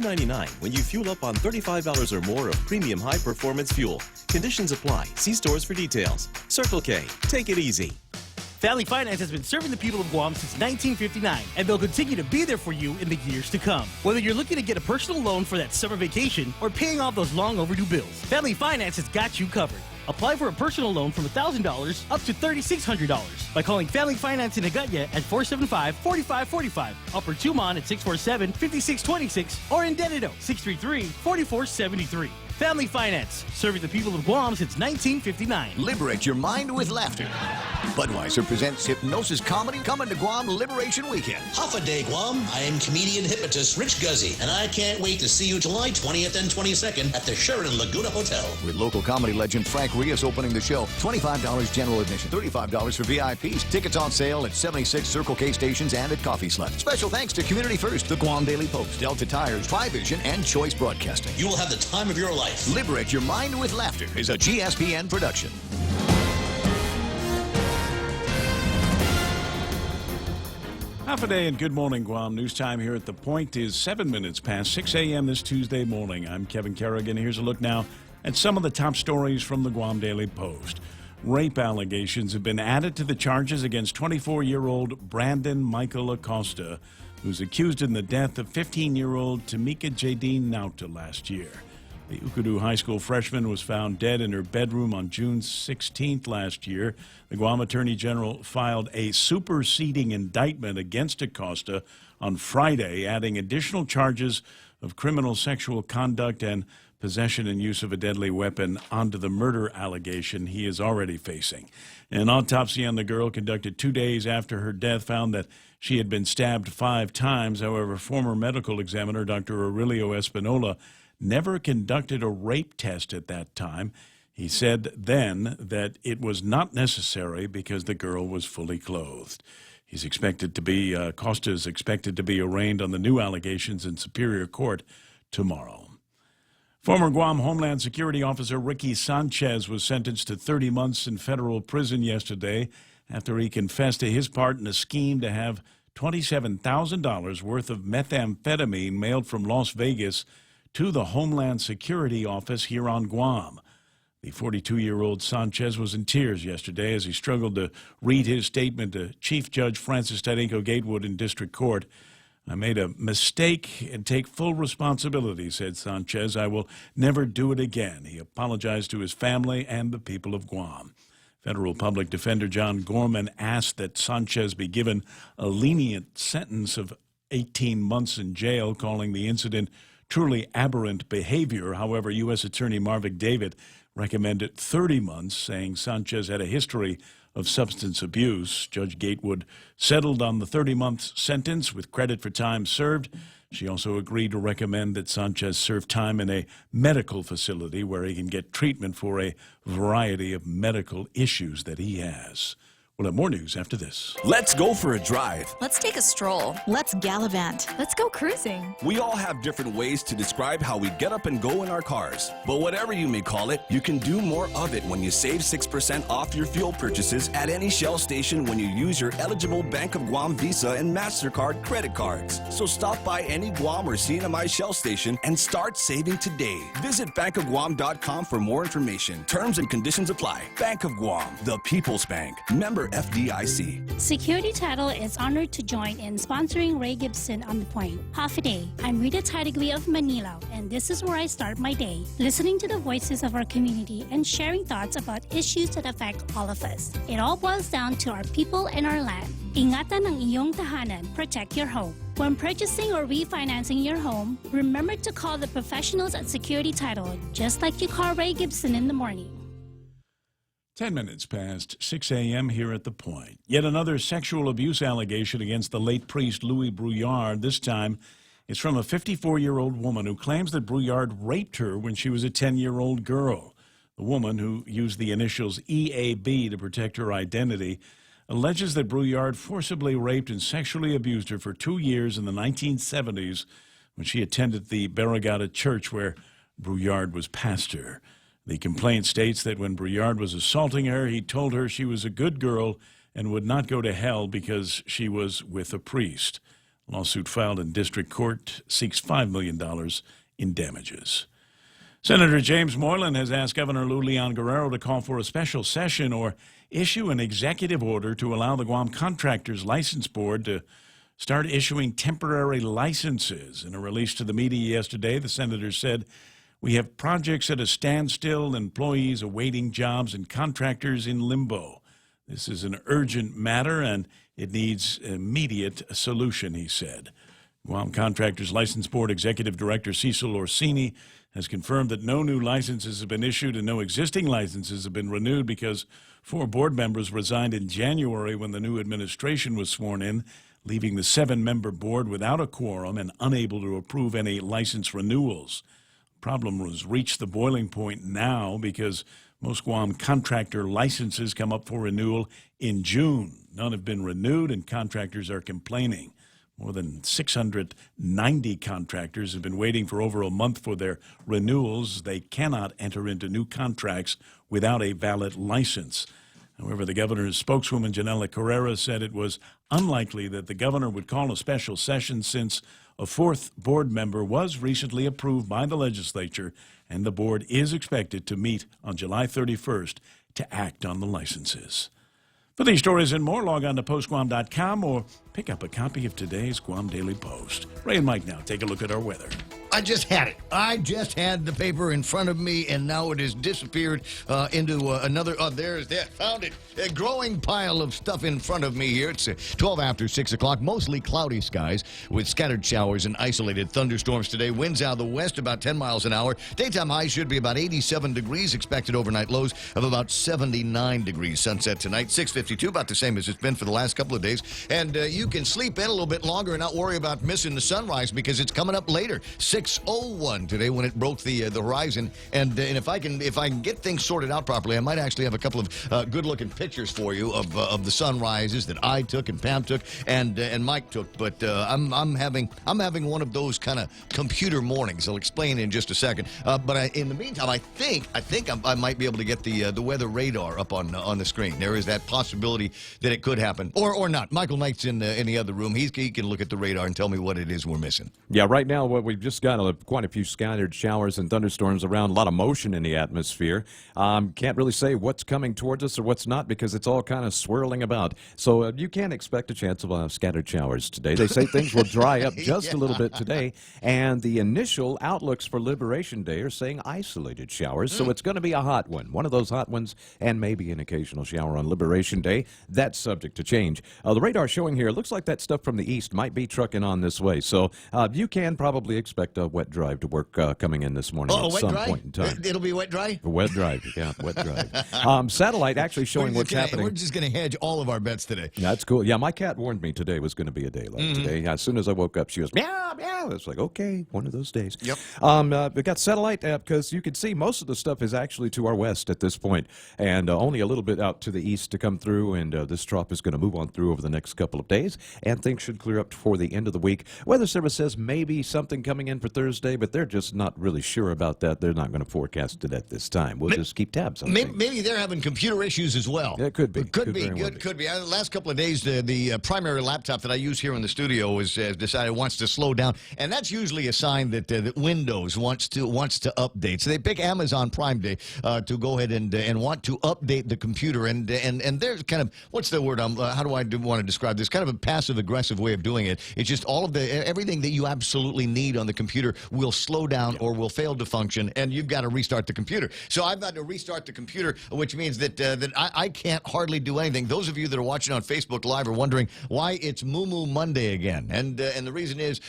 $4.99 when you fuel up on $35 or more of premium high-performance fuel. Conditions apply. See stores for details. Circle K. Take it easy. Family Finance has been serving the people of Guam since 1959, and they'll continue to be there for you in the years to come. Whether you're looking to get a personal loan for that summer vacation or paying off those long overdue bills, Family Finance has got you covered. Apply for a personal loan from $1,000 up to $3,600 by calling Family Finance in Agutya at 475-4545, Upper Tumon at 647-5626, or in Dededo, 633-4473. Family Finance, serving the people of Guam since 1959. Liberate your mind with laughter. Budweiser presents Hypnosis Comedy coming to Guam Liberation Weekend. Half a day, Guam. I am comedian hypnotist Rich Guzzi, and I can't wait to see you July 20th and 22nd at the Sheraton Laguna Hotel. With local comedy legend Frank Rios opening the show. $25 general admission, $35 for VIPs. Tickets on sale at 76 Circle K stations and at Coffee Slut. Special thanks to Community First, the Guam Daily Post, Delta Tires, Tri-Vision, and Choice Broadcasting. You will have the time of your life. Liberate Your Mind with Laughter is a GSPN production. Half a day and good morning, Guam. News time here at The Point is 7 minutes past 6 a.m. this Tuesday morning. I'm Kevin Kerrigan. Here's a look now at some of the top stories from the Guam Daily Post. Rape allegations have been added to the charges against 24-year-old Brandon Michael Acosta, who's accused in the death of 15-year-old Tamika Jadine Nauta last year. The Ukudu High School freshman was found dead in her bedroom on June 16th last year. The Guam Attorney General filed a superseding indictment against Acosta on Friday, adding additional charges of criminal sexual conduct and possession and use of a deadly weapon onto the murder allegation he is already facing. An autopsy on the girl conducted 2 days after her death found that she had been stabbed 5 times. However, former medical examiner Dr. Aurelio Espinola never conducted a rape test at that time. He said then that it was not necessary because the girl was fully clothed. Acosta is expected to be arraigned on the new allegations in Superior Court tomorrow. Former Guam Homeland Security Officer Ricky Sanchez was sentenced to 30 months in federal prison yesterday after he confessed to his part in a scheme to have $27,000 worth of methamphetamine mailed from Las Vegas to the Homeland Security Office here on Guam. The 42-year-old Sanchez was in tears yesterday as he struggled to read his statement to Chief Judge Francis Tadenko Gatewood in District Court. "I made a mistake and take full responsibility," said Sanchez. "I will never do it again." He apologized to his family and the people of Guam. Federal Public Defender John Gorman asked that Sanchez be given a lenient sentence of 18 months in jail, calling the incident truly aberrant behavior. However, U.S. Attorney Marvick David recommended 30 months, saying Sanchez had a history of substance abuse. Judge Gatewood settled on the 30-month sentence with credit for time served. She also agreed to recommend that Sanchez serve time in a medical facility where he can get treatment for a variety of medical issues that he has. We'll have more news after this. Let's go for a drive. Let's take a stroll. Let's gallivant. Let's go cruising. We all have different ways to describe how we get up and go in our cars. But whatever you may call it, you can do more of it when you save 6% off your fuel purchases at any Shell station when you use your eligible Bank of Guam Visa and MasterCard credit cards. So stop by any Guam or CNMI Shell station and start saving today. Visit bankofguam.com for more information. Terms and conditions apply. Bank of Guam, the People's Bank. Member FDIC. Security Title is honored to join in sponsoring Ray Gibson on The Point. Half a day. I'm Rita Tidegui of Manila, and this is where I start my day, listening to the voices of our community and sharing thoughts about issues that affect all of us. It all boils down to our people and our land. Ingatan ang iyong tahanan. Protect your home. When purchasing or refinancing your home, remember to call the professionals at Security Title, just like you call Ray Gibson in the morning. 10 minutes past 6 a.m. here at The Point. Yet another sexual abuse allegation against the late priest Louis Brouillard. This time, it's from a 54-year-old woman who claims that Brouillard raped her when she was a 10-year-old girl. The woman, who used the initials EAB to protect her identity, alleges that Brouillard forcibly raped and sexually abused her for 2 years in the 1970s when she attended the Barragata church where Brouillard was pastor. The complaint states that when Brouillard was assaulting her, he told her she was a good girl and would not go to hell because she was with a priest. Lawsuit filed in district court seeks $5 million in damages. Senator James Moylan has asked Governor Lou Leon Guerrero to call for a special session or issue an executive order to allow the Guam Contractors License Board to start issuing temporary licenses. In a release to the media yesterday, the senator said, "We have projects at a standstill, employees awaiting jobs, and contractors in limbo. This is an urgent matter, and it needs immediate solution," he said. Guam Contractors License Board Executive Director Cecil Orsini has confirmed that no new licenses have been issued and no existing licenses have been renewed because 4 board members resigned in January when the new administration was sworn in, leaving the 7-member board without a quorum and unable to approve any license renewals. The problem has reached the boiling point now because most Guam contractor licenses come up for renewal in June. None have been renewed, and contractors are complaining. More than 690 contractors have been waiting for over a month for their renewals. They cannot enter into new contracts without a valid license. However, the governor's spokeswoman, Janela Carrera, said it was unlikely that the governor would call a special session since a 4th board member was recently approved by the legislature, and the board is expected to meet on July 31st to act on the licenses. For these stories and more, log on to postguam.com or pick up a copy of today's Guam Daily Post. Ray and Mike now take a look at our weather. I just had it. I just had the paper in front of me, and now it has disappeared into another. Oh, there's that. Found it. A growing pile of stuff in front of me here. It's 12 after 6 o'clock. Mostly cloudy skies with scattered showers and isolated thunderstorms today. Winds out of the west about 10 miles an hour. Daytime highs should be about 87 degrees. Expected overnight lows of about 79 degrees. Sunset tonight, 6:52, about the same as it's been for the last couple of days. And you can sleep in a little bit longer and not worry about missing the sunrise because it's coming up later. 6:01 today when it broke the horizon, and if I can get things sorted out properly, I might actually have a couple of good-looking pictures for you of the sunrises that I took and Pam took and Mike took. But I'm having one of those kind of computer mornings. I'll explain in just a second. But in the meantime, I think I might be able to get the weather radar up on the screen. There is that possibility that it could happen, or not. Michael Knight's in the other room. He can look at the radar and tell me what it is we're missing. Yeah, right now what we've just got quite a few scattered showers and thunderstorms around, a lot of motion in the atmosphere. Can't really say what's coming towards us or what's not because it's all kind of swirling about. So you can expect a chance of scattered showers today. They say things will dry up just a little bit today, and the initial outlooks for Liberation Day are saying isolated showers, so it's going to be a hot one of those hot ones, and maybe an occasional shower on Liberation Day. That's subject to change. The radar showing here, looks like that stuff from the east might be trucking on this way, so you can probably expect a wet drive to work coming in this morning at some point in time. It'll be wet drive? Wet drive, yeah, wet drive. Satellite actually showing what's happening. We're just going to hedge all of our bets today. That's cool. Yeah, my cat warned me today was going to be a day like today. As soon as I woke up, she was meow, meow. It's like, okay, one of those days. Yep. We got satellite because you can see most of the stuff is actually to our west at this point, and only a little bit out to the east to come through, and this trough is going to move on through over the next couple of days, and things should clear up before the end of the week. Weather Service says maybe something coming in for Thursday, but they're just not really sure about that. They're not going to forecast it at this time. We'll just keep tabs on it. Maybe they're having computer issues as well. Yeah, it could be. Could be. The last couple of days, the primary laptop that I use here in the studio has decided it wants to slow down, and that's usually a sign that Windows wants to update. So they pick Amazon Prime Day to go ahead and want to update the computer, and there's kind of, what's the word? How do I want to describe this? Kind of a passive-aggressive way of doing it. It's just everything that you absolutely need on the computer will slow down or will fail to function, and you've got to restart the computer. So I've got to restart the computer, which means that I can't hardly do anything. Those of you that are watching on Facebook Live are wondering why it's Moo Moo Monday again, and the reason is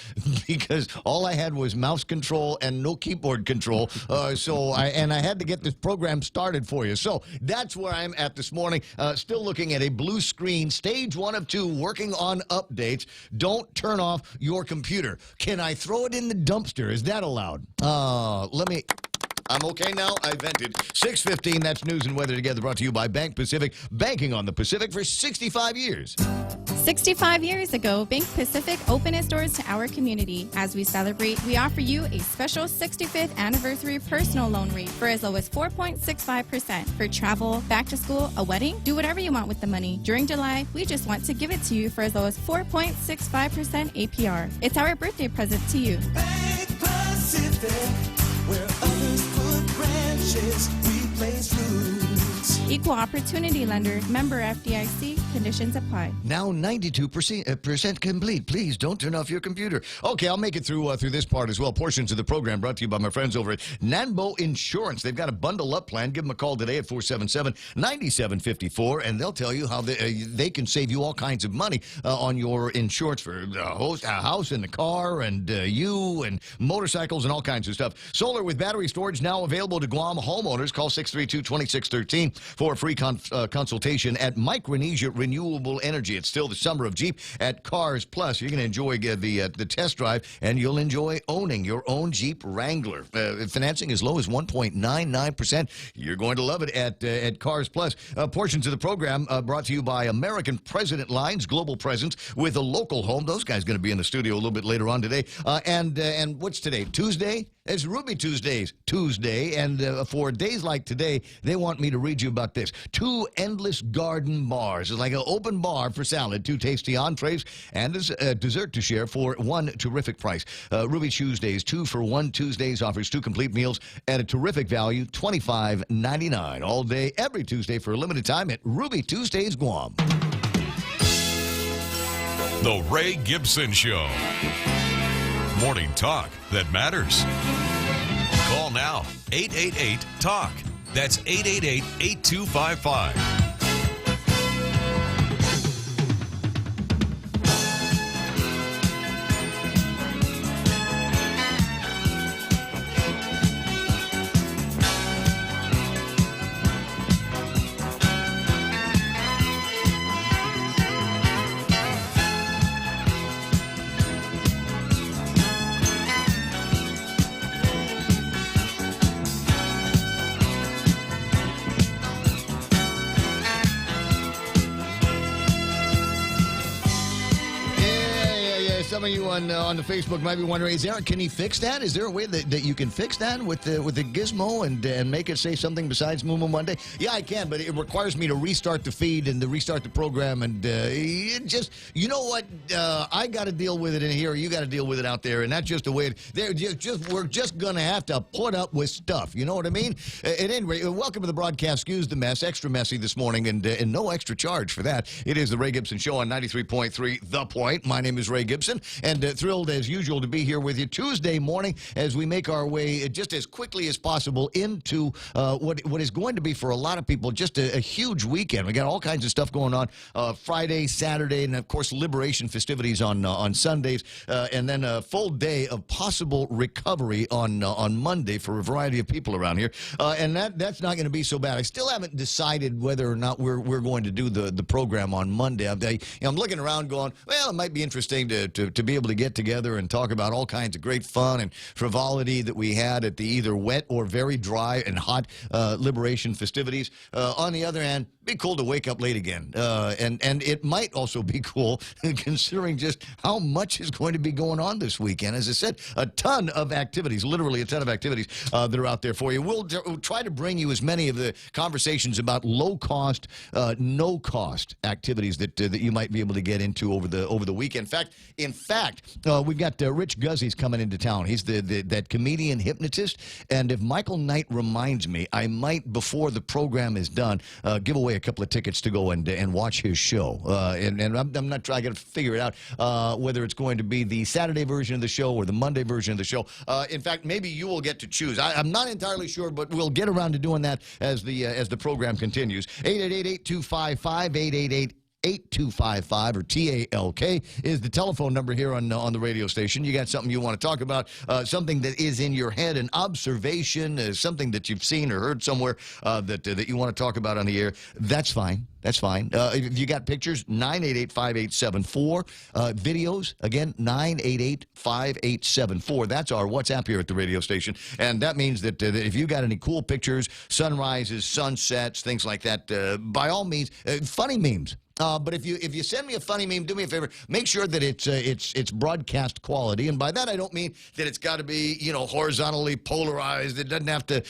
because all I had was mouse control and no keyboard control. So I had to get this program started for you. So that's where I'm at this morning. Still looking at a blue screen, stage 1 of 2, working on updates. Don't turn off your computer. Can I throw it in the dumpster? Is that allowed? Let me. I'm okay now. I vented. 6:15, that's news and weather together, brought to you by Bank Pacific. Banking on the Pacific for 65 years. 65 years ago, Bank Pacific opened its doors to our community. As we celebrate, we offer you a special 65th anniversary personal loan rate for as low as 4.65% for travel, back to school, a wedding. Do whatever you want with the money. During July, we just want to give it to you for as low as 4.65% APR. It's our birthday present to you. Bank Pacific, where others put branches, we place roots. Equal opportunity lender, member FDIC, conditions apply. Now 92% complete. Please don't turn off your computer. Okay, I'll make it through this part as well. Portions of the program brought to you by my friends over at Nanbo Insurance. They've got a bundle up plan. Give them a call today at 477-9754, and they'll tell you how they can save you all kinds of money on your insurance for a house and the car and you and motorcycles and all kinds of stuff. Solar with battery storage now available to Guam homeowners. Call 632-2613 for a free consultation at Micronesia Renewable Energy. It's still the summer of Jeep at Cars Plus. You're going to enjoy the test drive, and you'll enjoy owning your own Jeep Wrangler. Financing as low as 1.99%. You're going to love it at Cars Plus. Portions of the program brought to you by American President Lines, global presence with a local home. Those guys going to be in the studio a little bit later on today. And what's today? Tuesday? It's Ruby Tuesday, and for days like today, they want me to read you about this. 2 endless garden bars. It's like an open bar for salad, 2 tasty entrees, and a dessert to share for 1 terrific price. Ruby Tuesdays, 2 for 1 Tuesdays offers 2 complete meals at a terrific value, $25.99. All day, every Tuesday for a limited time at Ruby Tuesdays, Guam. The Ray Gibson Show. Morning talk that matters. Call now, 888-TALK. That's 888-8255. Some of you on the Facebook might be wondering, can he fix that? Is there a way that you can fix that with the gizmo and make it say something besides Moo Moo Monday? Yeah, I can, but it requires me to restart the feed and to restart the program, and it just, you know what? I got to deal with it in here. You got to deal with it out there, and that's just the way we're just going to have to put up with stuff. You know what I mean? At any rate, welcome to the broadcast. Excuse the mess. Extra messy this morning, and no extra charge for that. It is the Ray Gibson Show on 93.3 The Point. My name is Ray Gibson. And thrilled, as usual, to be here with you Tuesday morning as we make our way just as quickly as possible into what is going to be, for a lot of people, just a huge weekend. We got all kinds of stuff going on Friday, Saturday, and, of course, Liberation festivities on Sundays, and then a full day of possible recovery on Monday for a variety of people around here. And that's not going to be so bad. I still haven't decided whether or not we're going to do the program on Monday. I'm looking around going, well, it might be interesting to be able to get together and talk about all kinds of great fun and frivolity that we had at the either wet or very dry and hot Liberation festivities. On the other hand, be cool to wake up late again. And it might also be cool considering just how much is going to be going on this weekend. As I said, a ton of activities, literally a ton of activities that are out there for you. We'll try to bring you as many of the conversations about low-cost, no-cost activities that you might be able to get into over the weekend. In fact, we've got Rich Guzzi's coming into town. He's that comedian hypnotist. And if Michael Knight reminds me, I might, before the program is done, give away a couple of tickets to go and watch his show. And I'm not trying to figure it out whether it's going to be the Saturday version of the show or the Monday version of the show. In fact, maybe you will get to choose. I'm not entirely sure, but we'll get around to doing that as the program continues. 888-8255, 8255 or TALK is the telephone number here on the radio station. You got something you want to talk about, something that is in your head, an observation, something that you've seen or heard somewhere that you want to talk about on the air. That's fine. That's fine. If you got pictures, 988-5874. Videos, again, 988-5874. That's our WhatsApp here at the radio station. And that means that if you got any cool pictures, sunrises, sunsets, things like that, by all means, funny memes. But if you send me a funny meme, do me a favor. Make sure that it's broadcast quality, and by that I don't mean that it's got to be horizontally polarized. It doesn't have to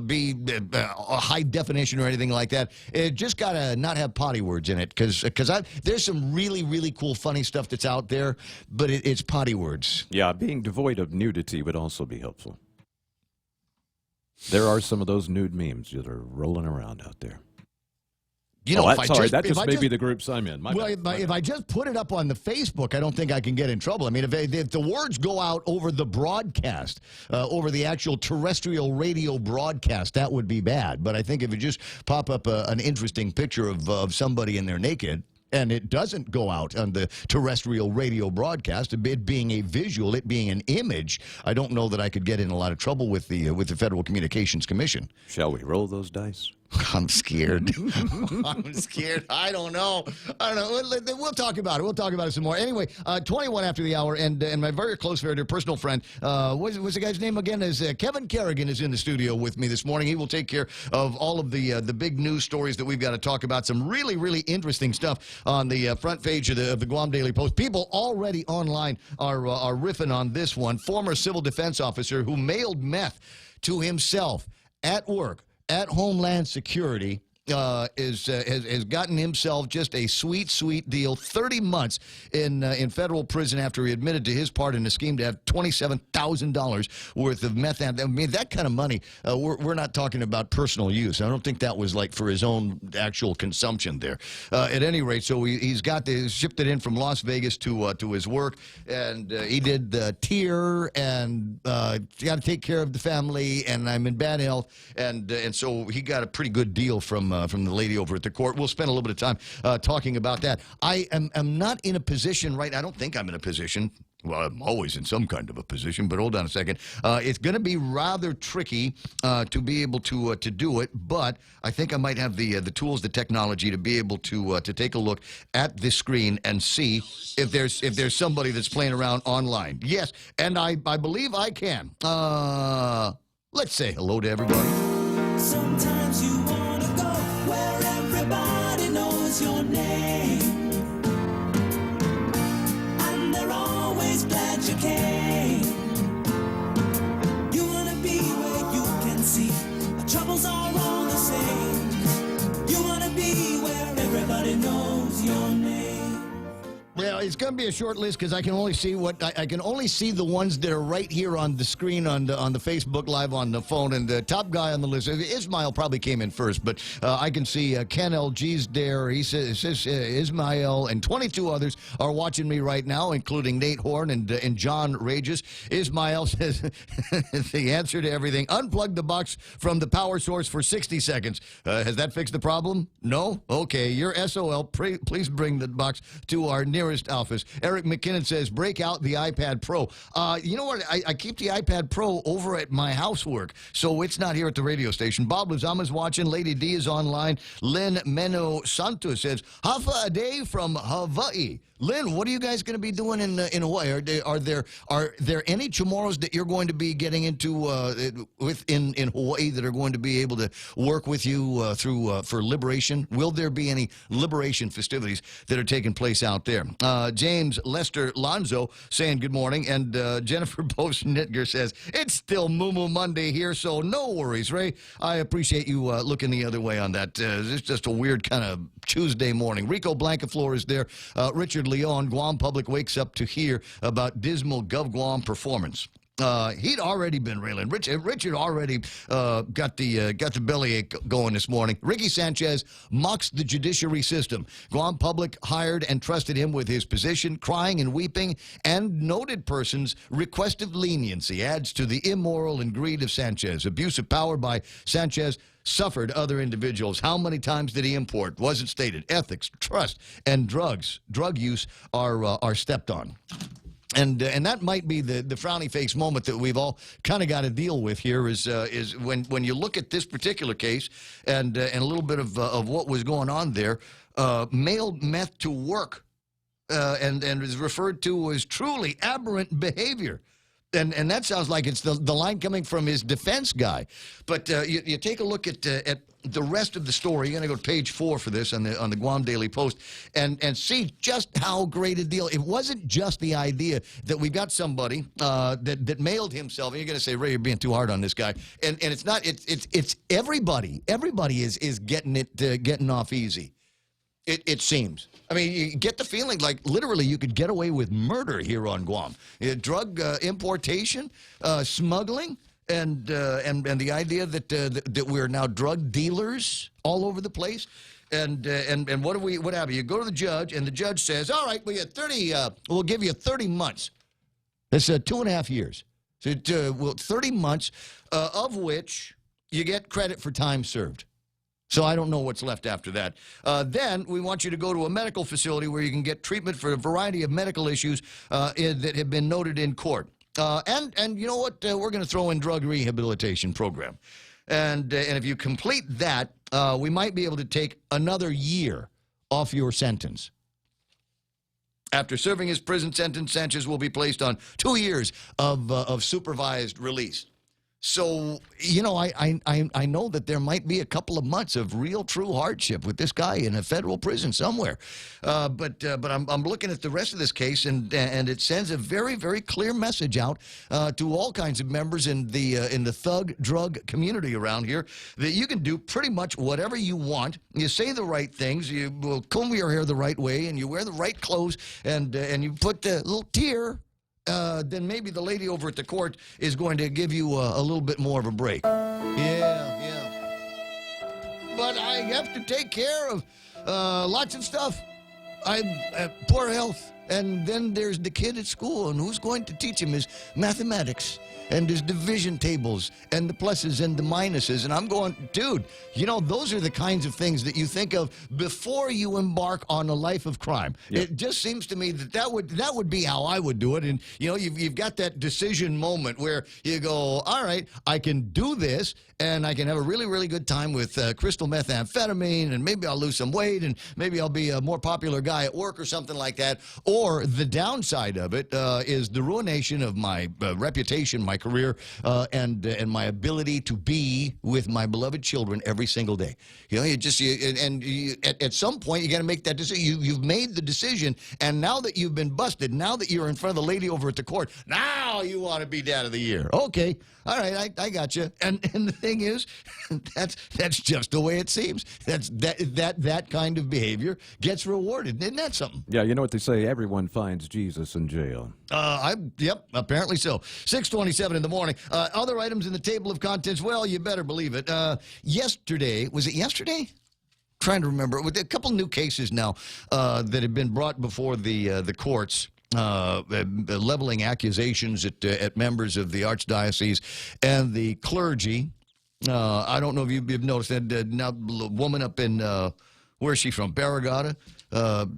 be a high definition or anything like that. It just got to not have potty words in it, because there's some really cool funny stuff that's out there, but it's potty words. Yeah, being devoid of nudity would also be helpful. There are some of those nude memes that are rolling around out there. That may be the groups I'm in. If I just put it up on the Facebook, I don't think I can get in trouble. I mean, if the words go out over the broadcast, over the actual terrestrial radio broadcast, that would be bad. But I think if you just pop up an interesting picture of somebody in there naked, and it doesn't go out on the terrestrial radio broadcast, it being a visual, it being an image, I don't know that I could get in a lot of trouble with the Federal Communications Commission. Shall we roll those dice? I'm scared. I'm scared. I don't know. We'll talk about it. We'll talk about it some more. Anyway, 21 after the hour, and my very close, very dear personal friend, what's the guy's name again? Is Kevin Kerrigan is in the studio with me this morning. He will take care of all of the big news stories that we've got to talk about. Some really interesting stuff on the front page of the Guam Daily Post. People already online are riffing on this one. Former civil defense officer who mailed meth to himself at work at Homeland Security has gotten himself just a sweet deal. 30 months in federal prison after he admitted to his part in a scheme to have $27,000 worth of meth. I mean, that kind of money, we're not talking about personal use. I don't think that was like for his own actual consumption there. At any rate, so he's shipped it in from Las Vegas to his work, and he did the tier and got to take care of the family, and I'm in bad health, and so he got a pretty good deal from the lady over at the court. We'll spend a little bit of time talking about that. I am not in a position I don't think I'm in a position. Well, I'm always in some kind of a position, but hold on a second. It's going to be rather tricky to be able to do it, but I think I might have the tools, the technology to be able to take a look at this screen and see if there's somebody that's playing around online. Yes, and I believe I can. Let's say hello to everybody. Sometimes you want to go where everybody knows your name, and they're always glad you came. You want to be where you can see our troubles are all the same. You want to be where everybody knows your name. Well, it's going to be a short list because I can only see I can only see the ones that are right here on the screen on the Facebook Live on the phone. And the top guy on the list, Ismail probably came in first, but I can see Ken LG's there. He says Ismail and 22 others are watching me right now, including Nate Horn and John Rages. Ismail says the answer to everything: unplug the box from the power source for 60 seconds. Has that fixed the problem? No? Okay, you're SOL. Please bring the box to our nearest office. Eric McKinnon says, break out the iPad Pro. You know what? I keep the iPad Pro over at my housework, so it's not here at the radio station. Bob Luzama's watching. Lady D is online. Lynn Meno Santos says, Hafa a day from Hawaii. Lynn, what are you guys going to be doing in Hawaii? Are there any Chamorros that you're going to be getting into in Hawaii that are going to be able to work with you for liberation? Will there be any liberation festivities that are taking place out there? James Lester Lonzo saying good morning, and Jennifer Bose-Nitger says it's still Moo Monday here, so no worries, Ray. I appreciate you looking the other way on that. It's just a weird kind of Tuesday morning. Rico Blancaflor is there. Richard Leon, Guam Public wakes up to hear about dismal GovGuam performance. He'd already been railing. Richard already got the bellyache going this morning. Ricky Sanchez mocks the judiciary system. Guam Public hired and trusted him with his position, crying and weeping, and noted persons requested leniency adds to the immoral and greed of Sanchez. Abuse of power by Sanchez suffered other individuals. How many times did he import? Wasn't stated. Ethics, trust, and drug use are stepped on. And that might be the frowny face moment that we've all kind of got to deal with here is when you look at this particular case and a little bit of what was going on there, mailed meth to work and is referred to as truly aberrant behavior. And that sounds like it's the line coming from his defense guy. But you take a look at the rest of the story. You're going to go to page 4 for this on the Guam Daily Post and see just how great a deal. It wasn't just the idea that we got somebody that mailed himself. And you're going to say, Ray, you're being too hard on this guy. And it's not. It's everybody. Everybody is getting off easy. It seems. I mean, you get the feeling like literally you could get away with murder here on Guam. Drug importation, smuggling, and the idea that we're now drug dealers all over the place. And what happen? You go to the judge, and the judge says, "All right, we'll give you 30 months." That's 2.5 years. So 30 months, of which you get credit for time served. So I don't know what's left after that. Then we want you to go to a medical facility where you can get treatment for a variety of medical issues that have been noted in court. And you know what? We're going to throw in drug rehabilitation program. And if you complete that, we might be able to take another year off your sentence. After serving his prison sentence, Sanchez will be placed on 2 years of supervised release. So, you know, I know that there might be a couple of months of real true hardship with this guy in a federal prison somewhere. But I'm looking at the rest of this case, and it sends a very, very clear message out to all kinds of members in the thug drug community around here that you can do pretty much whatever you want. You say the right things, you will comb your hair the right way, and you wear the right clothes, and you put a little tear. Then maybe the lady over at the court is going to give you a little bit more of a break. Yeah. But I have to take care of lots of stuff. I have poor health. And then there's the kid at school, and who's going to teach him his mathematics and his division tables and the pluses and the minuses. And I'm going, dude, you know, those are the kinds of things that you think of before you embark on a life of crime. Yep. It just seems to me that would be how I would do it. And, you know, you've got that decision moment where you go, all right, I can do this, and I can have a really, really good time with crystal methamphetamine, and maybe I'll lose some weight, and maybe I'll be a more popular guy at work or something like that. Or the downside of it is the ruination of my reputation, my career, and my ability to be with my beloved children every single day. You know, at some point you got to make that decision. You've made the decision, and now that you've been busted, now that you're in front of the lady over at the court, now you want to be Dad of the Year. Okay, all right, I got you. And the thing is, that's just the way it seems. That kind of behavior gets rewarded. Isn't that something? Yeah, you know what they say, everyone finds Jesus in jail. Yep, apparently so. 6:27 in the morning. Other items in the table of contents, well, you better believe it. Yesterday, was it yesterday? Trying to remember. With a couple new cases now that have been brought before the courts. Leveling accusations at members of the Archdiocese and the clergy. I don't know if you've noticed that now a woman up in, where is she from? Barragata,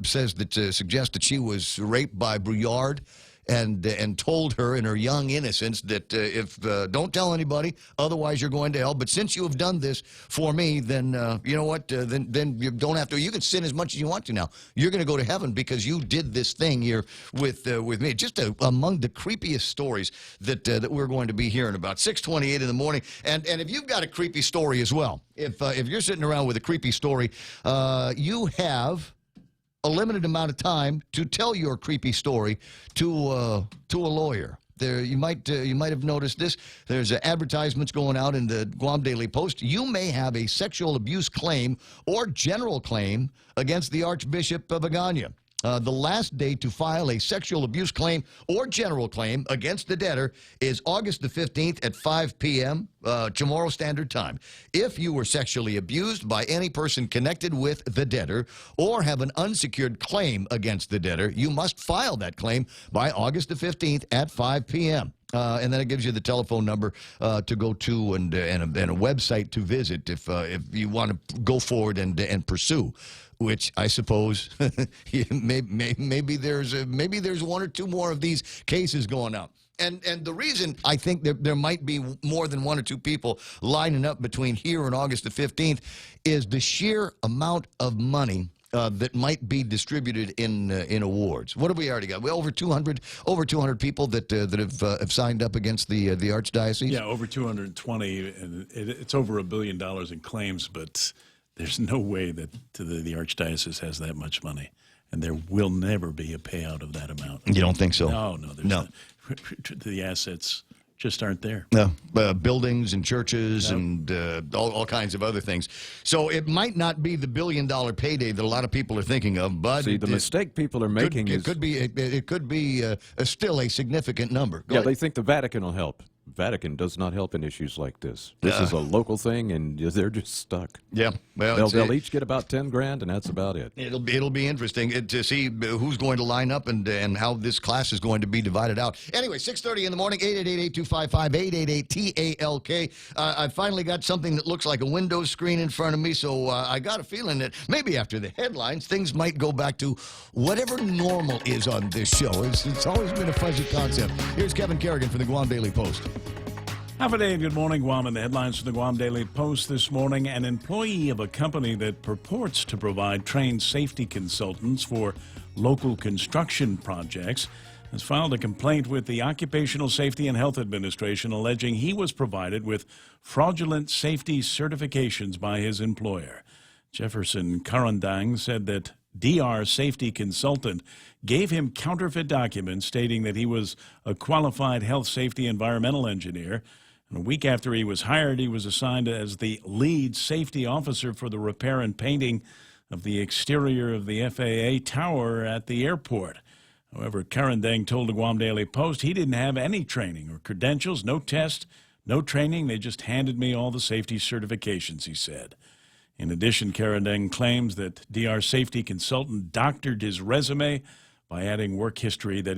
suggests that she was raped by Brouillard and told her in her young innocence that if don't tell anybody, otherwise you're going to hell. But since you have done this for me, then you know what? Then you don't have to. You can sin as much as you want to now. You're going to go to heaven because you did this thing here with me. Just among the creepiest stories that we're going to be hearing about. 6:28 in the morning, and if you've got a creepy story as well, if you're sitting around with a creepy story, you have a limited amount of time to tell your creepy story to a lawyer. There, you might have noticed this. There's advertisements going out in the Guam Daily Post. You may have a sexual abuse claim or general claim against the Archbishop of Agana. The last day to file a sexual abuse claim or general claim against the debtor is August the 15th at 5 p.m. Chamorro Standard Time. If you were sexually abused by any person connected with the debtor or have an unsecured claim against the debtor, you must file that claim by August the 15th at 5 p.m. And then it gives you the telephone number to go to and a website to visit if you want to go forward and pursue. Which I suppose maybe there's one or two more of these cases going up. And the reason I think there might be more than one or two people lining up between here and August the 15th is the sheer amount of money that might be distributed in awards. What have we already got? We over 200 people that have signed up against the archdiocese. Yeah, over 220, and it's over $1 billion in claims. But there's no way that the archdiocese has that much money, and there will never be a payout of that amount. You don't think so? No, there's not. The assets just aren't there. No, buildings and churches and all kinds of other things. So it might not be the $1 billion payday that a lot of people are thinking of. But see, the mistake people are making it could be still a significant number. Go ahead. They think the Vatican will help. Vatican does not help in issues like this. This is a local thing, and they're just stuck. Yeah, well, they'll each get about $10,000, and that's about it. It'll be interesting to see who's going to line up and how this class is going to be divided out. Anyway, 6:30 in the morning, 888-8255-888-TALK. I finally got something that looks like a Windows screen in front of me, so I got a feeling that maybe after the headlines, things might go back to whatever normal is on this show. It's always been a fuzzy concept. Here's Kevin Kerrigan from the Guam Daily Post. Half a day and good morning, Guam. And the headlines from the Guam Daily Post this morning. An employee of a company that purports to provide trained safety consultants for local construction projects has filed a complaint with the Occupational Safety and Health Administration alleging he was provided with fraudulent safety certifications by his employer. Jefferson Karandang said that DR Safety Consultant gave him counterfeit documents stating that he was a qualified health safety environmental engineer. And a week after he was hired, he was assigned as the lead safety officer for the repair and painting of the exterior of the FAA tower at the airport. However, Karandang told the Guam Daily Post he didn't have any training or credentials, no test, no training. They just handed me all the safety certifications, he said. In addition, Karandang claims that DR Safety Consultant doctored his resume by adding work history that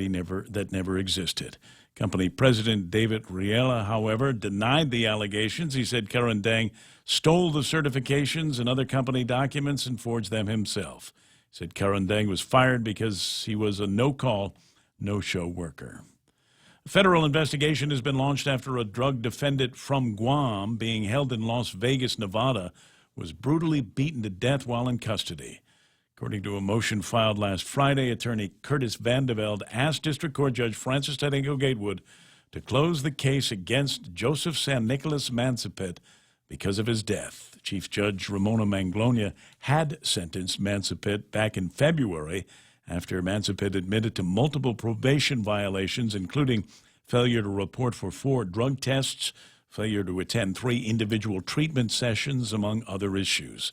never existed. Company President David Riela, however, denied the allegations. He said Karandang stole the certifications and other company documents and forged them himself. He said Karandang was fired because he was a no-call, no-show worker. A federal investigation has been launched after a drug defendant from Guam being held in Las Vegas, Nevada, was brutally beaten to death while in custody. According to a motion filed last Friday, attorney Curtis Vandeveld asked District Court Judge Francis Tedinko Gatewood to close the case against Joseph San Nicolas Mansipit because of his death. Chief Judge Ramona Manglonia had sentenced Mansipit back in February after Mansipit admitted to multiple probation violations, including failure to report for 4 drug tests, failure to attend 3 individual treatment sessions, among other issues.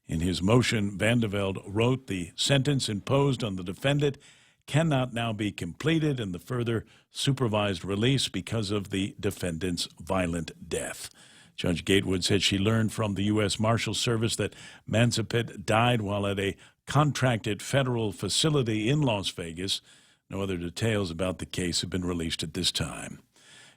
In his motion, Vandeveld wrote the sentence imposed on the defendant cannot now be completed and the further supervised release because of the defendant's violent death. Judge Gatewood said she learned from the U.S. Marshal Service that Mansipit died while at a contracted federal facility in Las Vegas. No other details about the case have been released at this time.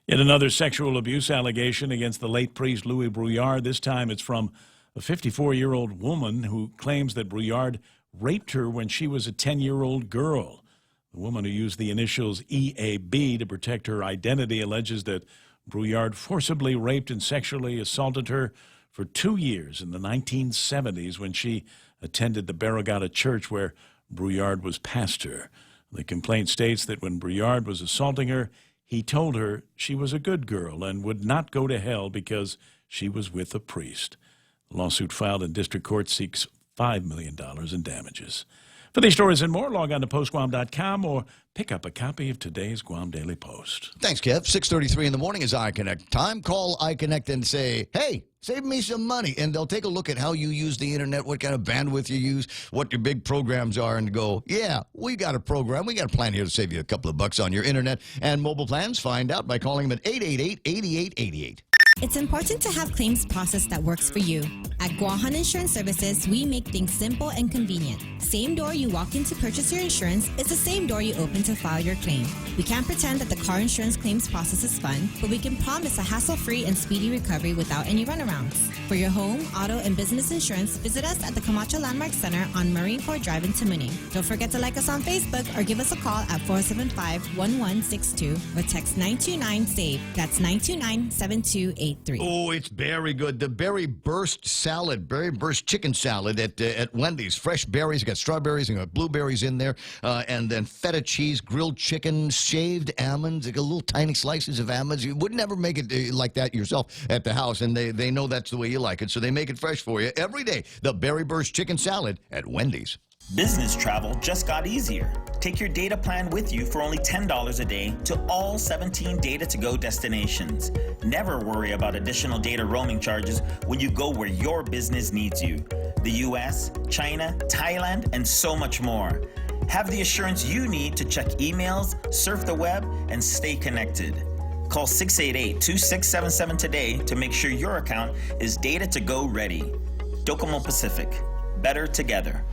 Yet another sexual abuse allegation against the late priest Louis Brouillard. This time it's from a 54-year-old woman who claims that Brouillard raped her when she was a 10-year-old girl. The woman, who used the initials EAB to protect her identity, alleges that Brouillard forcibly raped and sexually assaulted her for 2 years in the 1970s when she attended the Barragata Church where Brouillard was pastor. The complaint states that when Brouillard was assaulting her, he told her she was a good girl and would not go to hell because she was with a priest. The lawsuit filed in district court seeks $5 million in damages. For these stories and more, log on to postguam.com or pick up a copy of today's Guam Daily Post. Thanks, Kev. 6:33 in the morning is iConnect time. Call iConnect and say, hey, save me some money. And they'll take a look at how you use the internet, what kind of bandwidth you use, what your big programs are, and go, yeah, we got a program. We got a plan here to save you a couple of bucks on your internet and mobile plans. Find out by calling them at 888-8888. It's important to have claims process that works for you. At Guahan Insurance Services, we make things simple and convenient. Same door you walk in to purchase your insurance is the same door you open to file your claim. We can't pretend that the car insurance claims process is fun, but we can promise a hassle-free and speedy recovery without any runarounds. For your home, auto, and business insurance, visit us at the Camacho Landmark Center on Marine Corps Drive in Tamuning. Don't forget to like us on Facebook or give us a call at 475-1162 or text 929-SAVE. That's 929-7283. Oh, it's very good. The berry burst salad, berry burst chicken salad at Wendy's. Fresh berries, you got strawberries and got blueberries in there, and then feta cheese, grilled chicken, shaved almonds, like little tiny slices of almonds. You would never make it like that yourself at the house, and they know that's the way you like it, so they make it fresh for you every day. The berry burst chicken salad at Wendy's. Business travel just got easier. Take your data plan with you for only $10 a day to all 17 Data2Go destinations. Never worry about additional data roaming charges when you go where your business needs you. The US, China, Thailand, and so much more. Have the assurance you need to check emails, surf the web, and stay connected. Call 688-2677 today to make sure your account is Data2Go ready. Docomo Pacific. Better together.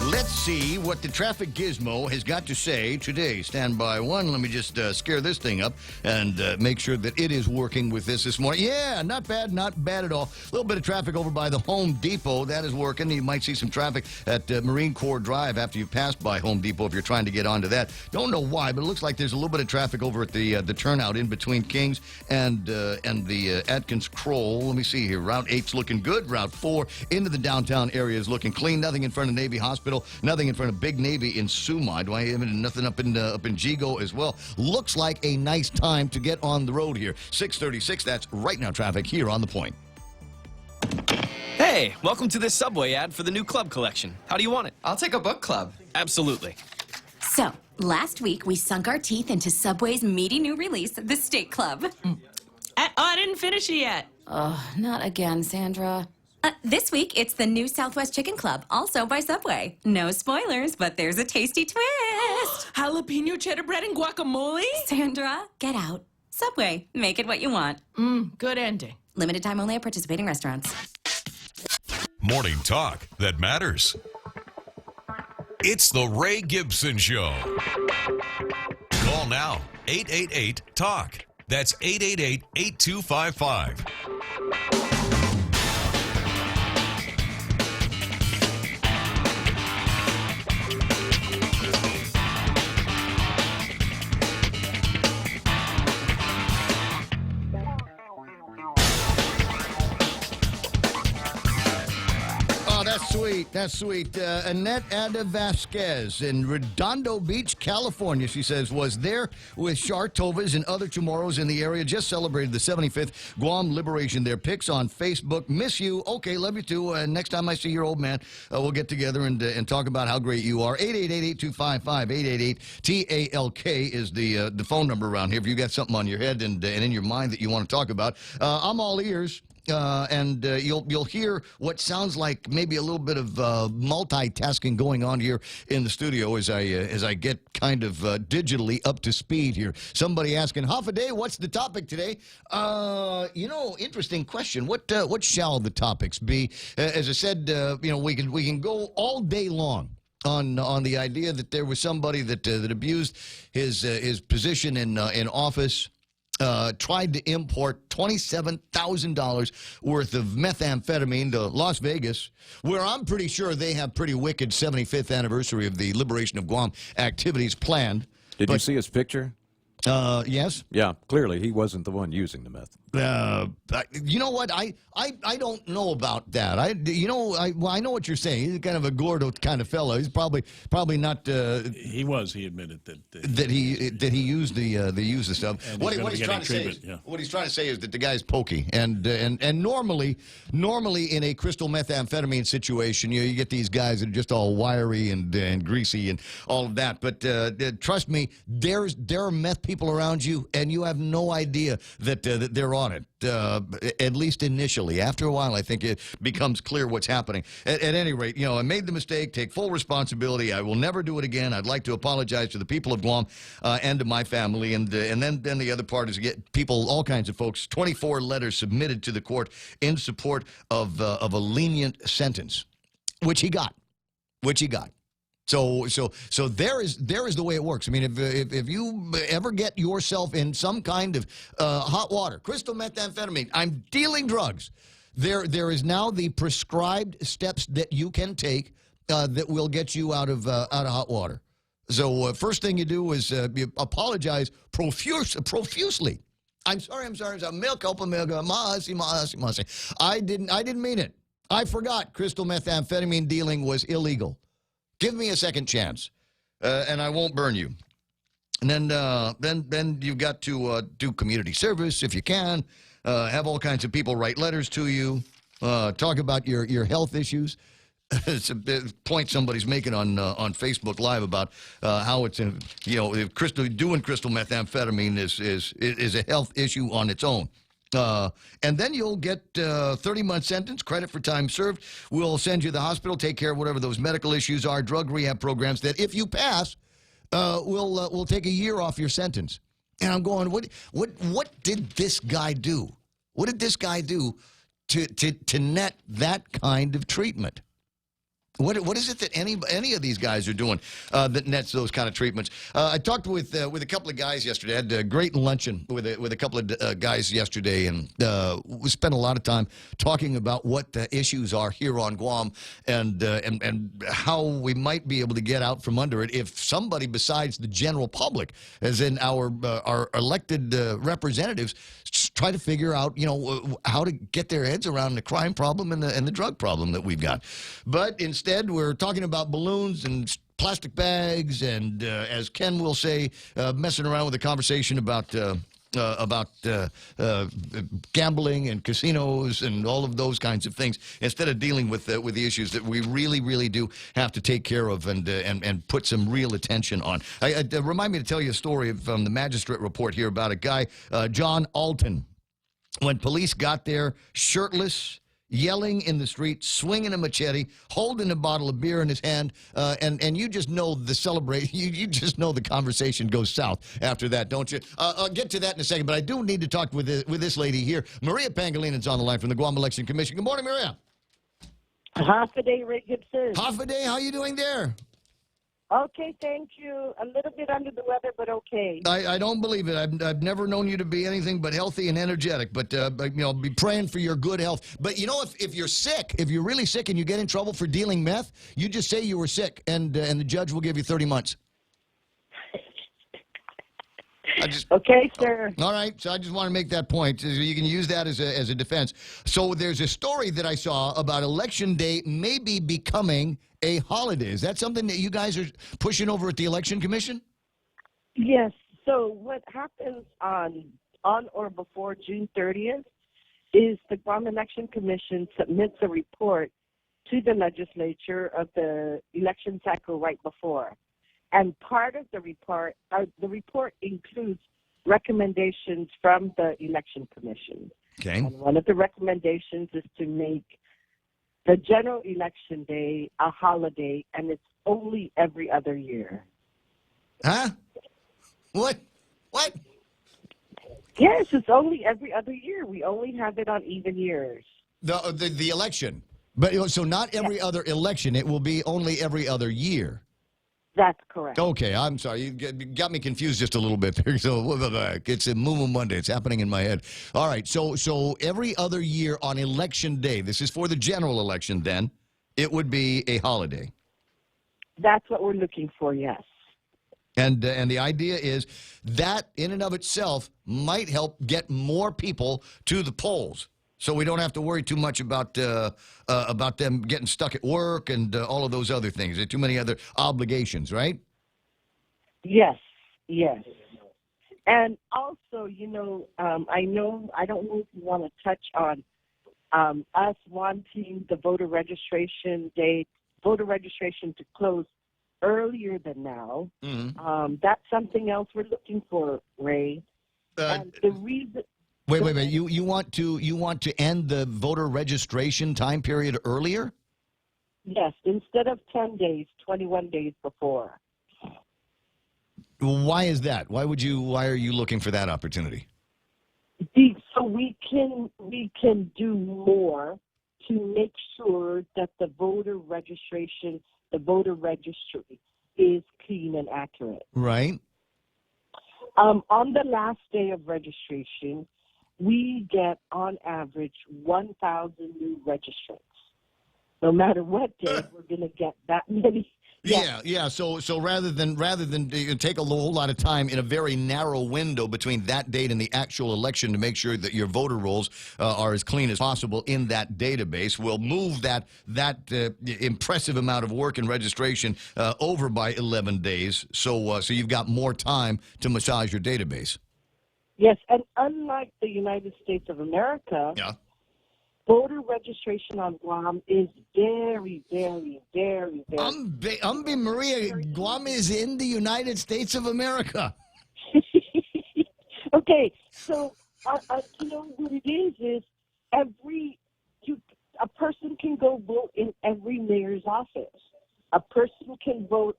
Let's see what the traffic gizmo has got to say today. Stand by one. Let me just scare this thing up and make sure that it is working with this morning. Yeah, not bad at all. A little bit of traffic over by the Home Depot. That is working. You might see some traffic at Marine Corps Drive after you've passed by Home Depot if you're trying to get onto that. Don't know why, but it looks like there's a little bit of traffic over at the turnout in between Kings and the Atkins Kroll. Let me see here. Route 8's looking good. Route 4 into the downtown area is looking clean. Nothing in front of Navy Hospital. Nothing in front of Big Navy in Sumai. Do I have nothing up in Jigo as well? Looks like a nice time to get on the road here. 6:36. That's right now traffic here on The Point. Hey, welcome to this Subway ad for the new club collection. How do you want it? I'll take a book club. Absolutely. So, last week we sunk our teeth into Subway's meaty new release, the Steak Club. I didn't finish it yet. Oh, not again, Sandra. This week, it's the new Southwest Chicken Club, also by Subway. No spoilers, but there's a tasty twist. Jalapeno cheddar bread and guacamole? Sandra, get out. Subway, make it what you want. Good ending. Limited time only at participating restaurants. Morning talk that matters. It's the Ray Gibson Show. Call now, 888-TALK. That's 888-8255. That's sweet. Annette Ada Vasquez in Redondo Beach, California, she says, was there with Shartovas and other Chamorros in the area. Just celebrated the 75th Guam Liberation. Their pics on Facebook. Miss you. Okay, love you too. Next time I see your old man, we'll get together and talk about how great you are. 888-8255. 888-TALK is the phone number around here. If you got something on your head and in your mind that you want to talk about, I'm all ears. And you'll hear what sounds like maybe a little bit of multitasking going on here in the studio as I get kind of digitally up to speed here. Somebody asking, Hafa-Day, what's the topic today? Interesting question. What shall the topics be? As I said, we can go all day long on the idea that there was somebody that abused his position in office. Tried to import $27,000 worth of methamphetamine to Las Vegas, where I'm pretty sure they have pretty wicked 75th anniversary of the Liberation of Guam activities planned. Did you see his picture? Yes. Yeah, clearly he wasn't the one using the meth. You know what? I don't know about that. I know what you're saying. He's kind of a Gordo kind of fellow. He's probably not. He admitted that he used the stuff. And What he's trying to say is that the guy's pokey, and normally in a crystal methamphetamine situation, you get these guys that are just all wiry and greasy and all of that. But trust me, there are meth people around you, and you have no idea that they're on it, at least initially. After a while, I think it becomes clear what's happening. At any rate, you know, I made the mistake, take full responsibility. I will never do it again. I'd like to apologize to the people of Guam and to my family. And then the other part is get people, all kinds of folks, 24 letters submitted to the court in support of a lenient sentence, which he got. So there is the way it works. I mean, if you ever get yourself in some kind of hot water, crystal methamphetamine, I'm dealing drugs. There is now the prescribed steps that you can take that will get you out of hot water. So first thing you do is you apologize profusely. I'm sorry. Mea culpa, mea mahasi. I didn't mean it. I forgot crystal methamphetamine dealing was illegal. Give me a second chance, and I won't burn you. And then you've got to do community service if you can. Have all kinds of people write letters to you. Talk about your health issues. It's a point somebody's making on Facebook Live about how it's doing crystal methamphetamine is a health issue on its own. And then you'll get 30-month sentence, credit for time served. We'll send you to the hospital, take care of whatever those medical issues are, drug rehab programs that if you pass, we'll take a year off your sentence. And I'm going, what did this guy do? What did this guy do to net that kind of treatment? What is it that any of these guys are doing that nets those kind of treatments? I talked with a couple of guys yesterday. I had a great luncheon with a couple of guys yesterday, and we spent a lot of time talking about what the issues are here on Guam and how we might be able to get out from under it if somebody besides the general public, as in our elected representatives, try to figure out how to get their heads around the crime problem and the drug problem that we've got. But instead, we're talking about balloons and plastic bags and, as Ken will say, messing around with a conversation about gambling and casinos and all of those kinds of things, instead of dealing with the issues that we really do have to take care of and put some real attention on. Remind me to tell you a story from the magistrate report here about a guy, John Alton. When police got there, shirtless, yelling in the street, swinging a machete, holding a bottle of beer in his hand, and you just know the celebration. You just know the conversation goes south after that, don't you? I'll get to that in a second, but I do need to talk with this lady here. Maria Pangalinen's on the line from the Guam Election Commission. Good morning, Maria. Half a day, Ray Gibson. Half a day. How are you doing there? Okay, thank you. A little bit under the weather, but okay. I don't believe it. I've never known you to be anything but healthy and energetic. But be praying for your good health. But if you're sick, if you're really sick and you get in trouble for dealing meth, you just say you were sick, and the judge will give you 30 months. Okay, sir. All right, so I just want to make that point. You can use that as a defense. So there's a story that I saw about Election Day maybe becoming a holiday. Is that something that you guys are pushing over at the Election Commission? Yes. So what happens on or before June 30th is the Guam Election Commission submits a report to the legislature of the election cycle right before. And part of the report includes recommendations from the Election Commission. Okay. And one of the recommendations is to make the general election day a holiday, and it's only every other year. Huh? What? Yes, it's only every other year. We only have it on even years. The election. But so not every other election. It will be only every other year. That's correct. Okay, I'm sorry. You got me confused just a little bit there. So it's a Moo Moo Monday. It's happening in my head. All right, so every other year on Election Day, this is for the general election then, it would be a holiday. That's what we're looking for, yes. And the idea is that in and of itself might help get more people to the polls. So we don't have to worry too much about them getting stuck at work and all of those other things. There are too many other obligations, right? Yes. And also, I don't know if you want to touch on us wanting the voter registration to close earlier than now. Mm-hmm. That's something else we're looking for, Ray. And the reason... Wait. wait. You want to end the voter registration time period earlier? Yes, instead of 10 days, 21 days before. Why is that? Why are you looking for that opportunity? So we can do more to make sure that the voter registration, the voter registry is clean and accurate. Right. On the last day of registration, we get on average 1,000 new registrants. No matter what day, we're going to get that many. Yeah. So rather than take a whole lot of time in a very narrow window between that date and the actual election to make sure that your voter rolls are as clean as possible in that database, we'll move that impressive amount of work and registration over by 11 days. So you've got more time to massage your database. Yes, and unlike the United States of America, voter registration on Guam is very, very, very, very... Maria, Guam is in the United States of America. Okay, so you know what it is a person can go vote in every mayor's office. A person can vote,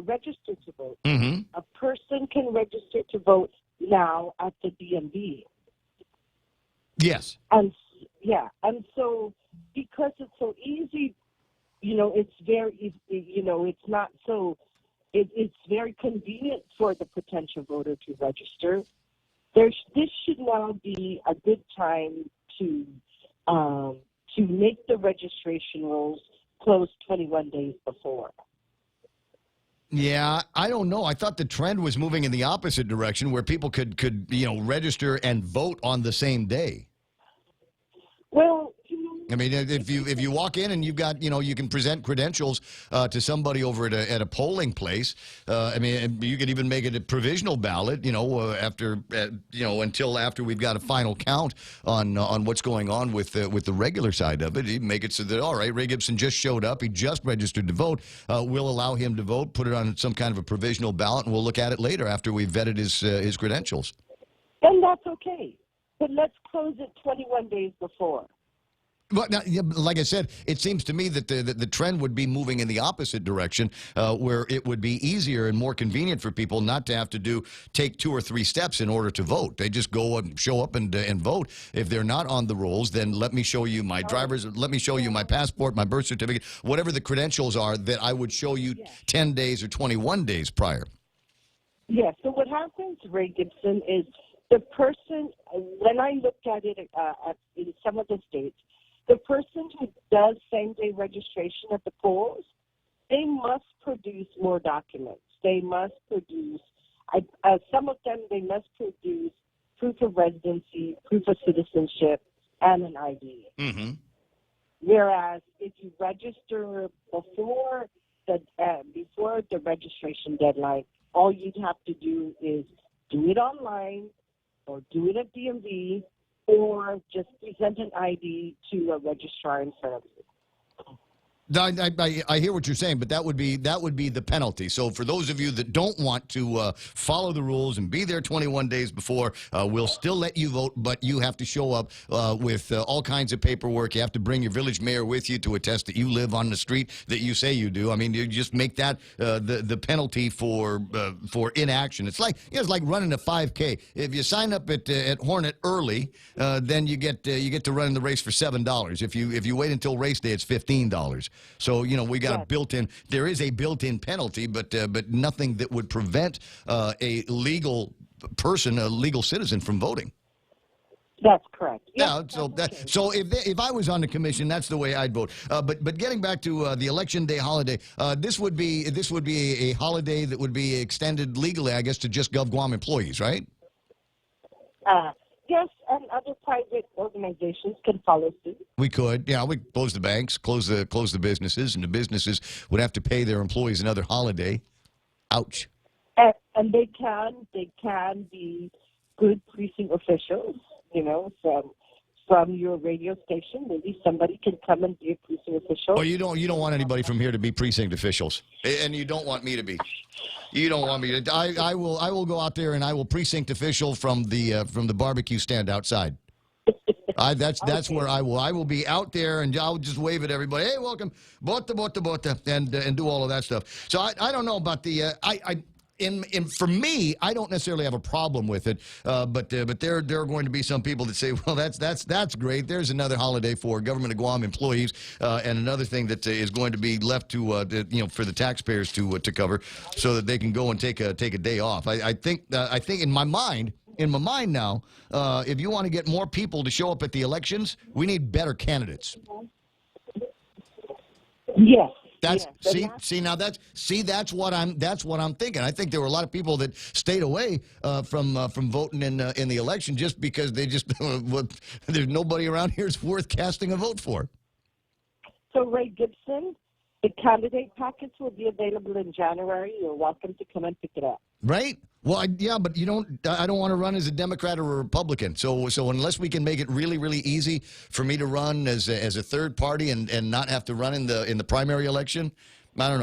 register to vote. Mm-hmm. A person can register to vote now at the DMV. Yes. And so because it's so easy, you know, it's very easy, you know, it's not so, it's very convenient for the potential voter to register. This should now be a good time to make the registration rolls close 21 days before. Yeah, I don't know. I thought the trend was moving in the opposite direction, where people could register and vote on the same day. Well, I mean, if you walk in and you've got, you can present credentials to somebody over at a polling place. I mean, you could even make it a provisional ballot, until after we've got a final count on what's going on with the regular side of it. You make it so that, all right, Ray Gibson just showed up. He just registered to vote. We'll allow him to vote, put it on some kind of a provisional ballot, and we'll look at it later after we've vetted his credentials. And that's okay. But let's close it 21 days before. But now, like I said, it seems to me that the trend would be moving in the opposite direction, where it would be easier and more convenient for people not to have to take 2 or 3 steps in order to vote. They just go and show up and vote. If they're not on the rolls, then let me show you my let me show you my passport, my birth certificate, whatever the credentials are that I would show you 10 days or 21 days prior. Yeah, so what happens, Ray Gibson, is the person, when I looked at it in some of the states, the person who does same-day registration at the polls, they must produce more documents. They must produce, some of them, they must produce proof of residency, proof of citizenship, and an ID. Mm-hmm. Whereas if you register before the registration deadline, all you'd have to do is do it online or do it at DMV, or just present an ID to a registrar in front of you. I hear what you're saying, but that would be the penalty. So for those of you that don't want to follow the rules and be there 21 days before, we'll still let you vote, but you have to show up with all kinds of paperwork. You have to bring your village mayor with you to attest that you live on the street that you say you do. I mean, you just make that the penalty for inaction. It's like running a 5K. If you sign up at Hornet early, then you get to run in the race for $7. If you wait until race day, it's $15. So, we got a built-in, there is a built-in penalty, but nothing that would prevent a legal person, a legal citizen from voting. That's correct. Yeah, so if I was on the commission, that's the way I'd vote. But getting back to the Election Day holiday, this would be a holiday that would be extended legally, I guess, to just GovGuam employees, right? Yes, and other private organizations can follow suit. We could, we close the banks, close the businesses, and the businesses would have to pay their employees another holiday. Ouch. And they can be good precinct officials, so from your radio station. Maybe somebody can come and be a precinct official. Oh, you don't want anybody from here to be precinct officials, and you don't want me to be. You don't want me to. I will go out there and I will precinct official from the barbecue stand outside. That's where I will. I will be out there and I'll just wave at everybody. Hey, welcome, bota, and do all of that stuff. So I don't know about the for me, I don't necessarily have a problem with it, but there are going to be some people that say, well, that's great. There's another holiday for Government of Guam employees, and another thing that is going to be left to for the taxpayers to cover, so that they can go and take a day off. I think in my mind now, if you want to get more people to show up at the elections, we need better candidates. Yes. That's what I'm thinking. I think there were a lot of people that stayed away from voting in the election just because there's nobody around here is worth casting a vote for. So Ray Gibson, the candidate packets will be available in January. You're welcome to come and pick it up. Right? Well, but I don't want to run as a Democrat or a Republican. So unless we can make it really, really easy for me to run as a third party and not have to run in the primary election, I don't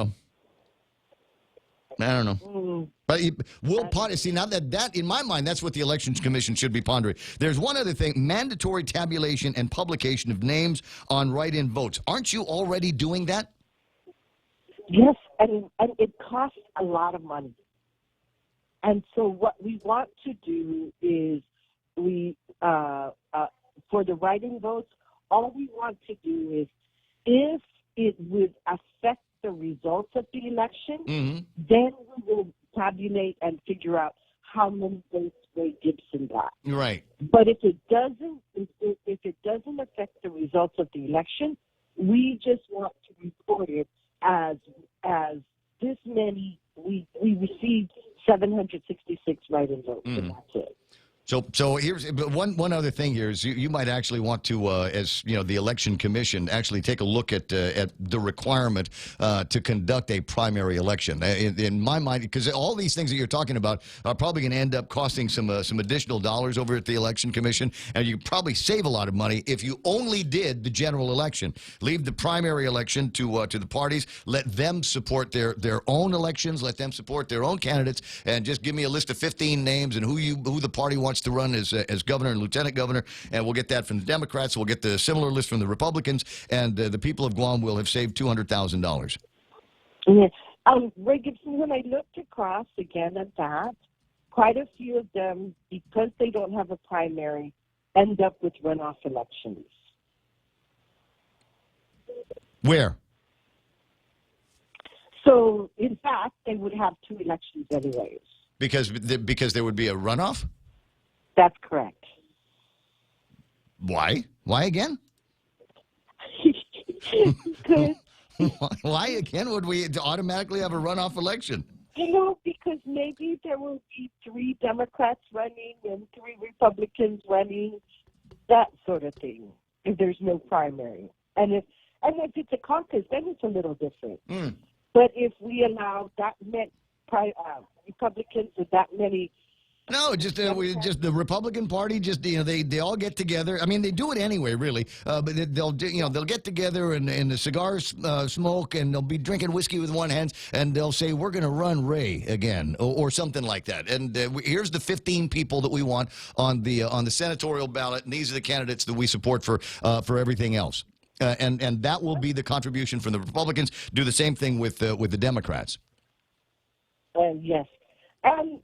know. But we'll ponder. See, now that in my mind, that's what the Elections Commission should be pondering. There's one other thing: mandatory tabulation and publication of names on write-in votes. Aren't you already doing that? Yes, and it costs a lot of money. And so what we want to do is for the write-in votes, all we want to do is if it would affect the results of the election, then we will tabulate and figure out how many votes Ray Gibson got. Right. But if it doesn't affect the results of the election, we just want to report it as this many. We received 766 write-in votes, and that's it. So here's one other thing here is you might actually want to, as you know, the Election Commission actually take a look at the requirement to conduct a primary election. In my mind, because all these things that you're talking about are probably going to end up costing some additional dollars over at the Election Commission, and you could probably save a lot of money if you only did the general election. Leave the primary election to the parties. Let them support their own elections. Let them support their own candidates, and just give me a list of 15 names and who the party wants to run as governor and lieutenant governor, and we'll get that from the Democrats. We'll get the similar list from the Republicans, and the people of Guam will have saved $200,000. Yeah. Ray Gibson, when I looked across again at that, quite a few of them, because they don't have a primary, end up with runoff elections. Where? So, in fact, they would have two elections anyways. Because there would be a runoff? That's correct. Why? Why again? Why again would we automatically have a runoff election? Because maybe there will be 3 Democrats running and 3 Republicans running, that sort of thing, if there's no primary. And if it's a caucus, then it's a little different. But if we allow that many Republicans with that many... No, just the Republican Party. They all get together. I mean, they do it anyway, really. But they'll get together and the cigars smoke, and they'll be drinking whiskey with one hand, and they'll say, "We're going to run Ray again," or something like that. And here's the 15 people that we want on the senatorial ballot, and these are the candidates that we support for everything else. And that will be the contribution from the Republicans. Do the same thing with the Democrats. Yes. And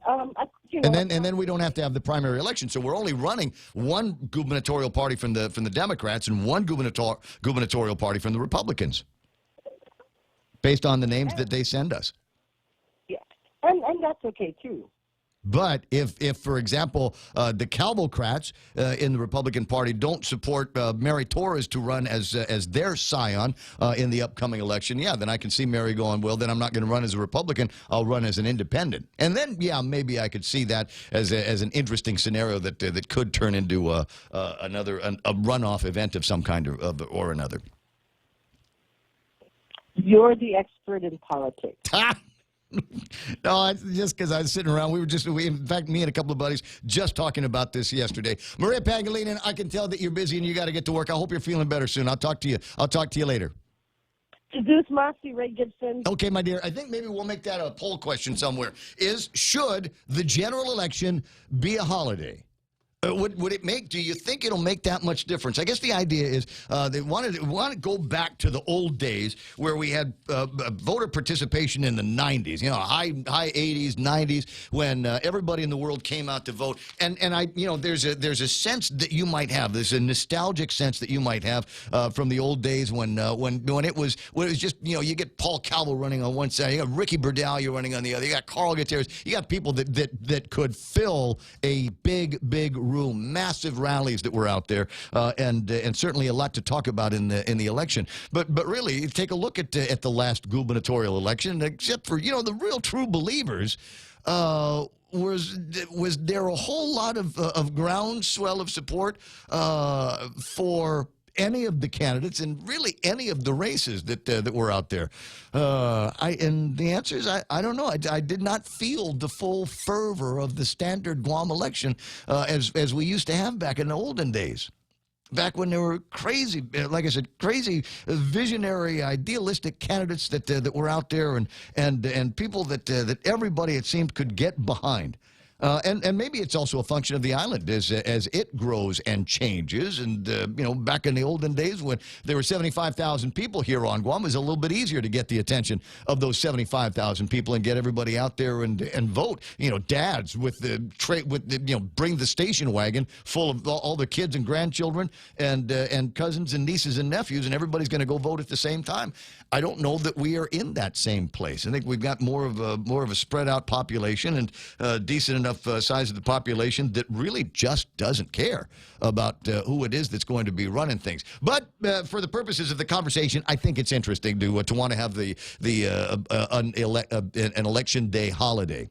then we don't have to have the primary election. So we're only running one gubernatorial party from the Democrats and one gubernatorial party from the Republicans, based on the names that they send us. Yeah, and that's okay too. But if for example, the Cavalcrats in the Republican Party don't support Mary Torres to run as their scion in the upcoming election, then I can see Mary going, well, then I'm not going to run as a Republican. I'll run as an independent. And then, maybe I could see that as an interesting scenario that could turn into a runoff event of some kind or another. You're the expert in politics. No, it's just because I was sitting around. In fact, me and a couple of buddies just talking about this yesterday. Maria Pangilinan, I can tell that you're busy and you got to get to work. I hope you're feeling better soon. I'll talk to you later. Deduce Mossy, Ray Gibson. Okay, my dear. I think maybe we'll make that a poll question somewhere. Should the general election be a holiday? Do you think it'll make that much difference? I guess the idea is they want to go back to the old days where we had voter participation in the 90s, high 80s, 90s, when everybody in the world came out to vote. And there's a sense that you might have, there's a nostalgic sense that you might have from the old days when it was just, you get Paul Calvo running on one side, you got Ricky Berdalia running on the other, you got Carl Gutierrez, you got people that could fill a big room. Massive rallies that were out there, and certainly a lot to talk about in the election. But really, take a look at the last gubernatorial election. Except for the real true believers, was there a whole lot of groundswell of support for any of the candidates and really any of the races that were out there? And the answer is I don't know. I did not feel the full fervor of the standard Guam election as we used to have back in the olden days. Back when there were crazy, like I said, crazy, visionary, idealistic candidates that were out there, and people that everybody, it seemed, could get behind. And maybe it's also a function of the island as it grows and changes. And, back in the olden days when there were 75,000 people here on Guam, it was a little bit easier to get the attention of those 75,000 people and get everybody out there and vote. Dads bring the station wagon full of all the kids and grandchildren and cousins and nieces and nephews, and everybody's going to go vote at the same time. I don't know that we are in that same place. I think we've got more of a spread out population and decent enough size of the population that really just doesn't care about who it is that's going to be running things. But for the purposes of the conversation, I think it's interesting to want to have an election day holiday.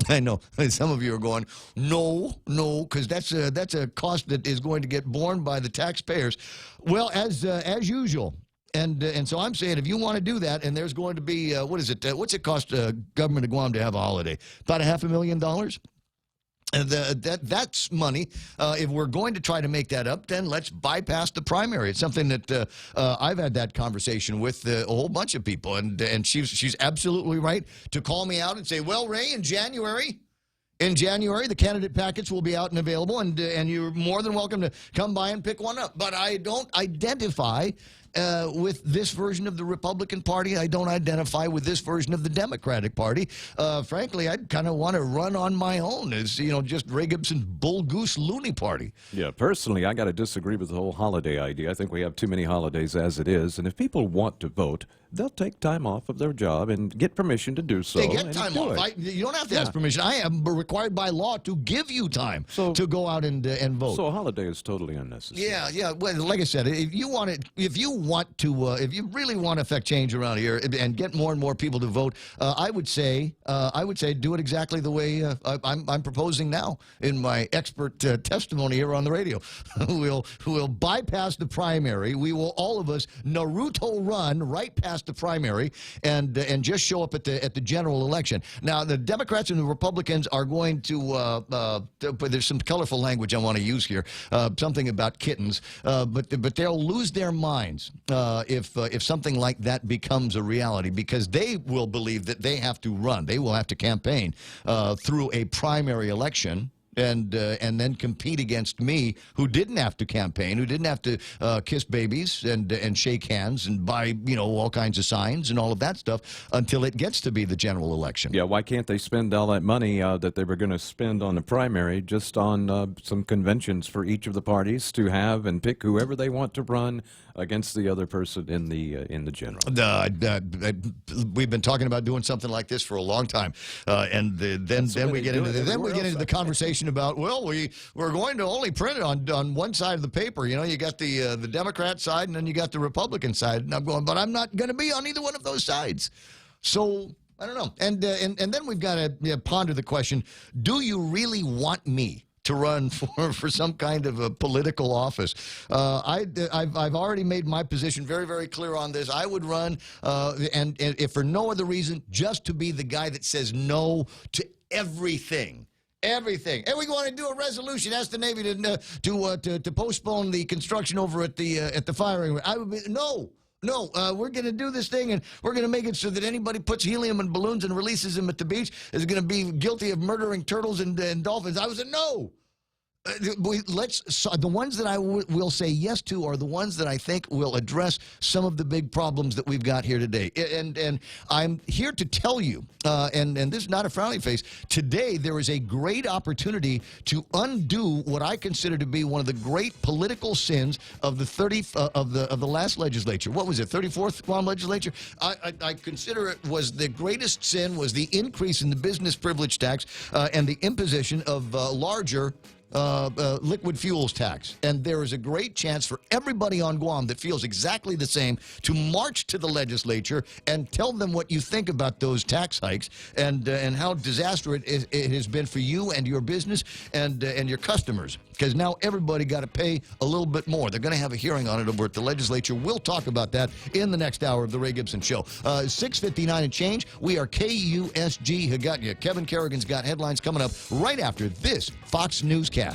I know some of you are going, no, because that's a cost that is going to get borne by the taxpayers. Well, as usual. And so I'm saying, if you want to do that, and there's going to be, what's it cost government of Guam to have a holiday? About $500,000? And that's money. If we're going to try to make that up, then let's bypass the primary. It's something that I've had that conversation with a whole bunch of people, and she's absolutely right to call me out and say, well, Ray, in January, the candidate packets will be out and available, and you're more than welcome to come by and pick one up. But I don't identify with this version of the Republican Party. I don't identify with this version of the Democratic Party. Frankly, I'd kind of want to run on my own as, just Ray Gibson's bull goose loony party. Yeah, personally, I got to disagree with the whole holiday idea. I think we have too many holidays as it is, and if people want to vote, they'll take time off of their job and get permission to do so. They get time off. You don't have to ask permission. I am required by law to give you time to go out and vote. So a holiday is totally unnecessary. Yeah. Well, like I said, if you really want to affect change around here and get more and more people to vote, I would say do it exactly the way I'm proposing now in my expert testimony here on the radio. We'll bypass the primary. We will, all of us, Naruto run right past the primary and just show up at the general election. Now, the Democrats and the Republicans are going to there's some colorful language I want to use here, something about kittens, but they'll lose their minds if something like that becomes a reality, because they will believe that they have to run, they will have to campaign through a primary election. And then compete against me, who didn't have to campaign, who didn't have to kiss babies and shake hands and buy all kinds of signs and all of that stuff until it gets to be the general election. Yeah, why can't they spend all that money that they were going to spend on the primary just on some conventions for each of the parties to have and pick whoever they want to run against the other person in the general? We've been talking about doing something like this for a long time, and then we get into the conversation about, well, we're going to only print it on one side of the paper. You got the Democrat side, and then you got the Republican side. And I'm going, but I'm not going to be on either one of those sides. So I don't know. And then we've got to ponder the question: do you really want me to run for some kind of a political office. I've already made my position very, very clear on this. I would run, and if for no other reason, just to be the guy that says no to everything. Everything. And we want to do a resolution, ask the Navy to postpone the construction over at the firing. I would be no. We're going to do this thing, and we're going to make it so that anybody puts helium in balloons and releases them at the beach is going to be guilty of murdering turtles and dolphins. I was a no. The ones that I will say yes to are the ones that I think will address some of the big problems that we've got here today. And I'm here to tell you, and this is not a frowny face, today there is a great opportunity to undo what I consider to be one of the great political sins of the last legislature. What was it, 34th Guam legislature? I consider it was the greatest sin was the increase in the business privilege tax and the imposition of larger liquid fuels tax. And there is a great chance for everybody on Guam that feels exactly the same to march to the legislature and tell them what you think about those tax hikes and how disastrous it has been for you and your business and your customers. Because now everybody got to pay a little bit more. They're going to have a hearing on it over at the legislature. We'll talk about that in the next hour of the Ray Gibson Show. 6:59 and change. We are KUSG. Who got you? Kevin Kerrigan's got headlines coming up right after this Fox Newscast.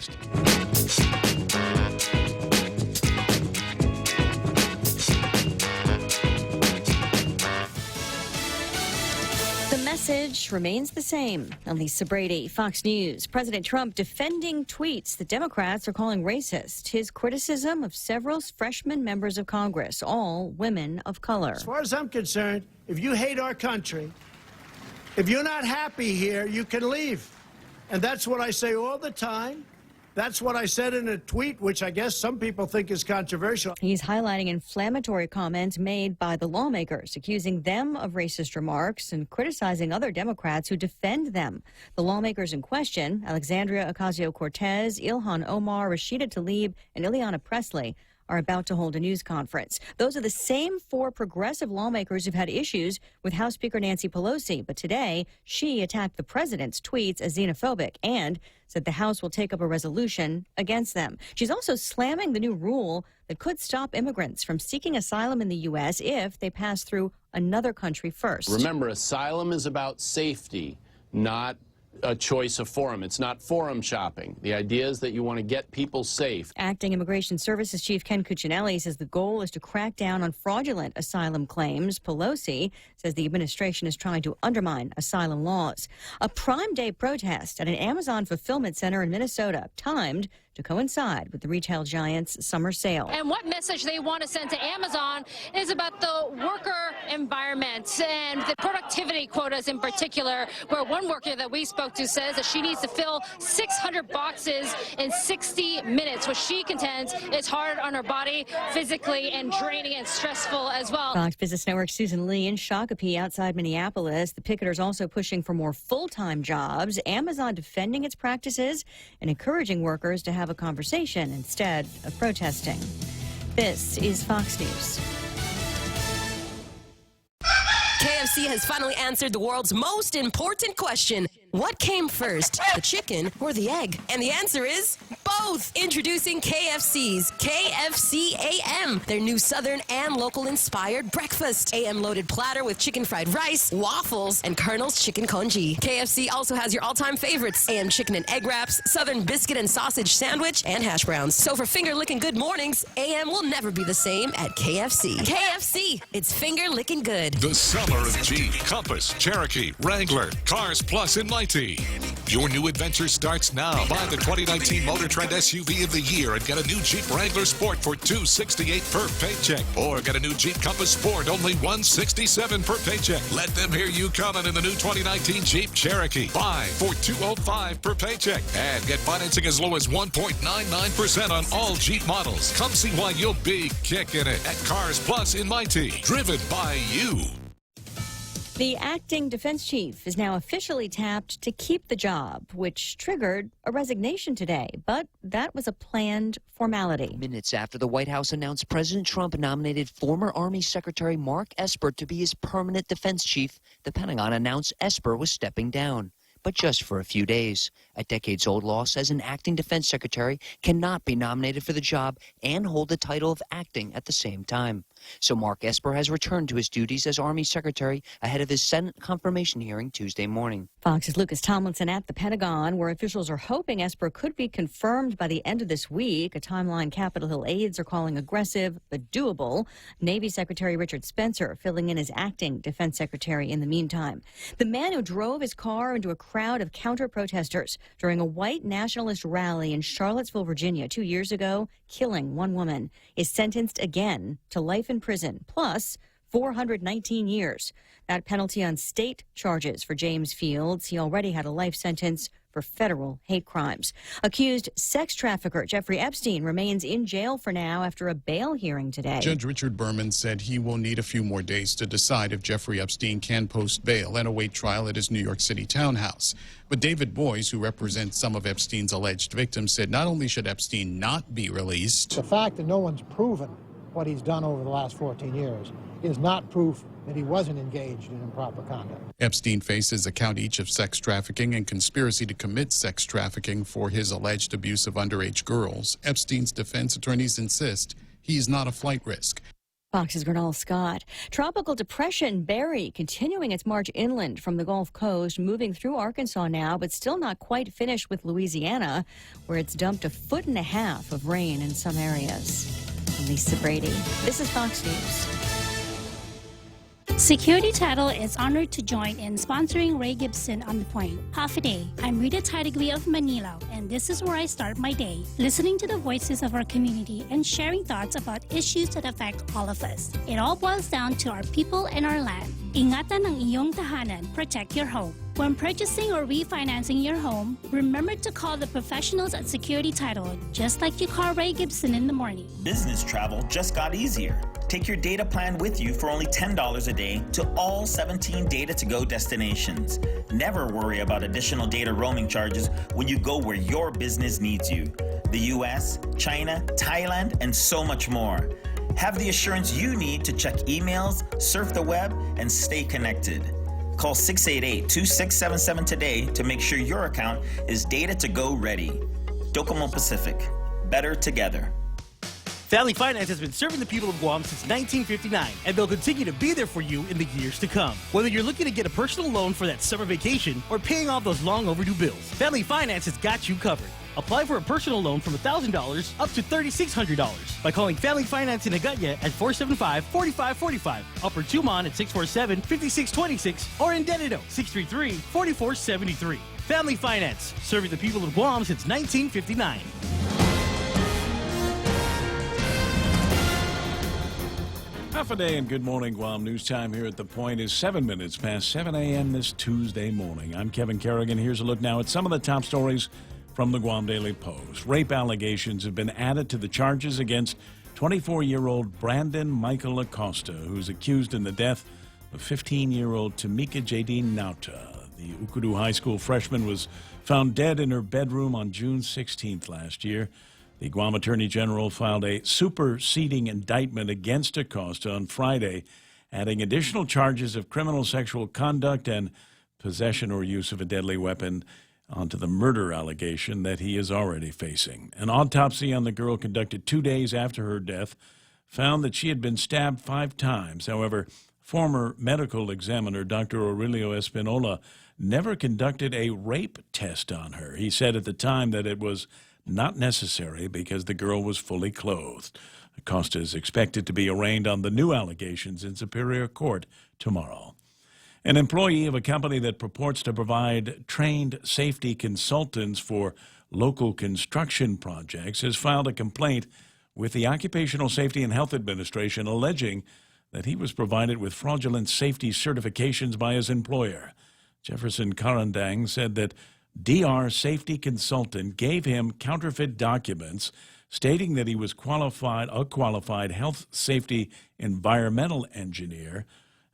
The message remains the same. Elisa Brady, Fox News. President Trump defending tweets the Democrats are calling racist. His criticism of several freshman members of Congress, all women of color. As far as I'm concerned, if you hate our country, if you're not happy here, you can leave. And that's what I say all the time. That's what I said in a tweet, which I guess some people think is controversial. He's highlighting inflammatory comments made by the lawmakers, accusing them of racist remarks and criticizing other Democrats who defend them. The lawmakers in question, Alexandria Ocasio-Cortez, Ilhan Omar, Rashida Tlaib, and Ileana Presley, are about to hold a news conference. Those are the same four progressive lawmakers who've had issues with House Speaker Nancy Pelosi. But today, she attacked the president's tweets as xenophobic and said the House will take up a resolution against them. She's also slamming the new rule that could stop immigrants from seeking asylum in the U.S. if they pass through another country first. Remember, asylum is about safety, not a choice of forum. It's not forum shopping. The idea is that you want to get people safe. Acting Immigration Services Chief Ken Cuccinelli says the goal is to crack down on fraudulent asylum claims. Pelosi says the administration is trying to undermine asylum laws. A Prime Day protest at an Amazon fulfillment center in Minnesota, timed to coincide with the retail giant's summer sale. And what message they want to send to Amazon is about the worker environment and the productivity quotas in particular, where one worker that we spoke to says that she needs to fill 600 boxes in 60 minutes, which she contends is hard on her body physically and draining and stressful as well. Fox Business Network's Susan Lee in Shakopee outside Minneapolis. The picketers also pushing for more full-time jobs. Amazon defending its practices and encouraging workers to have a conversation instead of protesting. This is Fox News. KFC has finally answered the world's most important question. What came first, the chicken or the egg? And the answer is both. Introducing KFC's KFC AM, their new Southern and local-inspired breakfast. AM-loaded platter with chicken fried rice, waffles, and Colonel's chicken congee. KFC also has your all-time favorites, AM chicken and egg wraps, Southern biscuit and sausage sandwich, and hash browns. So for finger-licking good mornings, AM will never be the same at KFC. KFC, it's finger-licking good. The summer of Jeep, Compass, Cherokee, Wrangler, Cars Plus in Mighty. Your new adventure starts now. Buy the 2019 Motor Trend SUV of the year and get a new Jeep Wrangler Sport for $268 per paycheck. Or get a new Jeep Compass Sport, only $167 per paycheck. Let them hear you coming in the new 2019 Jeep Cherokee. Buy for $205 per paycheck. And get financing as low as 1.99% on all Jeep models. Come see why you'll be kicking it at Cars Plus in Mighty. Driven by you. The acting defense chief is now officially tapped to keep the job, which triggered a resignation today. But that was a planned formality. Minutes after the White House announced President Trump nominated former Army Secretary Mark Esper to be his permanent defense chief, the Pentagon announced Esper was stepping down. but just for a few days. A decades-old law says an acting defense secretary cannot be nominated for the job and hold the title of acting at the same time. So Mark Esper has returned to his duties as Army Secretary ahead of his Senate confirmation hearing Tuesday morning. Fox's Lucas Tomlinson at the Pentagon, where officials are hoping Esper could be confirmed by the end of this week, a timeline Capitol Hill aides are calling aggressive but doable. Navy Secretary Richard Spencer filling in as acting defense secretary in the meantime. The man who drove his car into a crowd of counter-protesters during a white nationalist rally in Charlottesville, Virginia 2 years ago, killing one woman, is sentenced again to life in prison, plus 419 years. That penalty on state charges for James Fields. He already had a life sentence for federal hate crimes. Accused sex trafficker Jeffrey Epstein remains in jail for now after a bail hearing today. Judge Richard Berman said he will need a few more days to decide if Jeffrey Epstein can post bail and await trial at his New York City townhouse. But David Boies, who represents some of Epstein's alleged victims, said not only should Epstein not be released. The fact that no one's proven what he's done over the last 14 years is not proof that he wasn't engaged in improper conduct. Epstein faces a count each of sex trafficking and conspiracy to commit sex trafficking for his alleged abuse of underage girls. Epstein's defense attorneys insist he's not a flight risk. Fox's Gernal Scott. Tropical depression Barry continuing its march inland from the Gulf Coast, moving through Arkansas now, but still not quite finished with Louisiana, where it's dumped 1.5 feet of rain in some areas. I'm Lisa Brady. This is Fox News. Security Title is honored to join in sponsoring Ray Gibson on The Point. Half a day. I'm Rita Tidegui of Manila, and this is where I start my day, listening to the voices of our community and sharing thoughts about issues that affect all of us. It all boils down to our people and our land. Ingatan ang iyong tahanan, protect your home. When purchasing or refinancing your home, remember to call the professionals at Security Title, just like you call Ray Gibson in the morning. Business travel just got easier. Take your data plan with you for only $10 a day to all 17 data-to-go destinations. Never worry about additional data roaming charges when you go where your business needs you. The US, China, Thailand, and so much more. Have the assurance you need to check emails, surf the web, and stay connected. Call 688-2677 today to make sure your account is data-to-go ready. Docomo Pacific. Better together. Family Finance has been serving the people of Guam since 1959, and they'll continue to be there for you in the years to come. Whether you're looking to get a personal loan for that summer vacation or paying off those long overdue bills, Family Finance has got you covered. Apply for a personal loan from $1,000 up to $3,600 by calling Family Finance in Agutya at 475-4545, Upper Tumon at 647-5626, or in Dededo 633-4473. Family Finance, serving the people of Guam since 1959. Half a day and good morning, Guam. News time here at The Point is 7 minutes past 7 a.m. this Tuesday morning. I'm Kevin Kerrigan. Here's a look now at some of the top stories from the Guam Daily Post. Rape allegations have been added to the charges against 24-year-old Brandon Michael Acosta, who's accused in the death of 15-year-old Tamika Jadine Nauta. The Ukudu High School freshman was found dead in her bedroom on June 16th last year. The Guam Attorney General filed a superseding indictment against Acosta on Friday, adding additional charges of criminal sexual conduct and possession or use of a deadly weapon onto the murder allegation that he is already facing. An autopsy on the girl conducted 2 days after her death found that she had been stabbed 5 times. However, former medical examiner Dr. Aurelio Espinola never conducted a rape test on her. He said at the time that it was not necessary because the girl was fully clothed. Acosta is expected to be arraigned on the new allegations in Superior Court tomorrow. An employee of a company that purports to provide trained safety consultants for local construction projects has filed a complaint with the Occupational Safety and Health Administration alleging that he was provided with fraudulent safety certifications by his employer. Jefferson Karandang said that DR Safety Consultant gave him counterfeit documents stating that he was a qualified health safety environmental engineer,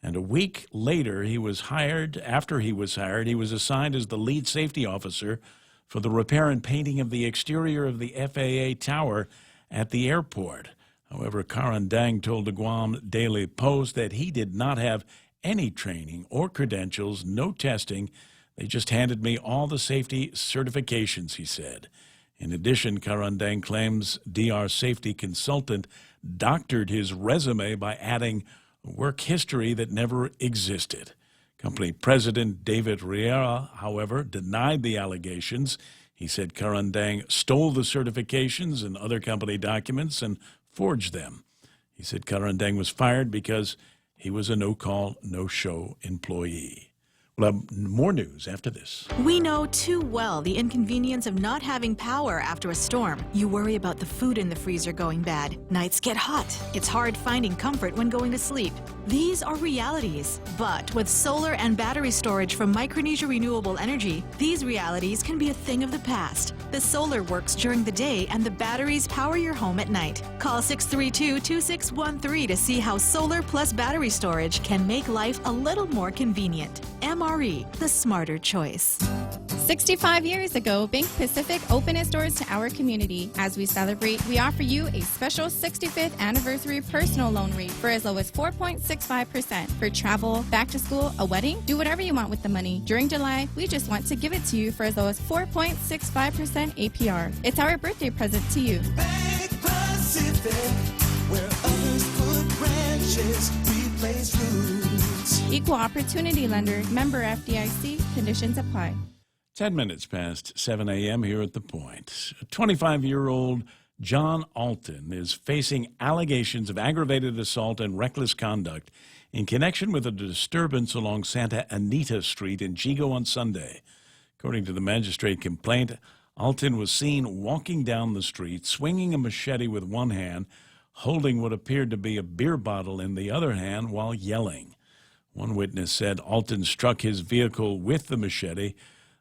and a week later he was hired. After he was hired, he was assigned as the lead safety officer for the repair and painting of the exterior of the FAA tower at the airport. However, Karandang told the Guam Daily Post that he did not have any training or credentials, no testing, They just handed me all the safety certifications, he said. In addition, Karandang claims DR safety consultant doctored his resume by adding work history that never existed. Company president David Riera, however, denied the allegations. He said Karandang stole the certifications and other company documents and forged them. He said Karandang was fired because he was a no-call, no-show employee. We'll have more news after this. We know too well the inconvenience of not having power after a storm. You worry about the food in the freezer going bad. Nights get hot. It's hard finding comfort when going to sleep. These are realities. But with solar and battery storage from Micronesia Renewable Energy, these realities can be a thing of the past. The solar works during the day and the batteries power your home at night. Call 632-2613 to see how solar plus battery storage can make life a little more convenient. MRE, the smarter choice. 65 years ago, Bank Pacific opened its doors to our community. As we celebrate, we offer you a special 65th anniversary personal loan rate for as low as 4.65% for travel, back to school, a wedding. Do whatever you want with the money. During July, we just want to give it to you for as low as 4.65% APR. It's our birthday present to you. Bank Pacific, where others put branches, we place roots. Equal opportunity lender, member FDIC, conditions apply. 10 minutes past 7 a.m. here at The Point. 25-year-old John Alton is facing allegations of aggravated assault and reckless conduct in connection with a disturbance along Santa Anita Street in Chico on Sunday. According to the magistrate complaint, Alton was seen walking down the street, swinging a machete with one hand, holding what appeared to be a beer bottle in the other hand while yelling. One witness said Alton struck his vehicle with the machete.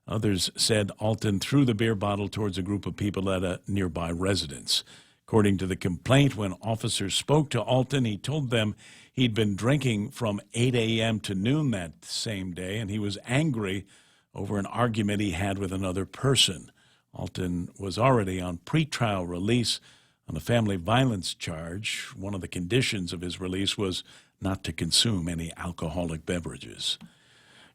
Others said Alton threw the beer bottle towards a group of people at a nearby residence. According to the complaint, when officers spoke to Alton, he told them he'd been drinking from 8 a.m. to noon that same day, and he was angry over an argument he had with another person. Alton was already on pretrial release on a family violence charge. One of the conditions of his release was not to consume any alcoholic beverages.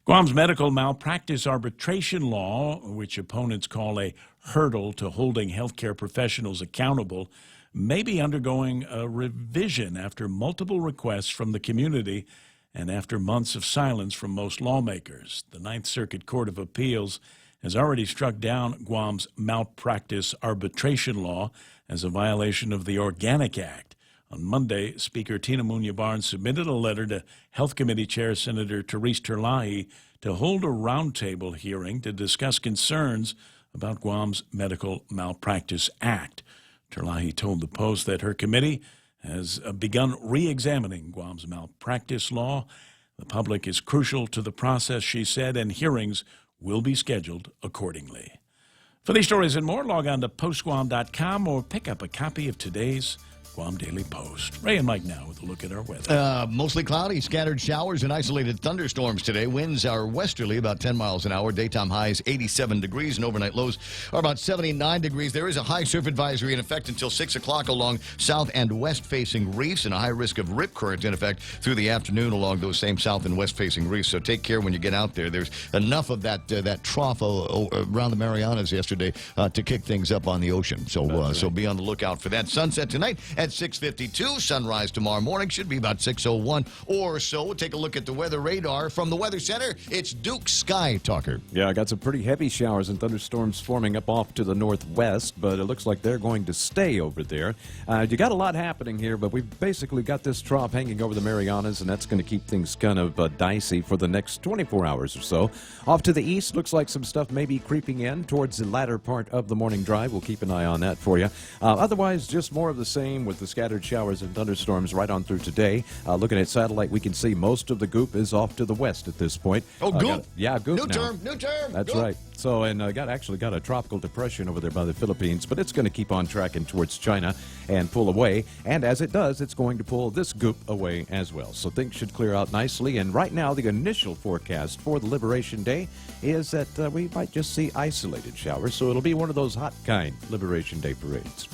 Guam's medical malpractice arbitration law, which opponents call a hurdle to holding healthcare professionals accountable, may be undergoing a revision after multiple requests from the community and after months of silence from most lawmakers. The Ninth Circuit Court of Appeals has already struck down Guam's malpractice arbitration law as a violation of the Organic Act. On Monday, Speaker Tina Muñoz-Barnes submitted a letter to Health Committee Chair Senator Therese Terlahi to hold a roundtable hearing to discuss concerns about Guam's Medical Malpractice Act. Terlahi told the Post that her committee has begun re-examining Guam's malpractice law. The public is crucial to the process, she said, and hearings will be scheduled accordingly. For these stories and more, log on to postguam.com or pick up a copy of today's Guam Daily Post. Ray and Mike now with a look at our weather. Mostly cloudy, scattered showers and isolated thunderstorms today. Winds are westerly, about 10 miles an hour. Daytime highs 87 degrees and overnight lows are about 79 degrees. There is a high surf advisory in effect until 6 o'clock along south and west-facing reefs, and a high risk of rip current in effect through the afternoon along those same south and west-facing reefs. So take care when you get out there. There's enough of that trough around the Marianas yesterday to kick things up on the ocean. So so be on the lookout for that. Sunset tonight at 6:52. Sunrise tomorrow morning should be about 6:01 or so. We'll take a look at the weather radar from the Weather Center. It's Duke Sky Talker. Yeah, I got some pretty heavy showers and thunderstorms forming up off to the northwest, but it looks like they're going to stay over there. You got a lot happening here, but we've basically got this trough hanging over the Marianas, and that's going to keep things kind of dicey for the next 24 hours or so. Off to the east, looks like some stuff may be creeping in towards the latter part of the morning drive. We'll keep an eye on that for you. Otherwise, just more of the same with the scattered showers and thunderstorms right on through today. Looking at satellite, we can see most of the goop is off to the west at this point. Oh, goop? Goop New now. term. That's Goop. right. So, and actually got a tropical depression over there by the Philippines, but it's going to keep on tracking towards China and pull away. And as it does, it's going to pull this goop away as well. So things should clear out nicely. And right now, the initial forecast for the Liberation Day is that we might just see isolated showers. So it'll be one of those hot kind Liberation Day parades.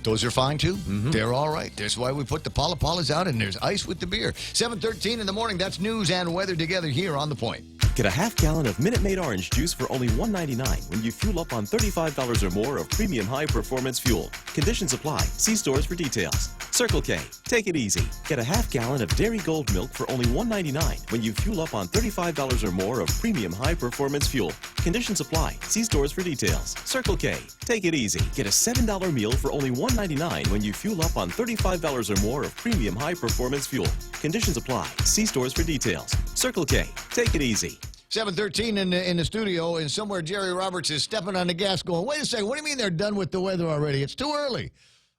Those are fine, too. They're all right. That's why we put the Pala-Palas out, and there's ice with the beer. 7:13 in the morning. That's news and weather together here on The Point. Get a half gallon of Minute Maid orange juice for only $1.99 when you fuel up on $35 or more of premium high-performance fuel. Conditions apply. See stores for details. Circle K. Take it easy. Get a half gallon of Dairy Gold milk for only $1.99 when you fuel up on $35 or more of premium high-performance fuel. Conditions apply. See stores for details. Circle K. Take it easy. Get a $7 meal for only $1.99 when you fuel up on $35 or more of premium high-performance fuel. Conditions apply. See stores for details. Circle K. Take it easy. 7:13 in the studio, and somewhere Jerry Roberts is stepping on the gas going, wait a second, what do you mean they're done with the weather already? It's too early.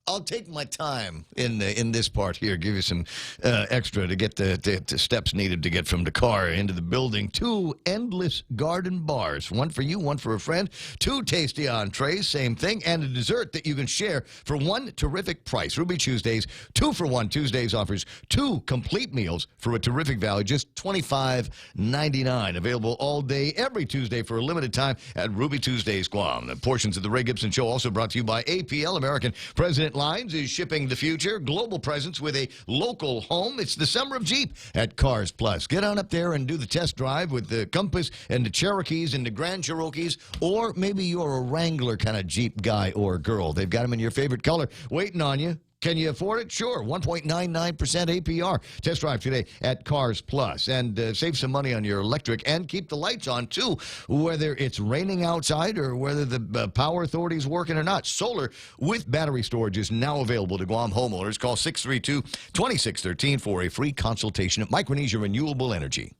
I'll take my time in this part here, give you some extra to get the steps needed to get from the car into the building. 2 endless garden bars, one for you, one for a friend. 2 tasty entrees, same thing, and a dessert that you can share for one terrific price. Ruby Tuesdays, 2 for $1 Tuesdays offers 2 complete meals for a terrific value, just $25.99. Available all day, every Tuesday for a limited time at Ruby Tuesdays Guam. The portions of the Ray Gibson Show also brought to you by APL, American President Lines is shipping the future. Global presence with a local home. It's the summer of Jeep at Cars Plus. Get on up there and do the test drive with the Compass and the Cherokees and the Grand Cherokees, or maybe you're a Wrangler kind of Jeep guy or girl. They've got them in your favorite color waiting on you. Can you afford it? Sure. 1.99% APR. Test drive today at Cars Plus. And save some money on your electric and keep the lights on, too, whether it's raining outside or whether the power authority is working or not. Solar with battery storage is now available to Guam homeowners. Call 632-2613 for a free consultation at Micronesia Renewable Energy.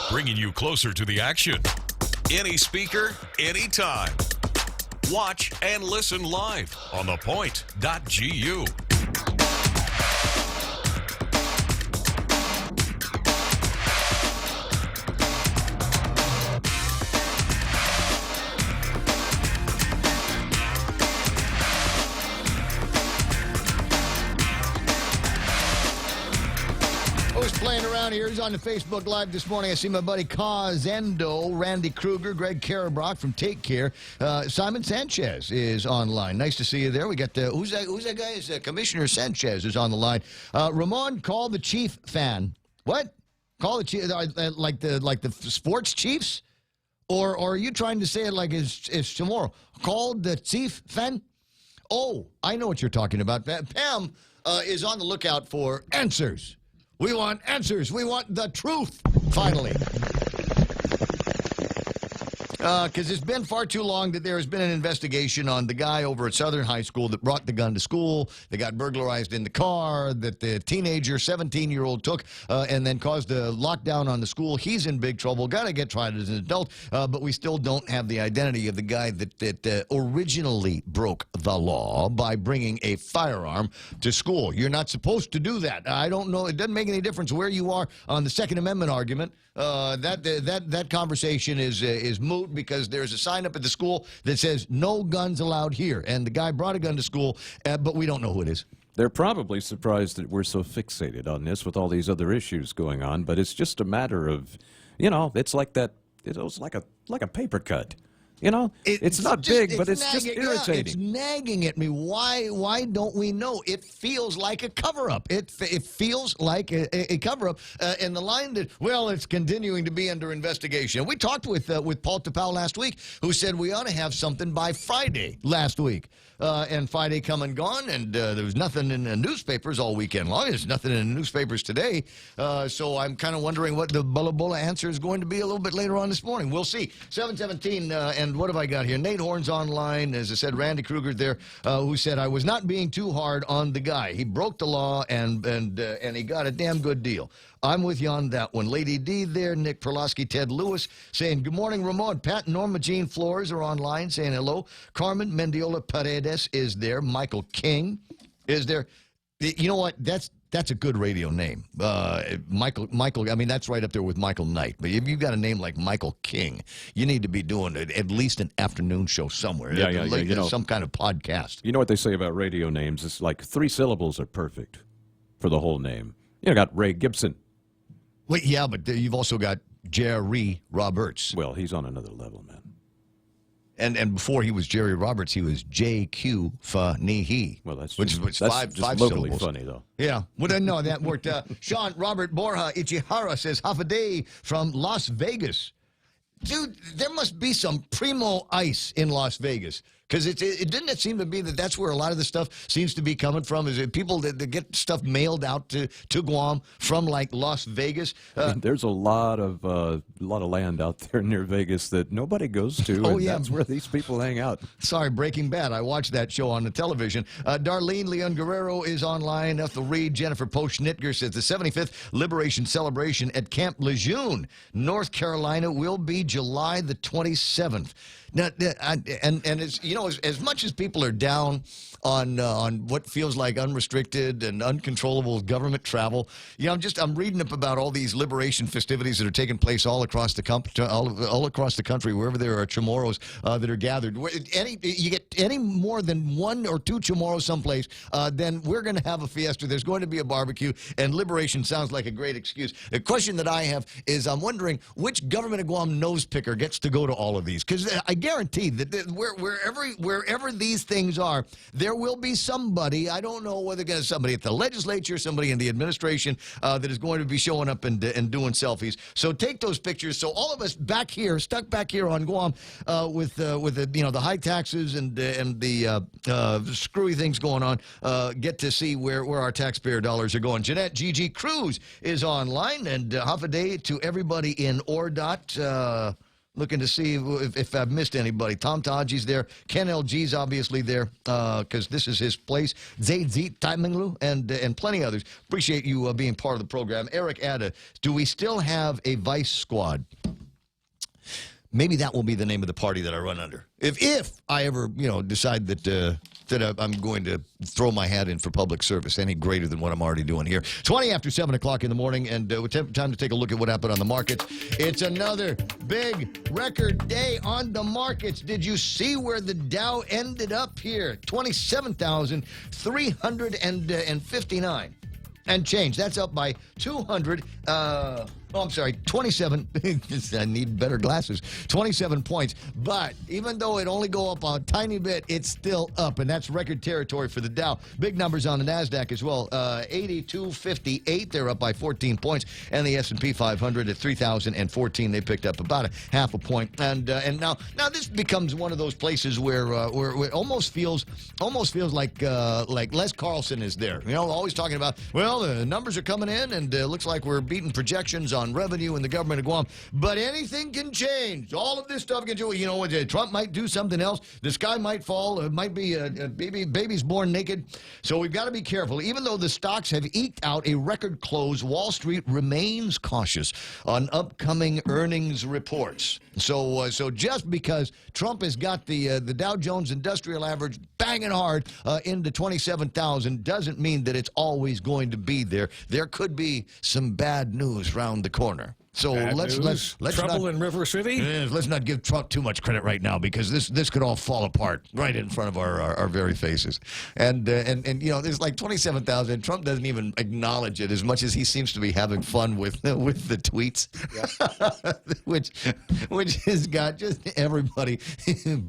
Bringing you closer to the action. Any speaker, anytime. Watch and listen live on thepoint.gu. Who's playing around here? He's on the Facebook Live this morning. I see my buddy Kaz Endo, Randy Kruger, Greg Karabrock from Take Care. Simon Sanchez is online. Nice to see you there. We got who's that guy? Is Commissioner Sanchez is on the line. Ramon, call the Chief fan. What? Call the Chief like the sports Chiefs, or are you trying to say it like it's tomorrow? Call the Chief fan. Oh, I know what you're talking about. Pam is on the lookout for answers. We want answers. We want the truth, finally. Because it's been far too long that there has been an investigation on the guy over at Southern High School that brought the gun to school, that got burglarized in the car, that the teenager, 17-year-old, took and then caused a lockdown on the school. He's in big trouble. Got to get tried as an adult, but we still don't have the identity of the guy that originally broke the law by bringing a firearm to school. You're not supposed to do that. I don't know. It doesn't make any difference where you are on the Second Amendment argument. That conversation is moot because there's a sign up at the school that says no guns allowed here, and the guy brought a gun to school, but we don't know who it is. They're probably surprised that we're so fixated on this with all these other issues going on, but it's just a matter of, it's like that. It was like a paper cut. It's not big, but it's just irritating. It's nagging at me. Why don't we know? It feels like a cover-up. It feels like a cover-up. And the line that, well, it's continuing to be under investigation. We talked with Paul Tapau last week, who said we ought to have something by Friday last week. And Friday come and gone, and there was nothing in the newspapers all weekend long. There's nothing in the newspapers today. So I'm kind of wondering what the Bulla Bulla answer is going to be a little bit later on this morning. We'll see. 7:17, and what have I got here? Nate Horn's online. As I said, Randy Kruger there, who said, I was not being too hard on the guy. He broke the law, and he got a damn good deal. I'm with you on that one. Lady D there, Nick Perlosky, Ted Lewis saying, good morning, Ramon. Pat and Norma Jean Flores are online saying hello. Carmen Mendiola Paredes is there. Michael King is there. You know what? That's a good radio name. Michael, I mean, that's right up there with Michael Knight. But if you've got a name like Michael King, you need to be doing at least an afternoon show somewhere. Yeah. Some kind of podcast. You know what they say about radio names? It's like 3 syllables are perfect for the whole name. You got Ray Gibson. Wait, yeah, but you've also got Jerry Roberts. Well, he's on another level, man. And before he was Jerry Roberts, he was J.Q. Fa-ni-he. Well, that's which just, is that's five just locally syllables. funny, though. Yeah. Well, then, no, that worked. Sean Robert Borja Ichihara says, half a day from Las Vegas. Dude, there must be some primo ice in Las Vegas. Because didn't it seem to be that that's where a lot of the stuff seems to be coming from? Is it people that get stuff mailed out to Guam from like Las Vegas? There's a lot of land out there near Vegas that nobody goes to, and that's where these people hang out. Sorry, Breaking Bad. I watched that show on the television. Darlene Leon Guerrero is online. Ethel Reed, Jennifer Poch-Nitger says the 75th Liberation Celebration at Camp Lejeune, North Carolina, will be July the 27th. Now, and as you know, as much as people are down on what feels like unrestricted and uncontrollable government travel, you know, I'm reading up about all these liberation festivities that are taking place all across the country, wherever there are Chamorros that are gathered. You get any more than one or two Chamorros someplace, then we're going to have a fiesta. There's going to be a barbecue, and liberation sounds like a great excuse. The question that I have is, I'm wondering which government of Guam nose picker gets to go to all of these, because I guarantee that wherever these things are, there will be somebody, I don't know whether it's somebody at the legislature, somebody in the administration that is going to be showing up and doing selfies. So take those pictures. So all of us back here, stuck back here on Guam with the high taxes and the screwy things going on, get to see where our taxpayer dollars are going. Jeanette Gigi Cruz is online, and half a day to everybody in ORDOT. Looking to see if I've missed anybody. Tom Taji's there. Ken LG's obviously there because this is his place. Zaid Zit Taiminglu and plenty others. Appreciate you being part of the program. Eric Adda, do we still have a Vice Squad? Maybe that will be the name of the party that I run under. If I ever, decide that I'm going to throw my hat in for public service any greater than what I'm already doing here. 20 after 7 o'clock in the morning, and time to take a look at what happened on the markets. It's another big record day on the markets. Did you see where the Dow ended up here? 27,359 and change. That's up by 200. 27. I need better glasses. 27 points. But even though it only go up a tiny bit, it's still up, and that's record territory for the Dow. Big numbers on the NASDAQ as well. 8258. They're up by 14 points, and the S&P 500 at 3,014. They picked up about a half a point. And now this becomes one of those places where it almost feels like Les Carlson is there. Always talking about, well, the numbers are coming in, and looks like we're beating projections on revenue in the government of Guam, but anything can change. All of this stuff can change. Trump might do something else. The sky might fall. It might be babies born naked. So we've got to be careful. Even though the stocks have eked out a record close, Wall Street remains cautious on upcoming earnings reports. So just because Trump has got the Dow Jones Industrial Average banging hard into 27,000 doesn't mean that it's always going to be there. There could be some bad news round the corner. So let's trouble not, in River City. Let's not give Trump too much credit right now, because this could all fall apart right in front of our very faces. And there's like 27,000. Trump doesn't even acknowledge it, as much as he seems to be having fun with the tweets, which has got just everybody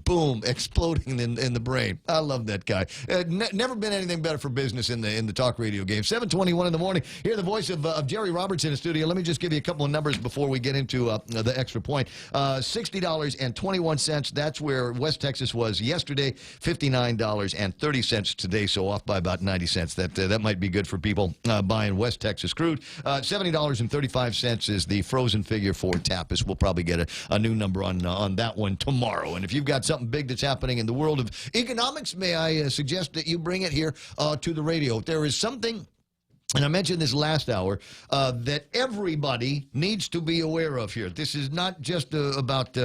boom exploding in the brain. I love that guy. Never been anything better for business in the talk radio game. 7:21 in the morning. Hear the voice of Jerry Roberts in the studio. Let me just give you a couple of numbers before we get into the extra point. $60.21. That's where West Texas was yesterday. $59.30 today, so off by about 90 cents. That might be good for people buying West Texas crude. $70.35 is the frozen figure for Tappas. We'll probably get a new number on that one tomorrow. And if you've got something big that's happening in the world of economics, may I suggest that you bring it here to the radio. If there is something, and I mentioned this last hour, that everybody needs to be aware of here. This is not just about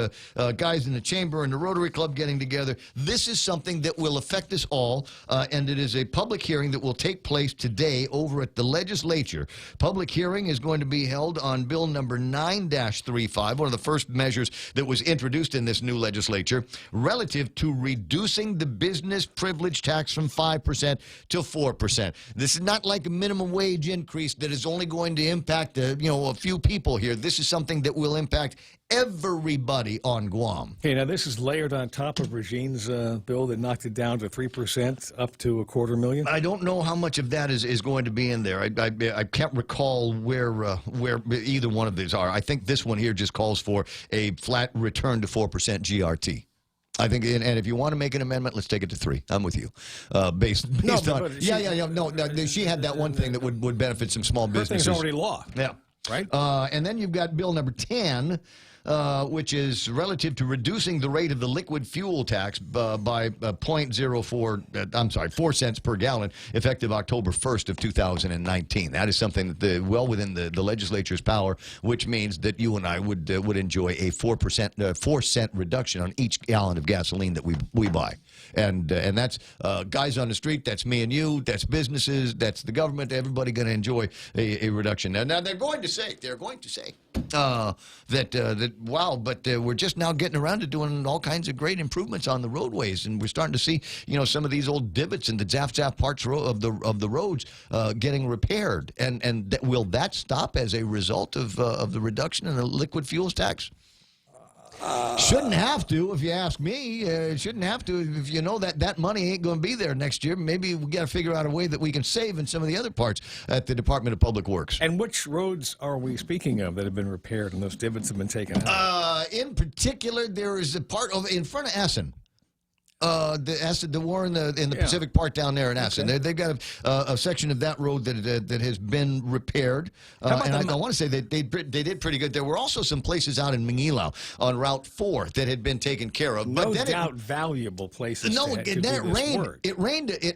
guys in the chamber and the Rotary Club getting together. This is something that will affect us all, and it is a public hearing that will take place today over at the legislature. Public hearing is going to be held on Bill number 9-35, one of the first measures that was introduced in this new legislature, relative to reducing the business privilege tax from 5% to 4%. This is not like a minimum wage increase that is only going to impact a few people here. This is something that will impact everybody on Guam. Okay, now this is layered on top of Regine's bill that knocked it down to 3%, up to $250,000. I don't know how much of that is going to be in there. I can't recall where either one of these are. I think this one here just calls for a flat return to 4% GRT. I think, and if you want to make an amendment, let's take it to 3. I'm with you. Based on she had that one thing that would benefit some small businesses. That thing's already law. Yeah. Right. And then you've got bill number 10, which is relative to reducing the rate of the liquid fuel tax by 4 cents per gallon, effective October 1st of 2019. That is something that well within the legislature's power, which means that you and I would enjoy a 4 cent reduction on each gallon of gasoline that we buy. And that's guys on the street, that's me and you, that's businesses, that's the government, everybody going to enjoy a reduction. Now they're going to say that wow, but we're just now getting around to doing all kinds of great improvements on the roadways, and we're starting to see, some of these old divots and the zaff parts of the roads getting repaired. And will that stop as a result of the reduction in the liquid fuels tax? Shouldn't have to, if you ask me. Shouldn't have to. If you know that money ain't going to be there next year, maybe we got to figure out a way that we can save in some of the other parts at the Department of Public Works. And which roads are we speaking of that have been repaired and those divots have been taken out? In particular, there is a part in front of Essen. The war in the Pacific part down there in Essen. Okay. They've got a section of that road that has been repaired. And I want to say that they did pretty good. There were also some places out in Manilao on Route 4 that had been taken care of. No doubt valuable places. No, it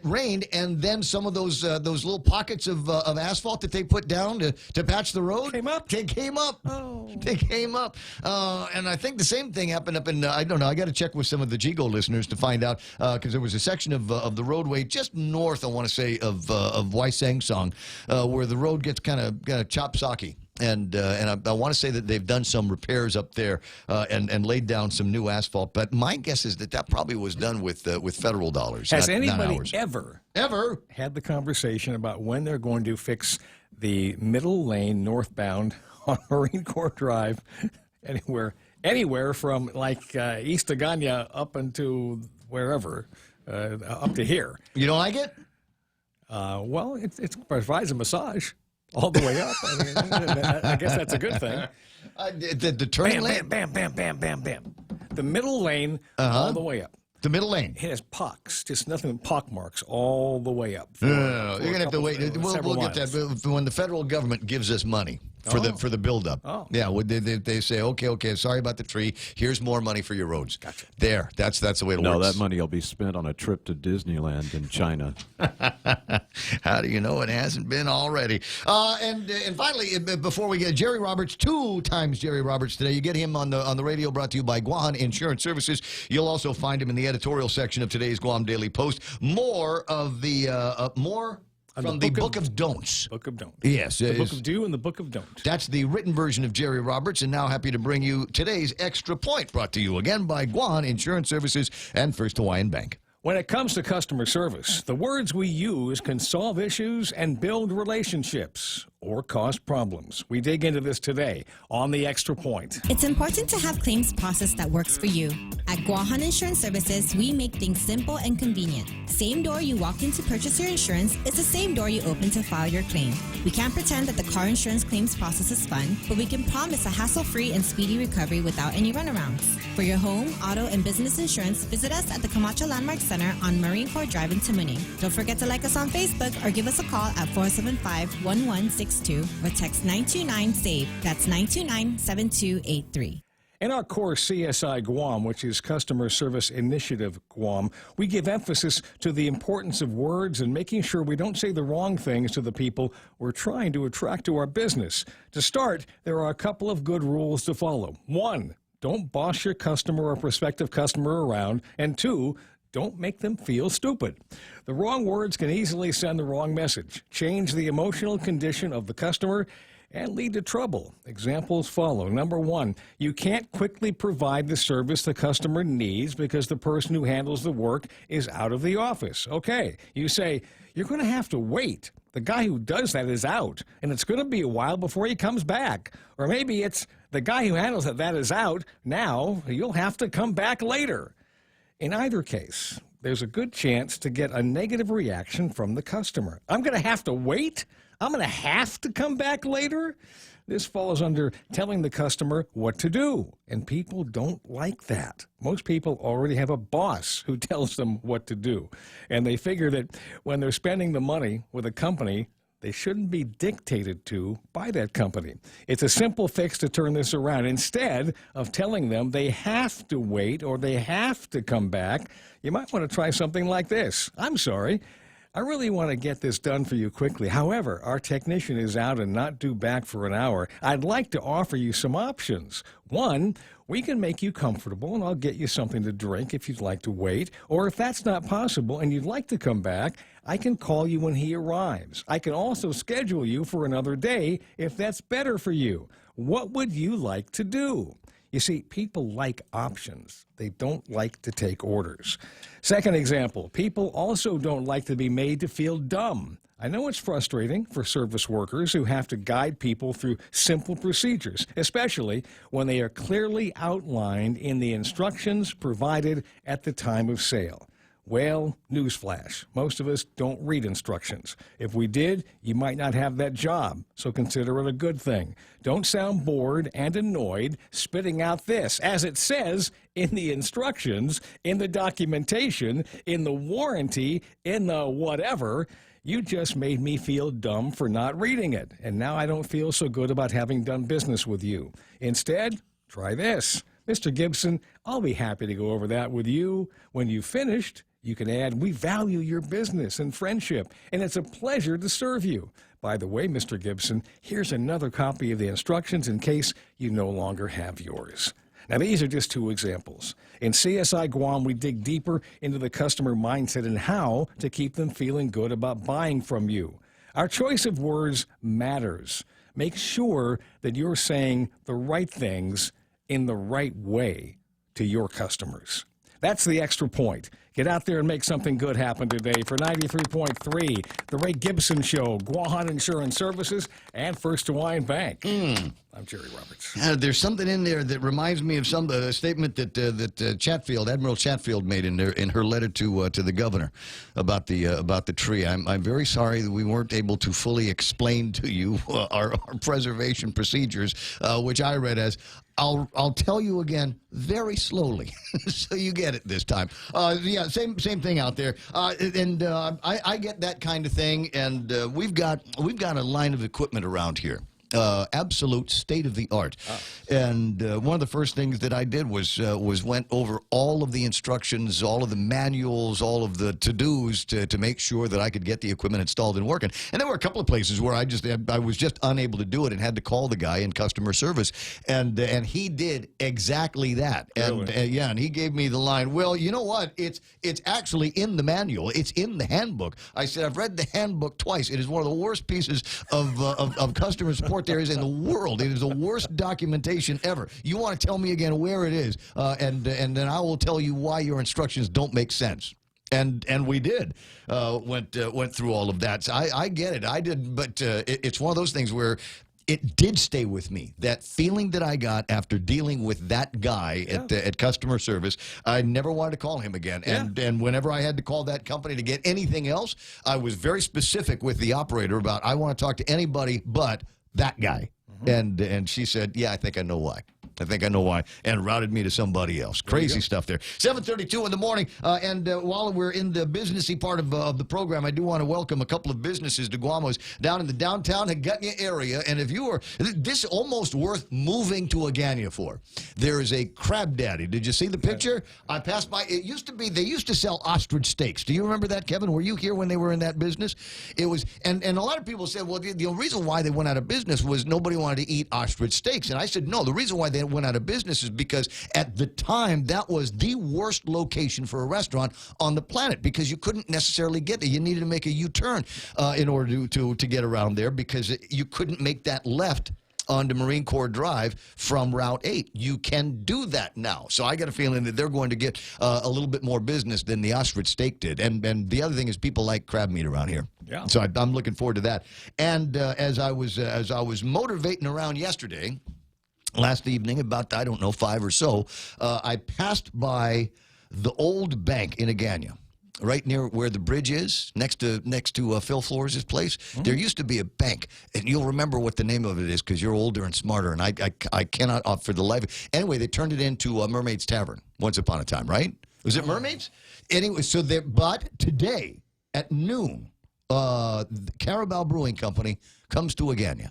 rained, and then some of those little pockets of asphalt that they put down to patch the road came up. They came up. And I think the same thing happened up in I don't know. I got to check with some of the GIGO listeners to find out, because there was a section of the roadway just north, I want to say, of Waisang Song, where the road gets kind of chop-socky. And I want to say that they've done some repairs up there and laid down some new asphalt. But my guess is that probably was done with federal dollars. Has not anybody ours. ever had the conversation about when they're going to fix the middle lane northbound on Marine Corps Drive anywhere from East Agana up into wherever, up to here? You don't like it? Well, it provides a massage all the way up. I guess that's a good thing. The turning lane? Bam. The middle lane all the way up. The middle lane. It has pocks, just nothing but pock marks all the way up. No. You're going to have to wait. We'll get that when the federal government gives us money for the buildup. Oh. Yeah, they say, okay, sorry about the tree. Here's more money for your roads. Gotcha. There, that's the way it works. No, that money will be spent on a trip to Disneyland in China. How do you know it hasn't been already? And finally, before we get Jerry Roberts, 2 times Jerry Roberts today. You get him on the radio, brought to you by Guam Insurance Services. You'll also find him in the editorial section of today's Guam Daily Post. More of the from the Book of Don'ts. Book of Don'ts. Yes. The Book of Do and the Book of Don't. That's the written version of Jerry Roberts, and now happy to bring you today's Extra Point, brought to you again by Guam Insurance Services and First Hawaiian Bank. When it comes to customer service, the words we use can solve issues and build relationships or cause problems. We dig into this today on the Extra Point. It's important to have claims process that works for you. At Guahan Insurance Services, we make things simple and convenient. Same door you walk in to purchase your insurance is the same door you open to file your claim. We can't pretend that the car insurance claims process is fun, but we can promise a hassle-free and speedy recovery without any runarounds. For your home, auto, and business insurance, visit us at the Camacho Landmark Center on Marine Corps Drive in Tamuning. Don't forget to like us on Facebook or give us a call at 475-1162 or text 929-SAVE. That's 929-7283. In our core CSI Guam, which is Customer Service Initiative Guam, we give emphasis to the importance of words and making sure we don't say the wrong things to the people we're trying to attract to our business. To start, there are a couple of good rules to follow. 1, don't boss your customer or prospective customer around. And 2, don't make them feel stupid. The wrong words can easily send the wrong message, change the emotional condition of the customer, and lead to trouble. Examples follow. Number 1, you can't quickly provide the service the customer needs because the person who handles the work is out of the office. Okay, you say, you're going to have to wait. The guy who does that is out, and it's going to be a while before he comes back. Or maybe it's the guy who handles that is out. Now you'll have to come back later. In either case, there's a good chance to get a negative reaction from the customer. I'm going to have to wait? I'm going to have to come back later? This falls under telling the customer what to do, and people don't like that. Most people already have a boss who tells them what to do, and they figure that when they're spending the money with a company, they shouldn't be dictated to by that company. It's a simple fix to turn this around. Instead of telling them they have to wait or they have to come back, you might want to try something like this. I'm sorry, I really want to get this done for you quickly. However, our technician is out and not due back for an hour. I'd like to offer you some options. One, we can make you comfortable, and I'll get you something to drink if you'd like to wait. Or if that's not possible and you'd like to come back, I can call you when he arrives. I can also schedule you for another day if that's better for you. What would you like to do? You see, people like options. They don't like to take orders. Second example, people also don't like to be made to feel dumb. I know it's frustrating for service workers who have to guide people through simple procedures, especially when they are clearly outlined in the instructions provided at the time of sale. Well, newsflash, most of us don't read instructions. If we did, you might not have that job, so consider it a good thing. Don't sound bored and annoyed spitting out this, as it says in the instructions, in the documentation, in the warranty, in the whatever. You just made me feel dumb for not reading it, and now I don't feel so good about having done business with you. Instead, try this. Mr. Gibson, I'll be happy to go over that with you. When you've finished, you can add, we value your business and friendship, and it's a pleasure to serve you. By the way, Mr. Gibson, here's another copy of the instructions in case you no longer have yours. Now, these are just two examples. In CSI Guam, we dig deeper into the customer mindset and how to keep them feeling good about buying from you. Our choice of words matters. Make sure that you're saying the right things in the right way to your customers. That's the extra point. Get out there and make something good happen today. For 93.3, The Ray Gibson Show, Guahan Insurance Services, and First Hawaiian Bank. I'm Jerry Roberts. There's something in there that reminds me of a statement that Chatfield, Admiral Chatfield, made in her letter to the governor about the tree. I'm very sorry that we weren't able to fully explain to you our preservation procedures, which I read as, I'll tell you again very slowly, so you get it this time. Yeah, same thing out there, and I get that kind of thing. And we've got a line of equipment around here. Absolute state-of-the-art. And one of the first things that I did was went over all of the instructions, all of the manuals, all of the to-dos to make sure that I could get the equipment installed and working. And there were a couple of places where I was just unable to do it and had to call the guy in customer service. And he did exactly that. And Really? yeah, and he gave me the line, well, you know what? It's actually in the manual. It's in the handbook. I said, I've read the handbook twice. It is one of the worst pieces of customer support there is in the world. It is the worst documentation ever. You want to tell me again where it is, and then I will tell you why your instructions don't make sense. And we did went through all of that. So I get it. I did, but it's one of those things where it did stay with me. That feeling that I got after dealing with that guy at customer service, I never wanted to call him again. And whenever I had to call that company to get anything else, I was very specific with the operator about, I want to talk to anybody but that guy. And she said, yeah, I think I know why. And routed me to somebody else. Crazy stuff there. 7:32 in the morning. And while we're in the businessy part of the program, I do want to welcome a couple of businesses to Guamos down in the downtown Hagåtña area. And if you are, this is almost worth moving to Hagåtña for. There is a Crab Daddy. Did you see the picture? I passed by. It used to be, they used to sell ostrich steaks. Do you remember that, Kevin? Were you here when they were in that business? It was, and a lot of people said, well, the reason why they went out of business was nobody wanted to eat ostrich steaks. And I said, no, the reason why they went out of business is because at the time that was the worst location for a restaurant on the planet, because you couldn't necessarily get there. You needed to make a U-turn in order to get around there, because you couldn't make that left onto Marine Corps Drive from Route 8. You can do that now. So I got a feeling that they're going to get a little bit more business than the Ostrich Steak did. And the other thing is people like crab meat around here. Yeah. So I'm looking forward to that. And as I was motivating around yesterday, last evening, about, I don't know, 5 or so, I passed by the old bank in Agania, right near where the bridge is, next to Phil Flores' place. There used to be a bank, and you'll remember what the name of it is because you're older and smarter, and I cannot, for the life. Anyway, they turned it into Mermaid's Tavern once upon a time, right? Was it Mermaids? Anyway, so but today at noon, the Carabao Brewing Company comes to Agania.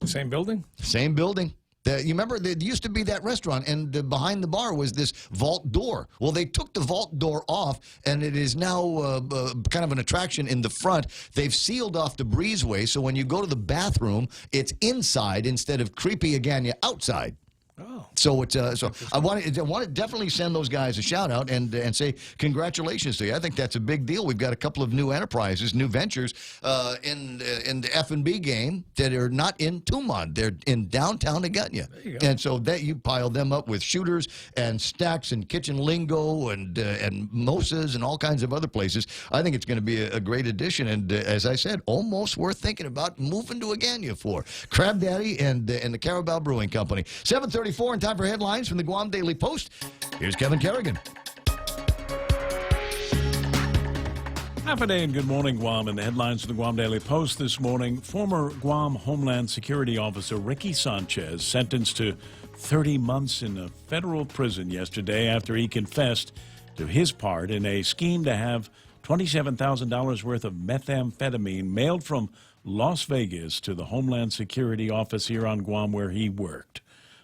Same building? Same building. You remember there used to be that restaurant, and behind the bar was this vault door. Well, they took the vault door off, and it is now kind of an attraction in the front. They've sealed off the breezeway, so when you go to the bathroom, it's inside instead of creepy Agania outside. Oh. So it's so I want to definitely send those guys a shout out and say congratulations to you. I think that's a big deal. We've got a couple of new enterprises, new ventures in the F&B game that are not in Tumon. They're in downtown Agania. And so that you pile them up with shooters and stacks and kitchen lingo and mimosas and all kinds of other places. I think it's going to be a great addition. And as I said, almost worth thinking about moving to Agania for. Crab Daddy and the Carabao Brewing Company. 7:34 and time for headlines from the Guam Daily Post. Here's Kevin Kerrigan. Half a day and good morning, Guam. And the headlines from the Guam Daily Post this morning. Former Guam Homeland Security Officer Ricky Sanchez sentenced to 30 months in a federal prison yesterday after he confessed to his part in a scheme to have $27,000 worth of methamphetamine mailed from Las Vegas to the Homeland Security Office here on Guam where he worked.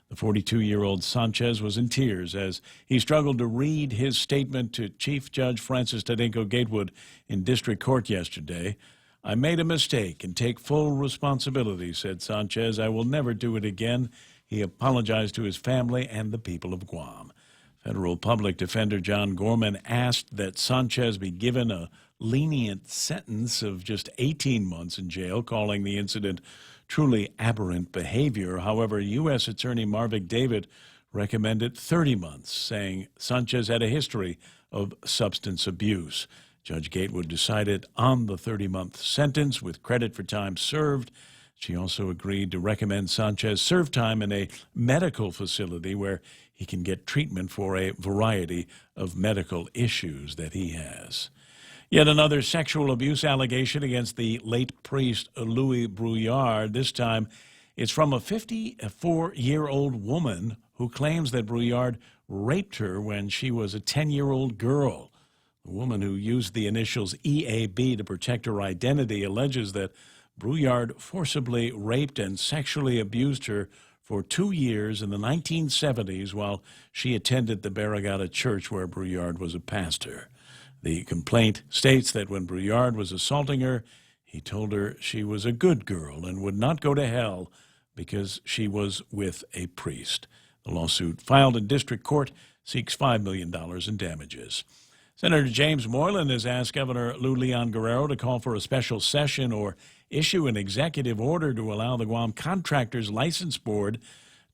The 42-year-old Sanchez was in tears as he struggled to read his statement to Chief Judge Francis Tadenko Gatewood in district court yesterday. "I made a mistake and take full responsibility," said Sanchez. "I will never do it again." He apologized to his family and the people of Guam. Federal Public Defender John Gorman asked that Sanchez be given a lenient sentence of just 18 months in jail, calling the incident truly aberrant behavior. However, U.S. Attorney Marvick David recommended 30 months, saying Sanchez had a history of substance abuse. Judge Gatewood decided on the 30-month sentence with credit for time served. She also agreed to recommend Sanchez serve time in a medical facility where he can get treatment for a variety of medical issues that he has. Yet another sexual abuse allegation against the late priest Louis Brouillard. This time, it's from a 54-year-old woman who claims that Brouillard raped her when she was a 10-year-old girl. The woman, who used the initials EAB to protect her identity, alleges that Brouillard forcibly raped and sexually abused her for 2 years in the 1970s while she attended the Barragata Church where Brouillard was a pastor. The complaint states that when Brouillard was assaulting her, he told her she was a good girl and would not go to hell because she was with a priest. The lawsuit filed in district court seeks $5 million in damages. Senator James Moylan has asked Governor Lou Leon Guerrero to call for a special session or issue an executive order to allow the Guam Contractors License Board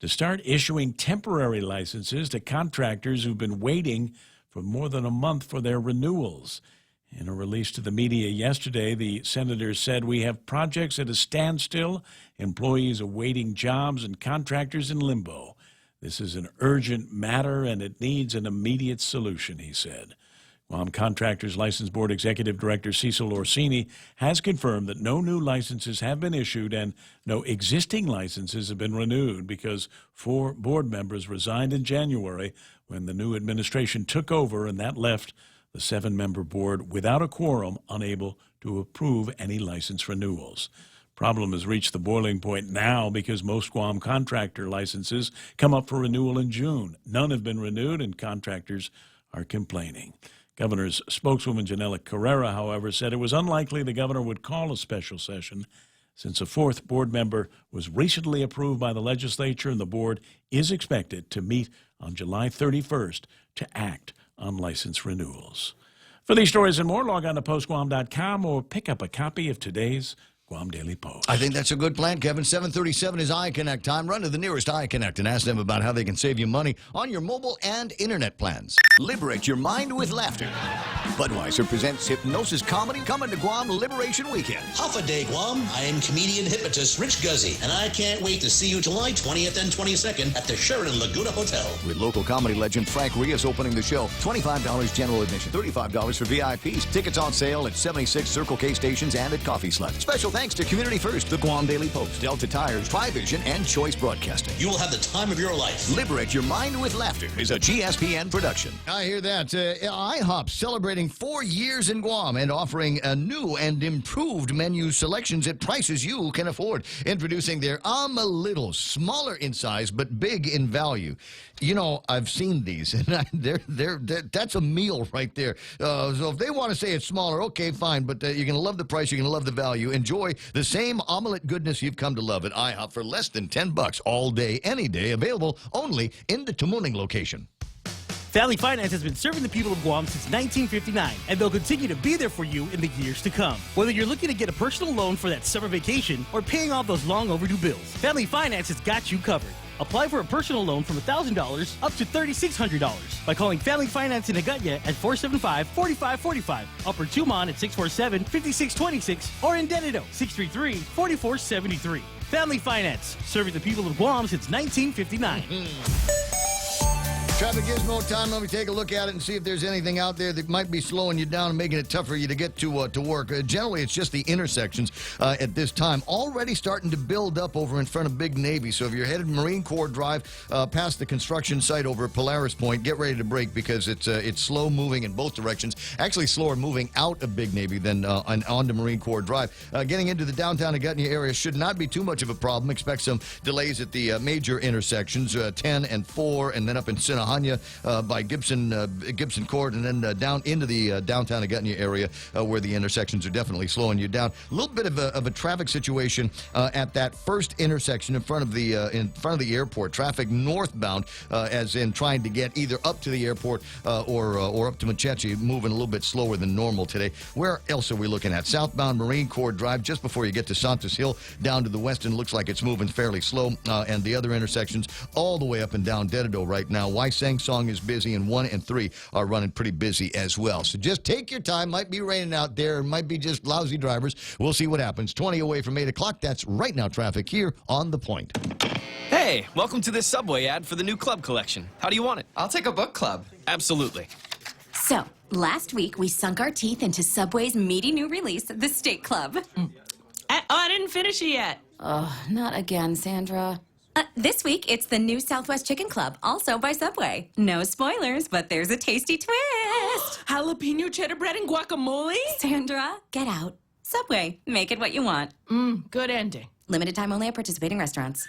to start issuing temporary licenses to contractors who've been waiting for more than a month for their renewals. In a release to the media yesterday, the senator said, "We have projects at a standstill, employees awaiting jobs, and contractors in limbo. This is an urgent matter, and it needs an immediate solution," he said. Guam Contractors License Board Executive Director Cecil Orsini has confirmed that no new licenses have been issued and no existing licenses have been renewed because 4 board members resigned in January when the new administration took over, and that left the 7-member board without a quorum, unable to approve any license renewals. Problem has reached the boiling point now because most Guam contractor licenses come up for renewal in June. None have been renewed, and contractors are complaining. Governor's spokeswoman Janela Carrera, however, said it was unlikely the governor would call a special session since a 4th board member was recently approved by the legislature, and the board is expected to meet on July 31st to act on license renewals. For these stories and more, log on to postguam.com or pick up a copy of today's Guam Daily Post. I think that's a good plan, Kevin. 7:37 is iConnect time. Run to the nearest iConnect and ask them about how they can save you money on your mobile and internet plans. Liberate your mind with laughter. Budweiser presents Hypnosis Comedy coming to Guam Liberation Weekend. Half a day, Guam. I am comedian hypnotist Rich Guzzi, and I can't wait to see you July 20th and 22nd at the Sheraton Laguna Hotel. With local comedy legend Frank Rios opening the show. $25 general admission, $35 for VIPs. Tickets on sale at 76 Circle K stations and at Coffee Slut. Special thanks to Community First, the Guam Daily Post, Delta Tires, TriVision, and Choice Broadcasting. You will have the time of your life. Liberate Your Mind with Laughter is a GSPN production. I hear that. IHOP celebrating 4 years in Guam and offering a new and improved menu selections at prices you can afford. Introducing their a little smaller in size but big in value. You know, I've seen these, and that's a meal right there. So if they want to say it's smaller, okay, fine, but you're going to love the price, you're going to love the value. Enjoy the same omelet goodness you've come to love at IHOP for less than $10 all day, any day, available only in the Tamuning location. Valley Finance has been serving the people of Guam since 1959, and they'll continue to be there for you in the years to come. Whether you're looking to get a personal loan for that summer vacation or paying off those long overdue bills, Valley Finance has got you covered. Apply for a personal loan from $1,000 up to $3,600 by calling Family Finance in Agutya at 475-4545, Upper Tumon at 647-5626, or in Dededo 633-4473. Family Finance, serving the people of Guam since 1959. Traffic Gizmo time. Let me take a look at it and see if there's anything out there that might be slowing you down and making it tough for you to get to work. Generally, it's just the intersections at this time. Already starting to build up over in front of Big Navy. So if you're headed Marine Corps Drive past the construction site over at Polaris Point, get ready to brake because it's slow moving in both directions. Actually, slower moving out of Big Navy than onto Marine Corps Drive. Getting into the downtown Agutya area should not be too much of a problem. Expect some delays at the major intersections, 10 and 4, and then up in Sinahanya by Gibson Court, and then down into the downtown Agutya area where the intersections are definitely slowing you down. A little bit of a traffic situation at that first intersection in front of the airport. Traffic northbound, as in trying to get either up to the airport or up to Machechi, moving a little bit slower than normal today. Where else are we looking at? Southbound Marine Corps Drive, just before you get to Santos Hill, down to the west, and looks like it's moving fairly slow. And the other intersections all the way up and down Dededo right now. Sang Song is busy, and 1 and 3 are running pretty busy as well. So just take your time. Might be raining out there. Might be just lousy drivers. We'll see what happens. 20 away from 8 o'clock. That's right now traffic here on The Point. Hey, welcome to this Subway ad for the new club collection. How do you want it? I'll take a book club. Absolutely. So, last week we sunk our teeth into Subway's meaty new release, the Steak Club. I didn't finish it yet. Oh, not again, Sandra. This week, it's the new Southwest Chicken Club, also by Subway. No spoilers, but there's a tasty twist. Jalapeno cheddar bread and guacamole? Sandra, get out. Subway, make it what you want. Good ending. Limited time only at participating restaurants.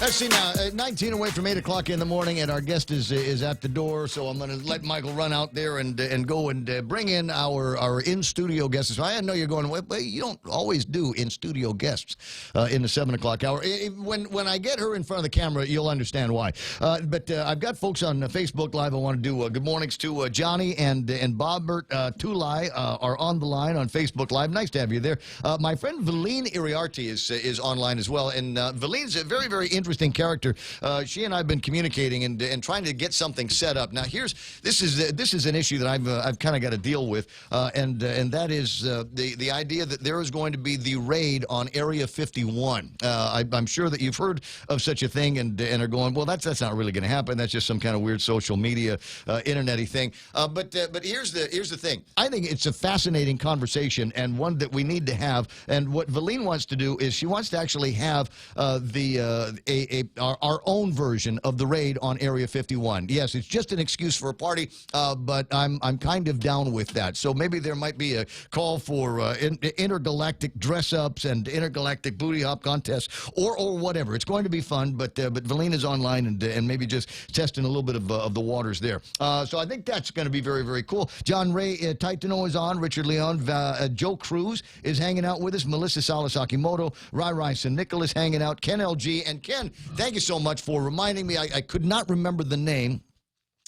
Let's see now, 19 away from 8 o'clock in the morning, and our guest is at the door, so I'm going to let Michael run out there and go and bring in our in-studio guests. So I know you're going, well, you don't always do in-studio guests in the 7 o'clock hour. When I get her in front of the camera, you'll understand why. But I've got folks on Facebook Live. I want to do good mornings to Johnny and Bobbert Tulai are on the line on Facebook Live. Nice to have you there. My friend Valine Iriarty is online as well, and Valine's a very, very interesting character. She and I have been communicating and trying to get something set up. Now, this is an issue that I've kind of got to deal with, and that is the idea that there is going to be the raid on Area 51. I'm sure that you've heard of such a thing and are going, well, that's not really going to happen. That's just some kind of weird social media, internet-y thing. But here's the thing. I think it's a fascinating conversation and one that we need to have. And what Valine wants to do is she wants to actually have our own version of the raid on Area 51. Yes, it's just an excuse for a party, but I'm kind of down with that. So maybe there might be a call for intergalactic dress-ups and intergalactic booty hop contests or whatever. It's going to be fun, but Valine is online and maybe just testing a little bit of the waters there. So I think that's going to be very, very cool. John Ray Taitano is on. Richard Leon. Joe Cruz is hanging out with us. Melissa Salas Akimoto. Rai Rai San Nicholas hanging out. Ken LG. And Ken, And thank you so much for reminding me. I could not remember the name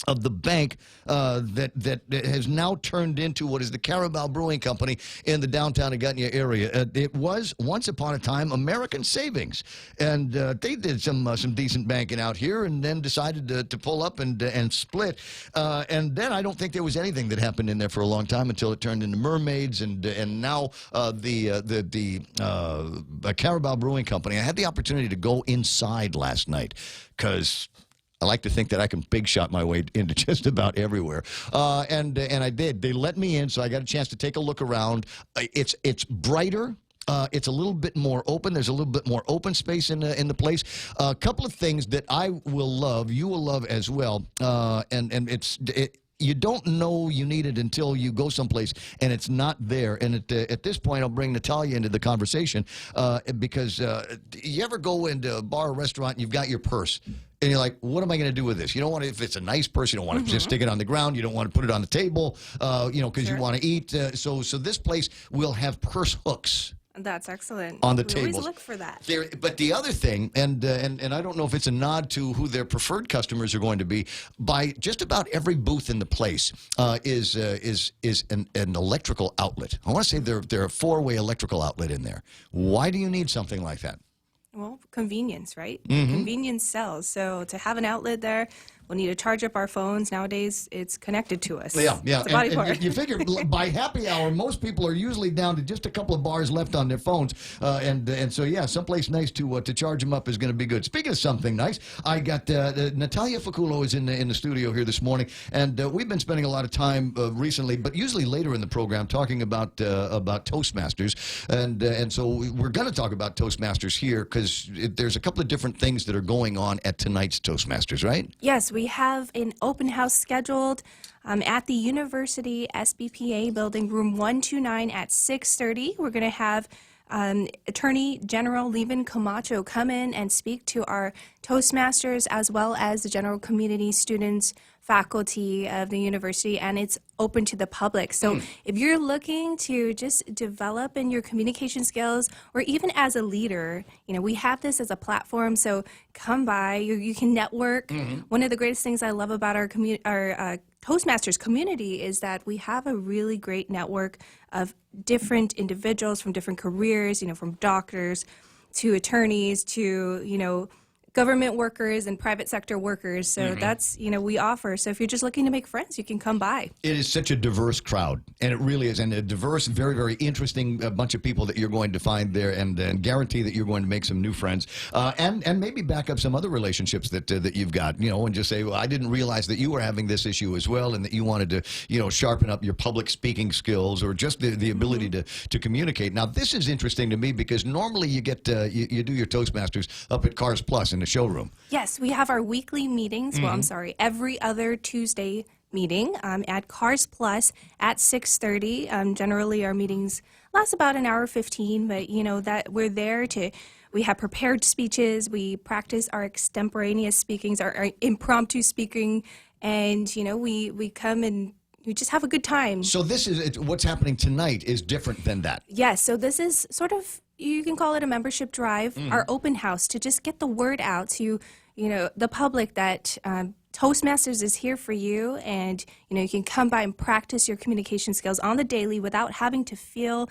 of the bank that has now turned into what is the Carabao Brewing Company in the downtown Agutnia area. It was once upon a time American Savings, and they did some decent banking out here, and then decided to pull up and split. And then I don't think there was anything that happened in there for a long time until it turned into Mermaids, and now the Carabao Brewing Company. I had the opportunity to go inside last night because I like to think that I can big shot my way into just about everywhere, and I did. They let me in, so I got a chance to take a look around. It's brighter. It's a little bit more open. There's a little bit more open space in the place. A couple of things that I will love, you will love as well, and you don't know you need it until you go someplace and it's not there. And at this point, I'll bring Natalia into the conversation because you ever go into a bar or restaurant and you've got your purse and you're like, what am I going to do with this? You don't want to, if it's a nice purse, you don't want to just stick it on the ground. You don't want to put it on the table, because you want to eat. So this place will have purse hooks. That's excellent. On the we tables. always look for that. But the other thing, and I don't know if it's a nod to who their preferred customers are going to be, by just about every booth in the place is an electrical outlet. I want to say they're a four-way electrical outlet in there. Why do you need something like that? Well, convenience, right? Mm-hmm. Convenience sells. So to have an outlet there, we'll need to charge up our phones. Nowadays, it's connected to us. Yeah. It's a body part. And you figure by happy hour, most people are usually down to just a couple of bars left on their phones, and so yeah, someplace nice to charge them up is going to be good. Speaking of something nice, I got Natalia Faculo is in the studio here this morning, and we've been spending a lot of time recently, but usually later in the program, talking about Toastmasters, and so we're going to talk about Toastmasters here because there's a couple of different things that are going on at tonight's Toastmasters, right? Yes, we have an open house scheduled at the University SBPA building, room 129 at 6:30. We're going to have Attorney General Levin Camacho come in and speak to our Toastmasters as well as the general community, students, faculty of the university, and it's open to the public. So if you're looking to just develop in your communication skills, or even as a leader, we have this as a platform, so come by, you can network. One of the greatest things I love about our Toastmasters community is that we have a really great network of different individuals from different careers, from doctors to attorneys to, government workers and private sector workers. So that's, we offer. So if you're just looking to make friends, you can come by. It is such a diverse crowd, and it really is, and a diverse, very, very interesting bunch of people that you're going to find there, and guarantee that you're going to make some new friends, and maybe back up some other relationships that you've got, and just say, well, I didn't realize that you were having this issue as well, and that you wanted to, sharpen up your public speaking skills, or just the ability to communicate. Now, this is interesting to me because normally you get you do your Toastmasters up at Cars Plus in the showroom. Yes, we have our weekly meetings. Well, I'm sorry, every other Tuesday meeting at Cars Plus at 6:30. Generally, our meetings last about an hour 15, but that we're there to. We have prepared speeches. We practice our extemporaneous speakings, our impromptu speaking, and we come and we just have a good time. So this is what's happening tonight is different than that. Yes. So this is sort of, you can call it a membership drive, our open house, to just get the word out to the public that Toastmasters is here for you, and you can come by and practice your communication skills on the daily without having to feel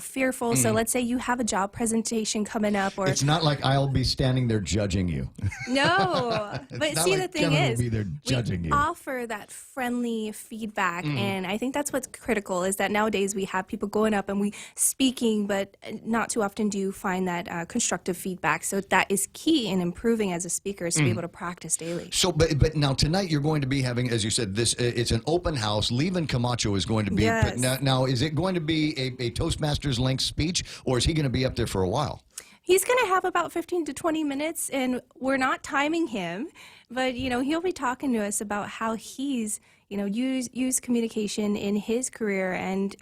fearful. So let's say you have a job presentation coming up, or it's not like I'll be standing there judging you. No, but see, like the thing Kevin is, will be there judging we you. offer that friendly feedback, and I think that's what's critical. Is that nowadays we have people going up and we speaking, but not too often do you find that constructive feedback. So that is key in improving as a speaker, is to be able to practice daily. So, but now tonight you're going to be having, as you said, this it's an open house. Levin Camacho is going to be. Yes. Now, is it going to be a Toastmasters length speech, or is he going to be up there for a while? He's going to have about 15 to 20 minutes, and we're not timing him, but he'll be talking to us about how he's used communication in his career and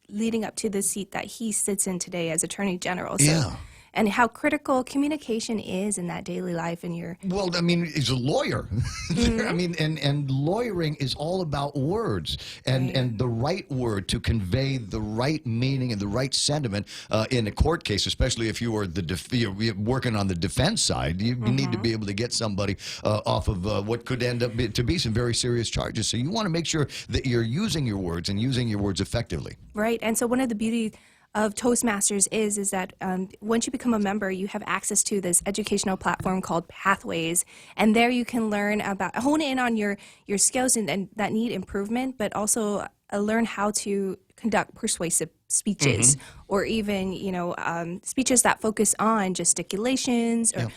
leading up to the seat that he sits in today as Attorney General. So, yeah. and how critical communication is in that daily life in your. Well, I mean, he's a lawyer. I mean, and lawyering is all about words and the right word to convey the right meaning and the right sentiment in a court case, especially if you are you're working on the defense side. You need to be able to get somebody off of what could end up to be some very serious charges. So you want to make sure that you're using your words and using your words effectively. Right, and so one of the beauty of Toastmasters is that once you become a member, you have access to this educational platform called Pathways, and there you can learn about, hone in on your skills and that need improvement, but also learn how to conduct persuasive speeches, or even speeches that focus on gesticulations, or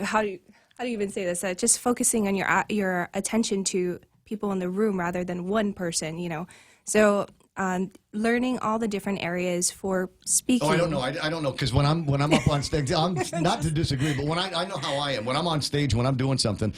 how do you even say this? Just focusing on your attention to people in the room rather than one person. So learning all the different areas for speaking. Oh, I don't know. I don't know, because when I'm up on stage, I'm not to disagree, but when I know how I am. When I'm on stage, when I'm doing something,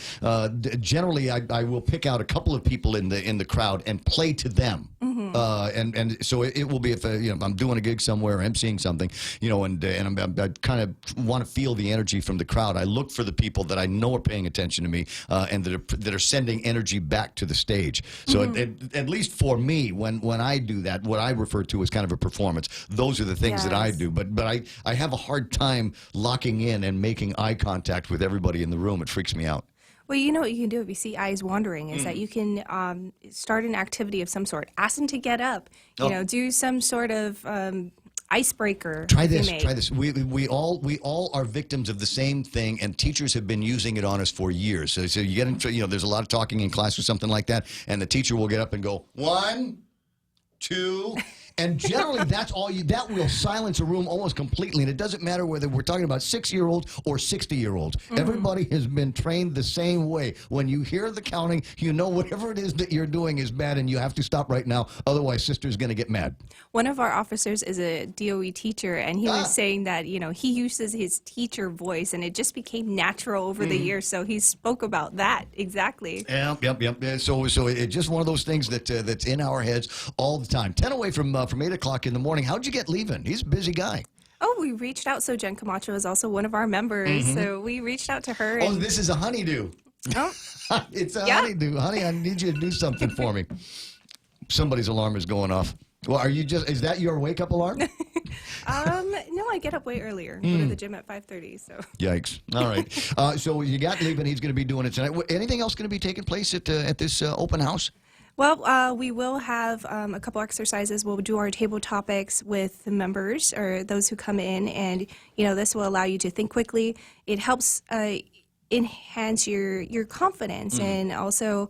generally I will pick out a couple of people in the crowd and play to them. And so it will be if I'm doing a gig somewhere, or emceeing something, and I kind of want to feel the energy from the crowd. I look for the people that I know are paying attention to me and that are sending energy back to the stage. So at least for me, when I do that, what I refer to as kind of a performance, those are the things that I do. But I have a hard time locking in and making eye contact with everybody in the room. It freaks me out. Well, you know what you can do if you see eyes wandering is that you can start an activity of some sort. Ask them to get up. Do some sort of icebreaker. Try this. Try this. We all are victims of the same thing, and teachers have been using it on us for years. So you get into there's a lot of talking in class or something like that, and the teacher will get up and go 1, 2. And generally, that will silence a room almost completely. And it doesn't matter whether we're talking about 6-year-olds or 60-year-olds. Everybody has been trained the same way. When you hear the counting, whatever it is that you're doing is bad, and you have to stop right now. Otherwise, sister's going to get mad. One of our officers is a DOE teacher, and he was saying that he uses his teacher voice, and it just became natural over the years. So he spoke about that exactly. Yep. So it's just one of those things that's in our heads all the time. 10 away from 8 o'clock in the morning. How'd you get leaving? He's a busy guy. Oh, we reached out. So Jen Camacho is also one of our members. So we reached out to her. Oh, this is a honeydew. Oh, it's a honeydew. Honey, I need you to do something for me. Somebody's alarm is going off. Well, is that your wake-up alarm? No, I get up way earlier. Go to the gym at 5:30. So. Yikes. All right. So you got leaving. He's going to be doing it tonight. Anything else going to be taking place at this open house? Well, we will have a couple exercises. We'll do our table topics with the members or those who come in, and this will allow you to think quickly. It helps enhance your confidence and also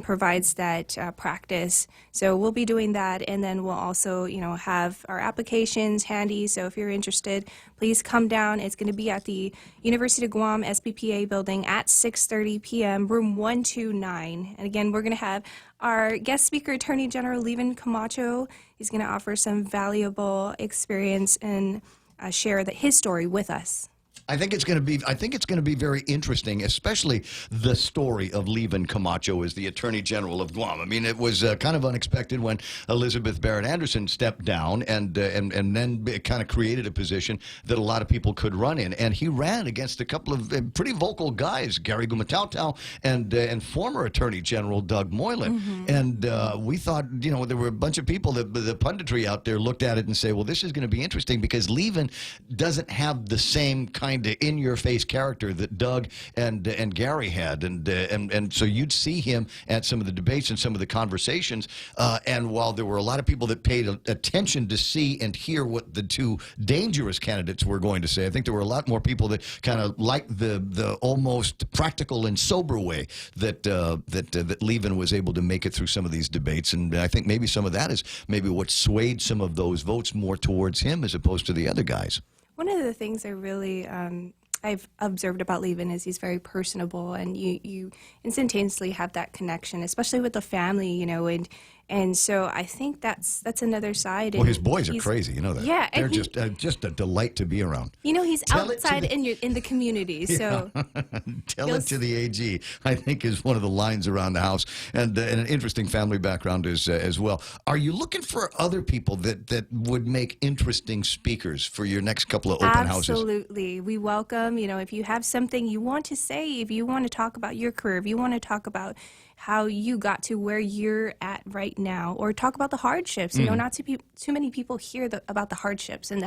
provides that practice. So we'll be doing that, and then we'll also have our applications handy. So if you're interested, please come down. It's going to be at the University of Guam SBPA building at 6:30 p.m., room 129. And again, we're going to have our guest speaker, Attorney General Levin Camacho. He's going to offer some valuable experience and share his story with us. I think it's going to be very interesting, especially the story of Levin Camacho as the Attorney General of Guam. I mean, it was kind of unexpected when Elizabeth Barrett Anderson stepped down and then it kind of created a position that a lot of people could run in. And he ran against a couple of pretty vocal guys, Gary Gumatautau and former Attorney General Doug Moylan. And we thought, there were a bunch of people that the punditry out there looked at it and say, well, this is going to be interesting because Levin doesn't have the same kind of in-your-face character that Doug and Gary had, and so you'd see him at some of the debates and some of the conversations. And while there were a lot of people that paid attention to see and hear what the two dangerous candidates were going to say, I think there were a lot more people that kind of liked the almost practical and sober way that Levin was able to make it through some of these debates. And I think maybe some of that is maybe what swayed some of those votes more towards him as opposed to the other guys. One of the things I really I've observed about Levin is he's very personable, and you instantaneously have that connection, especially with the family, And so I think that's another side. Well, and his boys are he's- crazy. You know that. Yeah, They're and just a delight to be around. you know, he's Tell it to outside the- in the community. So Tell it to the AG, I think, is one of the lines around the house, and an interesting family background as well. Are you looking for other people that would make interesting speakers for your next couple of open houses? absolutely, we welcome. You know, if you have something you want to say, if you want to talk about your career, if you want to talk about how you got to where you're at right now, or talk about the hardships. You know, not too many people hear about the hardships, and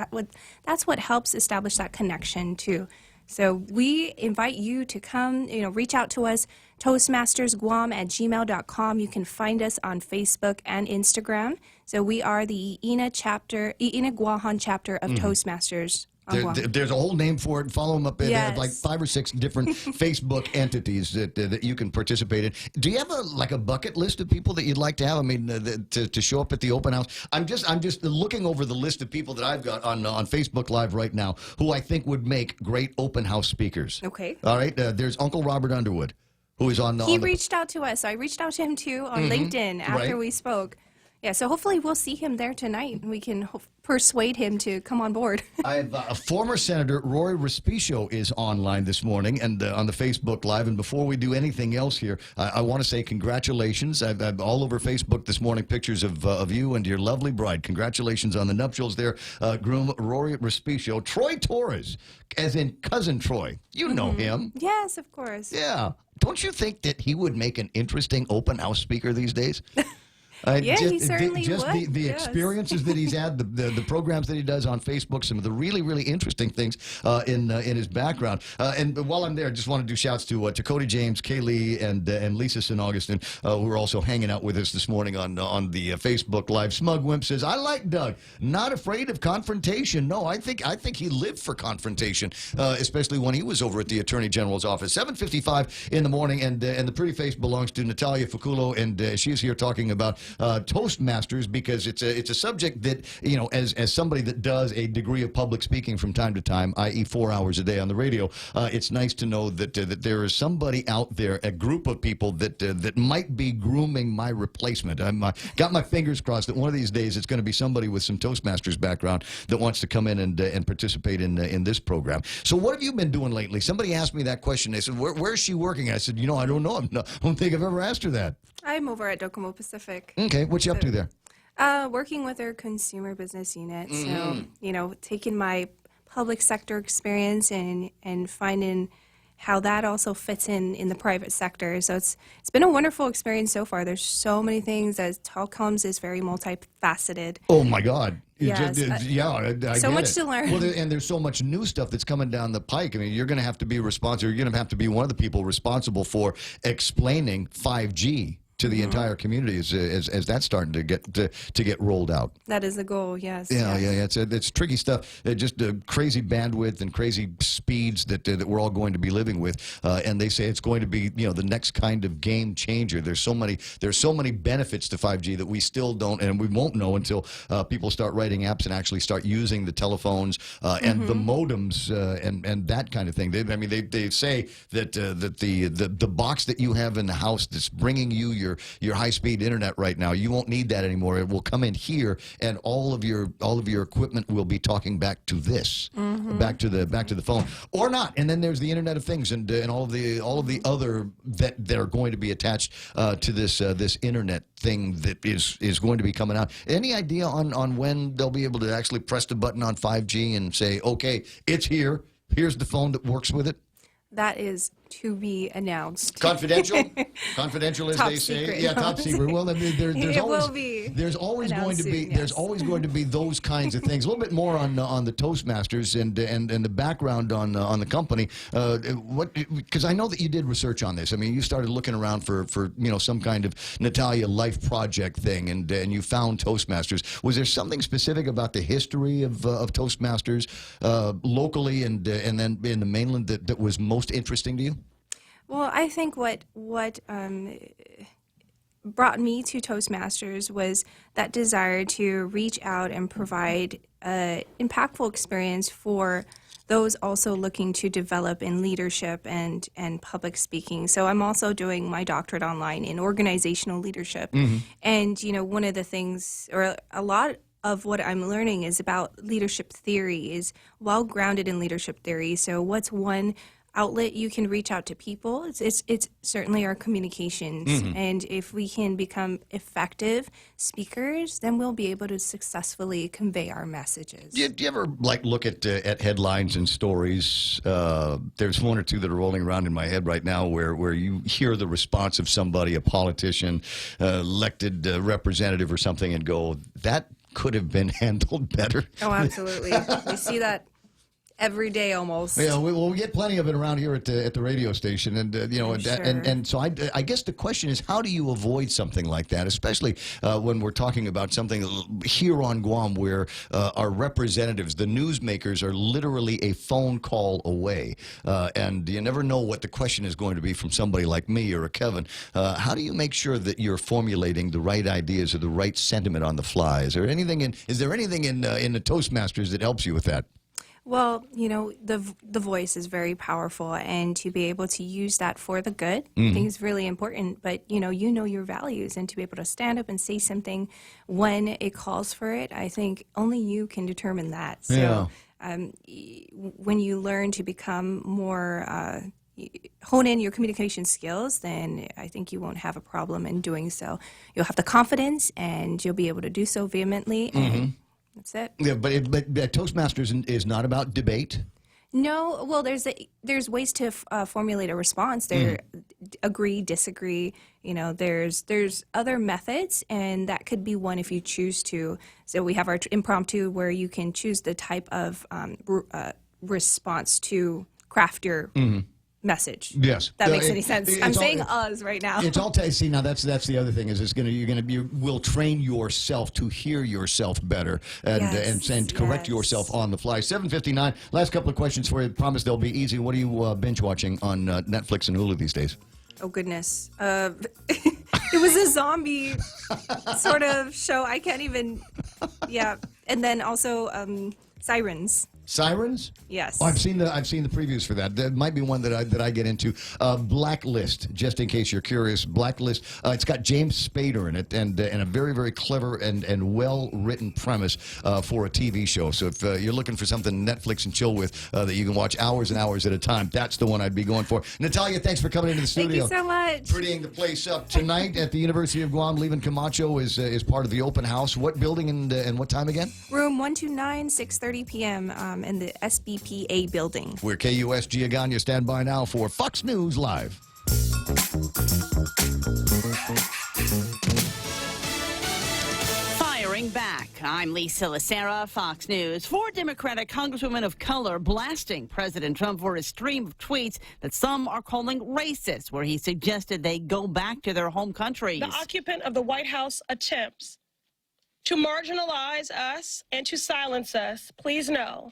that's what helps establish that connection too. So we invite you to come, you know, reach out to us, toastmastersguam@gmail.com. You can find us on Facebook and Instagram. So we are the Iina Guahan chapter of Toastmasters. on Guam. There's a whole name for it. Follow them up. They have like Yes. 5 or 6 different Facebook entities that you can participate in. Do you have a bucket list of people that you'd like to have? I mean, to show up at the open house. I'm just looking over the list of people that I've got on Facebook Live right now who I think would make great open house speakers. Okay. All right. There's Uncle Robert Underwood, who is on. He reached out to us. I reached out to him too on LinkedIn after Right. we spoke. Yeah, so hopefully we'll see him there tonight and we can persuade him to come on board. I have a former Senator Rory Respicio is online this morning and on the Facebook Live. And before we do anything else here, I want to say congratulations. I've all over Facebook this morning pictures of you and your lovely bride. Congratulations on the nuptials there, groom Rory Respicio. Troy Torres, as in cousin Troy. You know him. Yes, of course. Yeah. Don't you think that he would make an interesting open house speaker these days? Yeah, he certainly just would, the yes. experiences that he's had, the programs that he does on Facebook, some of the really, really interesting things in his background. And while I'm there, I just want to do shouts to Cody James, Kaylee, and Lisa St. Augustine, who are also hanging out with us this morning on the Facebook Live. Smug Wimp says, I like Doug. Not afraid of confrontation. No, I think he lived for confrontation, especially when he was over at the Attorney General's office. 7:55 in the morning, and the pretty face belongs to Natalia Faculo, and she's here talking about Toastmasters, because it's a subject that, you know, as somebody that does a degree of public speaking from time to time, i.e. 4 hours a day on the radio, it's nice to know that there is somebody out there, a group of people that might be grooming my replacement. I'm got my fingers crossed that one of these days it's going to be somebody with some Toastmasters background that wants to come in and participate in this program. So what have you been doing lately? Somebody asked me that question. They said, where's she working? I said, I don't know. I don't think I've ever asked her that. I'm over at Docomo Pacific. Okay, what you up to there? Working with our consumer business unit. So, taking my public sector experience and finding how that also fits in the private sector. So it's been a wonderful experience so far. There's so many things, as telecoms is very multifaceted. Oh my God! Yes, I so get much it. to learn. Well, and there's so much new stuff that's coming down the pike. I mean, you're going to have to be responsible. You're going to have to be one of the people responsible for explaining 5G to the entire community as that's starting to get rolled out. That is the goal, yes. Yeah, yes. it's tricky stuff. Just crazy bandwidth and crazy speeds that we're all going to be living with. And they say it's going to be, the next kind of game changer. There's so many benefits to 5G that we still don't, and we won't know until people start writing apps and actually start using the telephones and the modems and that kind of thing. They say that the box that you have in the house that's bringing you your high-speed internet right now, you won't need that anymore. It will come in here, and all of your equipment will be talking back to this, back to the phone, or not. And then there's the Internet of Things and all of the other that are going to be attached to this internet thing that is going to be coming out. Any idea on when they'll be able to actually press the button on 5G and say, okay, it's here. Here's the phone that works with it? That is to be announced. Confidential? Confidential, as Top they say. secret. Yeah, top secret. Well, there's always going to be those kinds of things. A little bit more on the Toastmasters and the background on the company. Because I know that you did research on this. I mean, you started looking around for some kind of Natalia Life Project thing, and you found Toastmasters. Was there something specific about the history of Toastmasters locally and then in the mainland that was most interesting to you? Well, I think what brought me to Toastmasters was that desire to reach out and provide an impactful experience for those also looking to develop in leadership and public speaking. So I'm also doing my doctorate online in organizational leadership. And, one of the things, or a lot of what I'm learning is about leadership theory, is well grounded in leadership theory. So what's one outlet you can reach out to people? It's certainly our communications. And if we can become effective speakers, then we'll be able to successfully convey our messages. Do you ever look at headlines and stories? There's one or two that are rolling around in my head right now where you hear the response of somebody, a politician, elected representative or something, and go, that could have been handled better. Oh, absolutely. We see that every day almost. Yeah, we get plenty of it around here at the radio station, and and so I guess the question is, how do you avoid something like that, especially when we're talking about something here on Guam where our representatives, the newsmakers, are literally a phone call away, and you never know what the question is going to be from somebody like me or a Kevin. How do you make sure that you're formulating the right ideas or the right sentiment on the fly? Is there anything in the Toastmasters that helps you with that? Well, the voice is very powerful, and to be able to use that for the good, I think is really important. But, you know your values, and to be able to stand up and say something when it calls for it, I think only you can determine that. So when you learn to become more, hone in your communication skills, then I think you won't have a problem in doing so. You'll have the confidence, and you'll be able to do so vehemently, and that's it. Yeah, but Toastmasters is not about debate. No, well, there's ways to formulate a response. There, agree, disagree. There's other methods, and that could be one if you choose to. So we have our impromptu, where you can choose the type of response to craft your message. Yes, that makes any sense. I'm saying us right now. It's all see now. That's the other thing is you will train yourself to hear yourself better and correct yourself on the fly. 7:59. Last couple of questions for you. Promise they'll be easy. What are you binge watching on Netflix and Hulu these days? Oh goodness, it was a zombie sort of show. I can't even. Yeah, and then also Sirens. Sirens? Yes. Oh, I've seen the previews for that. That might be one that I get into. Blacklist, just in case you're curious. Blacklist. It's got James Spader in it, and a very, very clever and well written premise for a TV show. So if you're looking for something Netflix and chill with that you can watch hours and hours at a time, that's the one I'd be going for. Natalia, thanks for coming into the studio. Thank you so much. Prettying the place up tonight at the University of Guam. Leaving Camacho is part of the open house. What building and what time again? Room 129, 6:30 p.m. In the SBPA building. We're KUS Giagana. Stand by now for Fox News Live. Firing back. I'm Lisa Lacera, Fox News. 4 Democratic congresswomen of color blasting President Trump for his stream of tweets that some are calling racist, where he suggested they go back to their home countries. The occupant of the White House attempts to marginalize us and to silence us. Please know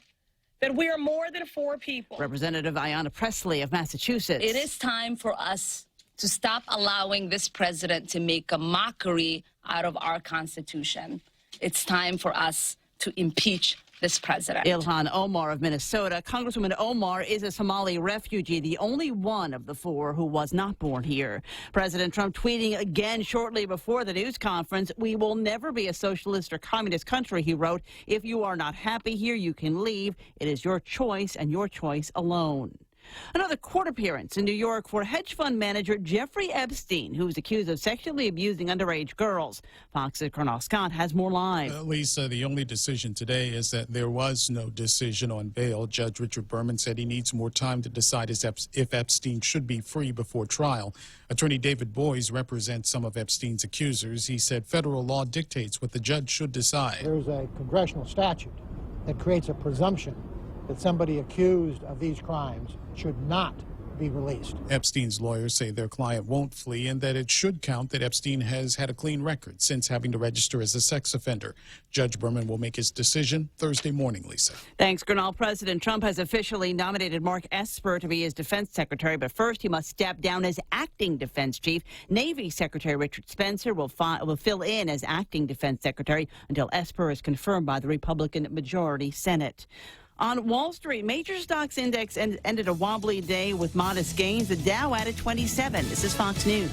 that we are more than 4 people. Representative Ayanna Pressley of Massachusetts. It is time for us to stop allowing this president to make a mockery out of our Constitution. It's time for us to impeach this president. Ilhan Omar of Minnesota. Congresswoman Omar is a Somali refugee, the only one of the 4 who was not born here. President Trump tweeting again shortly before the news conference, "We will never be a socialist or communist country," he wrote. "If you are not happy here, you can leave. It is your choice and your choice alone." Another court appearance in New York for hedge fund manager Jeffrey Epstein, who is accused of sexually abusing underage girls. Fox's Colonel Scott has more live. Lisa, the only decision today is that there was no decision on bail. Judge Richard Berman said he needs more time to decide if Epstein should be free before trial. Attorney David Boies represents some of Epstein's accusers. He said federal law dictates what the judge should decide. There's a congressional statute that creates a presumption that somebody accused of these crimes should not be released. Epstein's lawyers say their client won't flee and that it should count that Epstein has had a clean record since having to register as a sex offender. Judge Berman will make his decision Thursday morning, Lisa. Thanks, Gernal. President Trump has officially nominated Mark Esper to be his defense secretary, but first he must step down as acting defense chief. Navy Secretary Richard Spencer will fill in as acting defense secretary until Esper is confirmed by the Republican majority Senate. On Wall Street, major stocks index ended a wobbly day with modest gains. The Dow added 27. This is Fox News.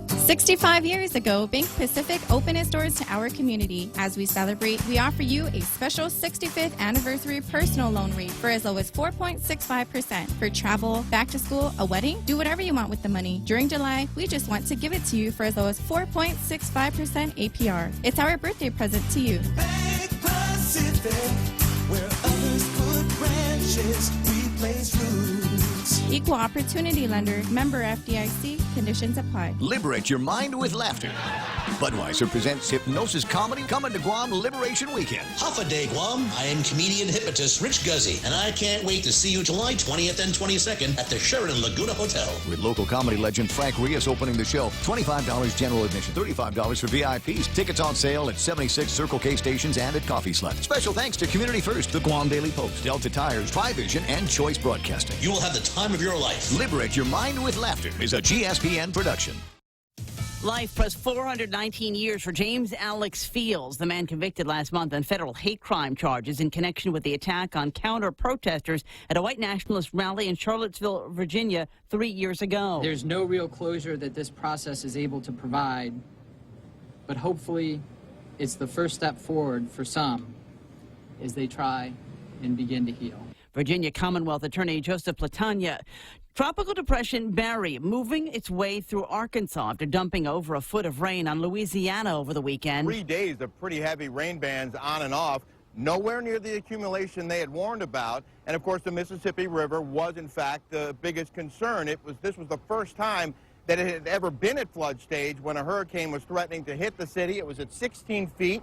65 years ago, Bank Pacific opened its doors to our community. As we celebrate, we offer you a special 65th anniversary personal loan rate for as low as 4.65%. For travel, back to school, a wedding, do whatever you want with the money. During July, we just want to give it to you for as low as 4.65% APR. It's our birthday present to you. Bank Pacific, where others put branches, we place roots. Equal opportunity lender, member FDIC, conditions apply. Liberate your mind with laughter. Budweiser presents Hypnosis Comedy coming to Guam Liberation Weekend. Half a day, Guam. I am comedian hypnotist Rich Guzzi, and I can't wait to see you July 20th and 22nd at the Sheraton Laguna Hotel. With local comedy legend Frank Rios opening the show. $25 general admission, $35 for VIPs. Tickets on sale at 76 Circle K stations and at Coffee Slut. Special thanks to Community First, the Guam Daily Post, Delta Tires, Tri-Vision, and Choice Broadcasting. You will have the time of your life. Liberate your mind with laughter is a GSPN production. Life plus 419 years for James Alex Fields, the man convicted last month on federal hate crime charges in connection with the attack on counter-protesters at a white nationalist rally in Charlottesville, Virginia, 3 years ago. There's no real closure that this process is able to provide, but hopefully it's the first step forward for some as they try and begin to heal. Virginia Commonwealth Attorney Joseph Platania. Tropical Depression Barry moving its way through Arkansas after dumping over a foot of rain on Louisiana over the weekend. 3 days of pretty heavy rain bands on and off, nowhere near the accumulation they had warned about. And of course, the Mississippi River was in fact the biggest concern. This was the first time that it had ever been at flood stage when a hurricane was threatening to hit the city. It was at 16 feet,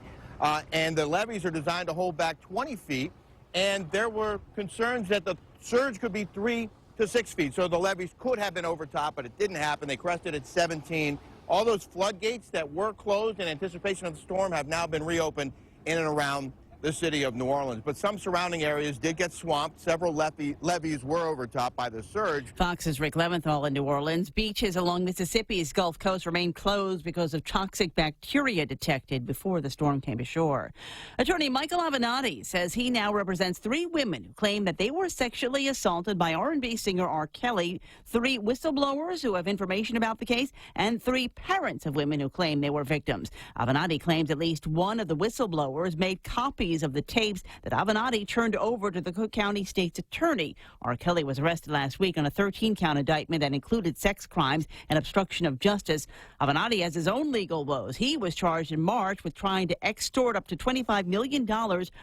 and the levees are designed to hold back 20 feet. And there were concerns that the surge could be 3 to 6 feet. So the levees could have been overtopped, but it didn't happen. They crested at 17. All those floodgates that were closed in anticipation of the storm have now been reopened in and around the city of New Orleans. But some surrounding areas did get swamped. Several levees were overtopped by the surge. Fox's Rick Leventhal in New Orleans. Beaches along Mississippi's Gulf Coast remain closed because of toxic bacteria detected before the storm came ashore. Attorney Michael Avenatti says he now represents 3 women who claim that they were sexually assaulted by R&B singer R. Kelly, 3 whistleblowers who have information about the case, and 3 parents of women who claim they were victims. Avenatti claims at least one of the whistleblowers made copies of the tapes that Avenatti turned over to the Cook County State's attorney. R. Kelly was arrested last week on a 13-count indictment that included sex crimes and obstruction of justice. Avenatti has his own legal woes. He was charged in March with trying to extort up to $25 million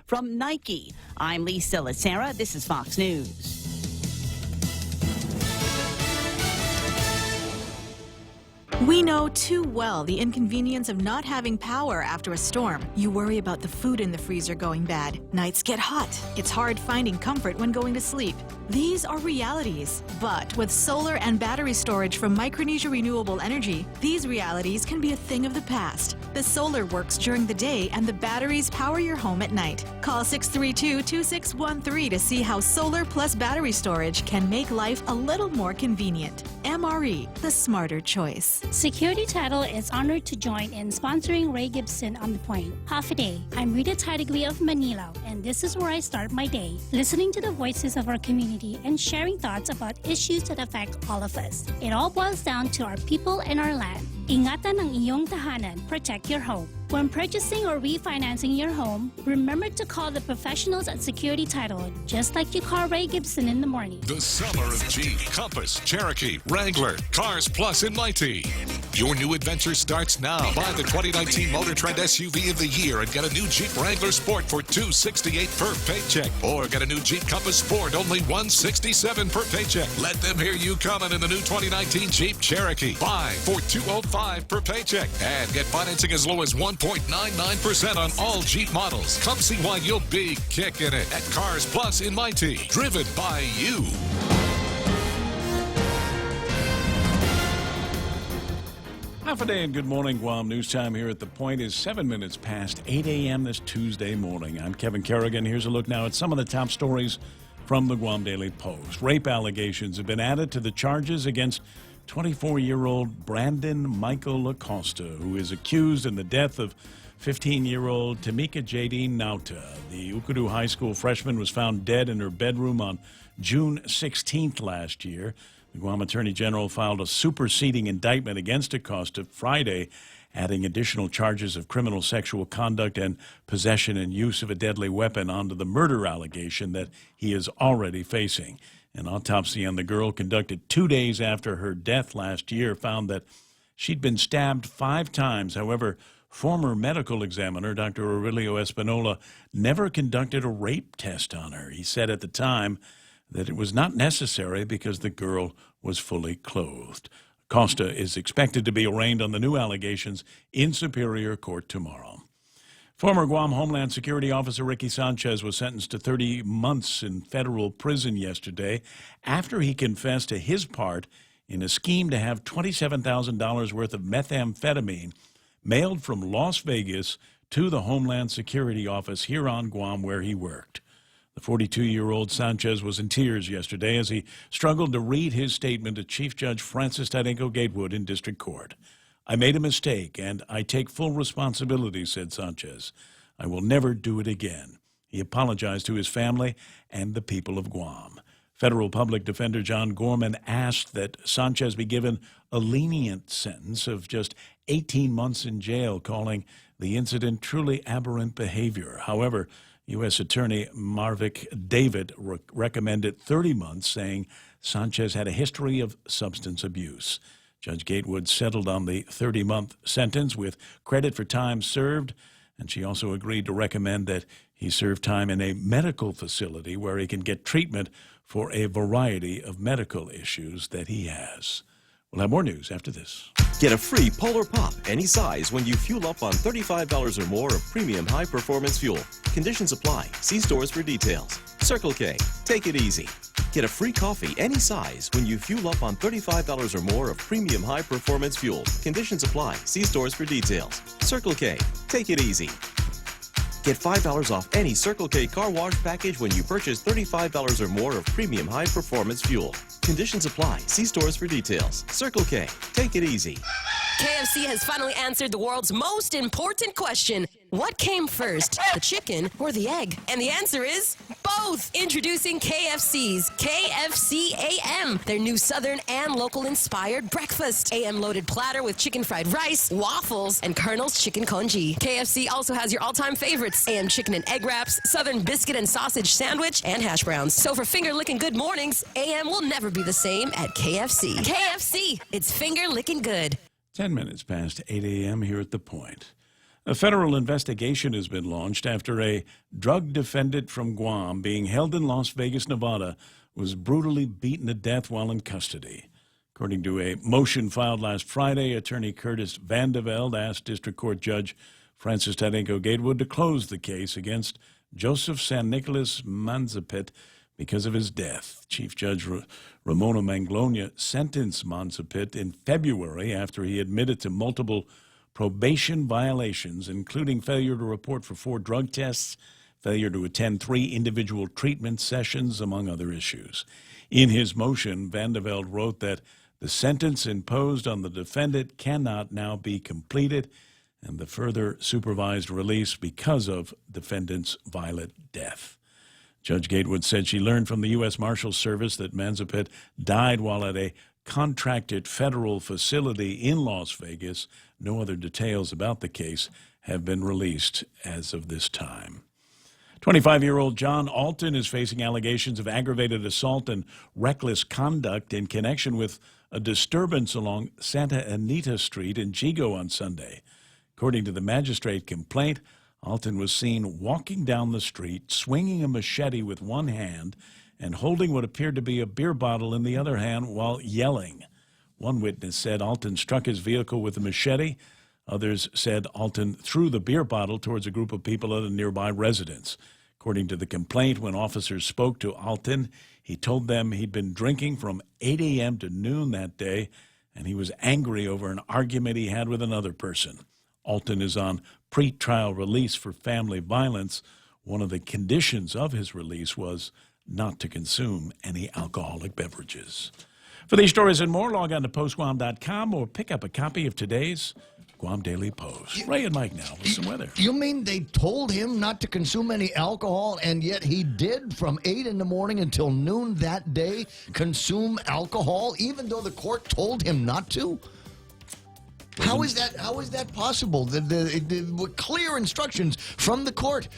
from Nike. I'm Lisa Lacera. This is Fox News. We know too well the inconvenience of not having power after a storm. You worry about the food in the freezer going bad. Nights get hot. It's hard finding comfort when going to sleep. These are realities. But with solar and battery storage from Micronesia Renewable Energy, these realities can be a thing of the past. The solar works during the day and the batteries power your home at night. Call 632-2613 to see how solar plus battery storage can make life a little more convenient. MRE, the smarter choice. Security Title is honored to join in sponsoring Ray Gibson on The Point. Half a day. I'm Rita Tidigli of Manila, and this is where I start my day, listening to the voices of our community and sharing thoughts about issues that affect all of us. It all boils down to our people and our land. Ingatan ang iyong tahanan. Protect your home. When purchasing or refinancing your home, remember to call the professionals at Security Title, just like you call Ray Gibson in the morning. The summer of Jeep, Compass, Cherokee, Wrangler, Cars Plus in Mighty. Your new adventure starts now. Buy the 2019 Motor Trend SUV of the year and get a new Jeep Wrangler Sport for $268 per paycheck. Or get a new Jeep Compass Sport, only $167 per paycheck. Let them hear you coming in the new 2019 Jeep Cherokee. Buy for $205 per paycheck. And get financing as low as 1% 1.99% on all Jeep models. Come see why you'll be kicking it at Cars Plus in Mighty. Driven by you. Half a day and good morning, Guam. News time here at The Point is 7 minutes past 8 a.m. this Tuesday morning. I'm Kevin Kerrigan. Here's a look now at some of the top stories from the Guam Daily Post. Rape allegations have been added to the charges against 24-year-old Brandon Michael Acosta, who is accused in the death of 15-year-old Tamika Jadine Nauta. The Ukudu High School freshman was found dead in her bedroom on June 16th last year. The Guam Attorney General filed a superseding indictment against Acosta Friday, adding additional charges of criminal sexual conduct and possession and use of a deadly weapon onto the murder allegation that he is already facing. An autopsy on the girl conducted 2 days after her death last year found that she'd been stabbed 5 times. However, former medical examiner Dr. Aurelio Espinola never conducted a rape test on her. He said at the time that it was not necessary because the girl was fully clothed. Acosta is expected to be arraigned on the new allegations in Superior Court tomorrow. Former Guam Homeland Security Officer Ricky Sanchez was sentenced to 30 months in federal prison yesterday after he confessed to his part in a scheme to have $27,000 worth of methamphetamine mailed from Las Vegas to the Homeland Security Office here on Guam where he worked. The 42-year-old Sanchez was in tears yesterday as he struggled to read his statement to Chief Judge Francis Tadenko Gatewood in District Court. "I made a mistake, and I take full responsibility," said Sanchez. "I will never do it again." He apologized to his family and the people of Guam. Federal Public Defender John Gorman asked that Sanchez be given a lenient sentence of just 18 months in jail, calling the incident truly aberrant behavior. However, U.S. Attorney Marvick David recommended 30 months, saying Sanchez had a history of substance abuse. Judge Gatewood settled on the 30-month sentence with credit for time served, and she also agreed to recommend that he serve time in a medical facility where he can get treatment for a variety of medical issues that he has. We'll have more news after this. Get a free Polar Pop any size when you fuel up on $35 or more of premium high-performance fuel. Conditions apply. See stores for details. Circle K. Take it easy. Get a free coffee any size when you fuel up on $35 or more of premium high-performance fuel. Conditions apply. See stores for details. Circle K. Take it easy. Get $5 off any Circle K car wash package when you purchase $35 or more of premium high-performance fuel. Conditions apply. See stores for details. Circle K. Take it easy. KFC has finally answered the world's most important question. What came first, the chicken or the egg? And the answer is both. Introducing KFC's KFC AM, their new Southern and local-inspired breakfast. AM-loaded platter with chicken fried rice, waffles, and Colonel's chicken congee. KFC also has your all-time favorites, AM chicken and egg wraps, Southern biscuit and sausage sandwich, and hash browns. So for finger-licking good mornings, AM will never be the same at KFC. KFC, it's finger-licking good. 10 minutes past 8 a.m. here at The Point. A federal investigation has been launched after a drug defendant from Guam being held in Las Vegas, Nevada, was brutally beaten to death while in custody. According to a motion filed last Friday, attorney Curtis Vandeveld asked District Court Judge Francis Tadenko Gatewood to close the case against Joseph San Nicolas Manzapit because of his death. Chief Judge Ramona Manglonia sentenced Manzapit in February after he admitted to multiple probation violations, including failure to report for 4 drug tests, failure to attend 3 individual treatment sessions, among other issues. In his motion, Vandeveld wrote that the sentence imposed on the defendant cannot now be completed and the further supervised release because of defendant's violent death. Judge Gatewood said she learned from the U.S. Marshals Service that Manzapit died while at a contracted federal facility in Las Vegas. No other details about the case have been released as of this time. 25-year-old John Alton is facing allegations of aggravated assault and reckless conduct in connection with a disturbance along Santa Anita Street in Chico on Sunday. According to the magistrate complaint, Alton was seen walking down the street, swinging a machete with one hand and holding what appeared to be a beer bottle in the other hand while yelling. One witness said Alton struck his vehicle with a machete. Others said Alton threw the beer bottle towards a group of people at a nearby residence. According to the complaint, when officers spoke to Alton, he told them he'd been drinking from 8 a.m. to noon that day, and he was angry over an argument he had with another person. Alton is on pretrial release for family violence. One of the conditions of his release was not to consume any alcoholic beverages. For these stories and more, log on to postguam.com or pick up a copy of today's Guam Daily Post. Ray and Mike now with some weather. You mean they told him not to consume any alcohol, and yet he did from 8 in the morning until noon that day consume alcohol, even though the court told him not to? How is that possible? The clear instructions from the court: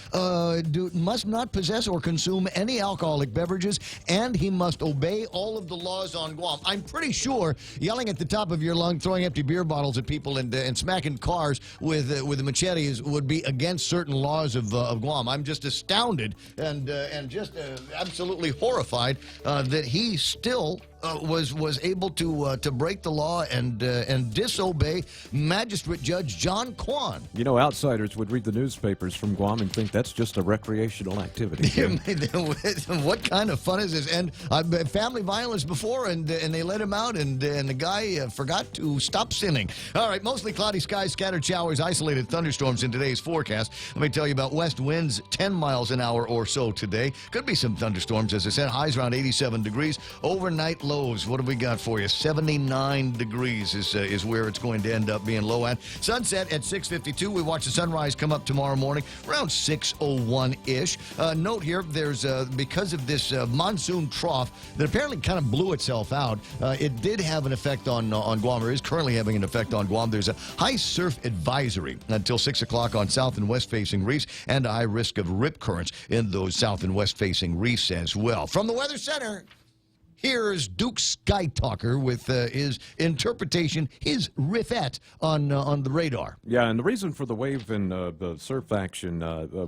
must not possess or consume any alcoholic beverages, and he must obey all of the laws on Guam. I'm pretty sure yelling at the top of your lung, throwing empty beer bottles at people, and smacking cars with the machetes would be against certain laws of Guam. I'm just astounded and just absolutely horrified that he still was able to break the law and disobey Magistrate Judge John Kwan. You know, outsiders would read the newspapers from Guam and think that's just a recreational activity. What kind of fun is this? And I've had family violence before, and they let him out, and the guy forgot to stop sinning. All right, mostly cloudy skies, scattered showers, isolated thunderstorms in today's forecast. Let me tell you about west winds 10 miles an hour or so today. Could be some thunderstorms, as I said. Highs around 87 degrees. Overnight lows, what have we got for you? 79 degrees is where it's going to end up being low at. Sunset at 6:52. We watch the sunrise come up tomorrow morning around 6:01-ish. Note here, there's because of this monsoon trough that apparently kind of blew itself out. It did have an effect on Guam, or is currently having an effect on Guam. There's a high surf advisory until 6 o'clock on south and west facing reefs, and a high risk of rip currents in those south and west facing reefs as well. From the Weather Center, here's Duke Skytalker with his interpretation, his riffette on the radar. Yeah, and the reason for the wave and the surf action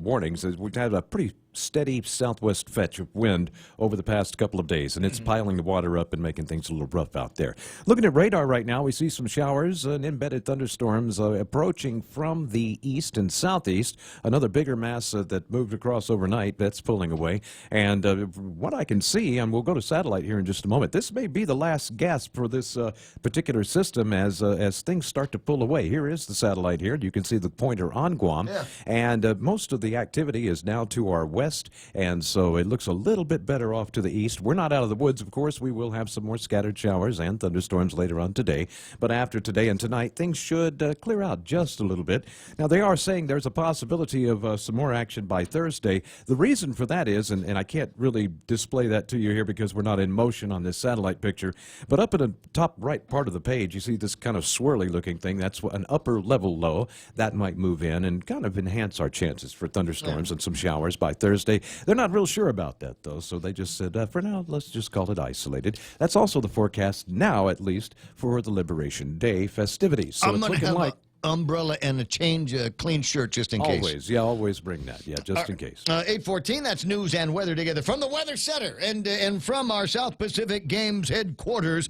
warnings is we've had a pretty steady southwest fetch of wind over the past couple of days, and it's piling the water up and making things a little rough out there. Looking at radar right now, we see some showers and embedded thunderstorms approaching from the east and southeast. Another bigger mass that moved across overnight, that's pulling away. And from what I can see, and we'll go to satellite here in just a moment, this may be the last gasp for this particular system as things start to pull away. Here is the satellite here. You can see the pointer on Guam. Yeah. And most of the activity is now to our west, and so it looks a little bit better off to the east. We're not out of the woods, of course. We will have some more scattered showers and thunderstorms later on today, but after today and tonight, things should clear out just a little bit. Now, they are saying there's a possibility of some more action by Thursday. The reason for that is, and I can't really display that to you here because we're not in motion on this satellite picture, but up in the top right part of the page, you see this kind of swirly looking thing. That's an upper level low that might move in and kind of enhance our chances for thunderstorms and some showers by Thursday. They're not real sure about that, though, so they just said, for now, let's just call it isolated. That's also the forecast now, at least, for the Liberation Day festivities. So I'm it's going to looking have like an umbrella and a clean shirt just in case. Always, yeah, always bring that, yeah, just in case. 8:14, that's news and weather together from the Weather Center and from our South Pacific Games headquarters.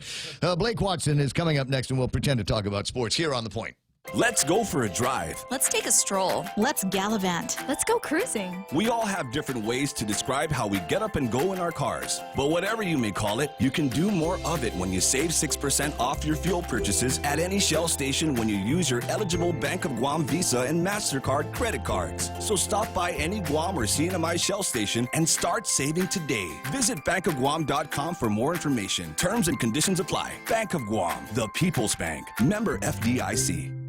Blake Watson is coming up next, and we'll pretend to talk about sports here on The Point. Let's go for a drive. Let's take a stroll. Let's gallivant. Let's go cruising. We all have different ways to describe how we get up and go in our cars. But whatever you may call it, you can do more of it when you save 6% off your fuel purchases at any Shell station when you use your eligible Bank of Guam Visa and MasterCard credit cards. So stop by any Guam or CNMI Shell station and start saving today. Visit bankofguam.com for more information. Terms and conditions apply. Bank of Guam, the People's Bank. Member FDIC.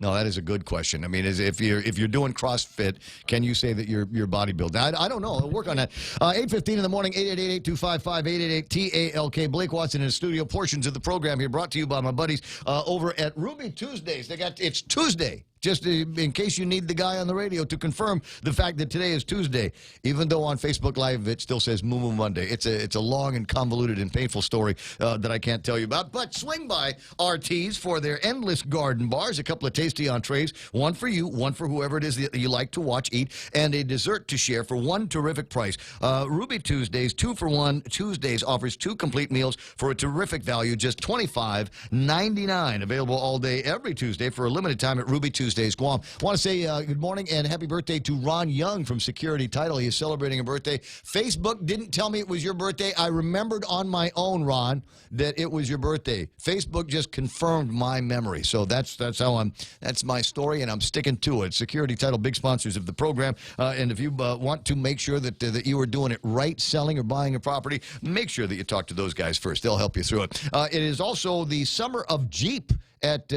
No, that is a good question. I mean, if you're doing CrossFit, can you say that you're bodybuilding? I don't know. I'll work on that. 8:15 in the morning, 888-825-5888-TALK. Blake Watson in the studio. Portions of the program here brought to you by my buddies over at Ruby Tuesdays. It's Tuesday. Just in case you need the guy on the radio to confirm the fact that today is Tuesday, even though on Facebook Live it still says Moo Moo Monday. It's a long and convoluted and painful story that I can't tell you about. But swing by RT's for their endless garden bars, a couple of tasty entrees, one for you, one for whoever it is that you like to watch, eat, and a dessert to share for one terrific price. Ruby Tuesdays, 2-for-1 Tuesdays offers 2 complete meals for a terrific value, just $25.99. Available all day, every Tuesday for a limited time at Ruby Tuesdays, Guam. I want to say good morning and happy birthday to Ron Young from Security Title. He is celebrating a birthday. Facebook didn't tell me it was your birthday. I remembered on my own, Ron, that it was your birthday. Facebook just confirmed my memory. So that's my story, and I'm sticking to it. Security Title, big sponsors of the program. And if you want to make sure that you are doing it right, selling or buying a property, make sure that you talk to those guys first. They'll help you through it. It is also the Summer of Jeep. At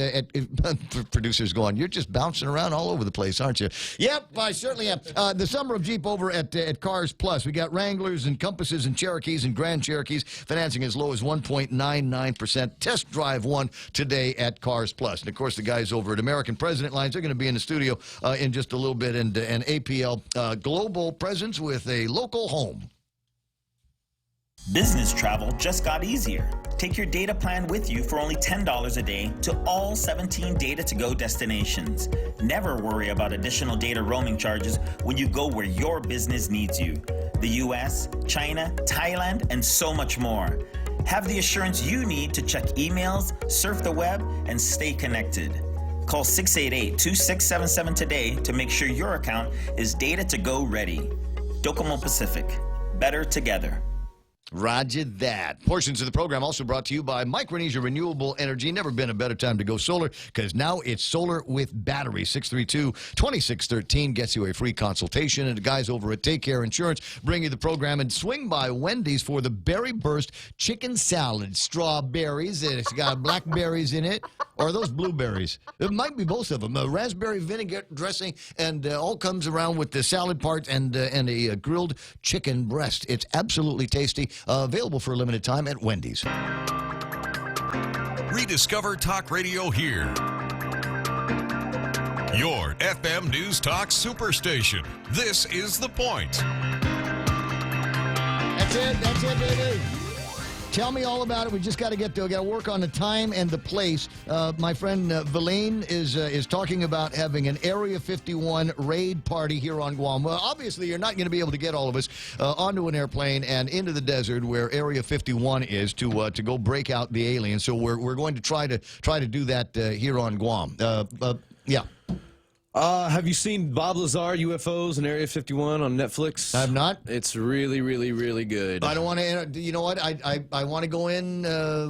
producers going, you're just bouncing around all over the place, aren't you? Yep, I certainly am. The Summer of Jeep over at Cars Plus. We got Wranglers and Compasses and Cherokees and Grand Cherokees. Financing as low as 1.99%. Test drive one today at Cars Plus. And, of course, the guys over at American President Lines are going to be in the studio in just a little bit. And APL global presence with a local home. Business travel just got easier. Take your data plan with you for only $10 a day to all 17 Data2Go destinations. Never worry about additional data roaming charges when you go where your business needs you. The US, China, Thailand, and so much more. Have the assurance you need to check emails, surf the web, and stay connected. Call 688-2677 today to make sure your account is Data2Go ready. Docomo Pacific. Better together. Roger that. Portions of the program also brought to you by Micronesia Renewable Energy. Never been a better time to go solar, because now it's solar with batteries. 632-2613 gets you a free consultation. And the guys over at Take Care Insurance bring you the program. And swing by Wendy's for the Berry Burst Chicken Salad. Strawberries. It's got blackberries in it. Or are those blueberries? It might be both of them. Raspberry vinegar dressing, and all comes around with the salad part and a grilled chicken breast. It's absolutely tasty. Available for a limited time at Wendy's. Rediscover Talk Radio here. Your FM News Talk Superstation. This is The Point. That's it, baby. Tell me all about it. We just got to get there. We got to work on the time and the place. My friend Villain is talking about having an Area 51 raid party here on Guam. Well, obviously, you're not going to be able to get all of us onto an airplane and into the desert where Area 51 is to go break out the aliens. So we're going to try to do that here on Guam. Yeah. Have you seen Bob Lazar, UFOs and Area 51 on Netflix? I have not. It's really, really, really good. I don't want to, you know what? I want to go in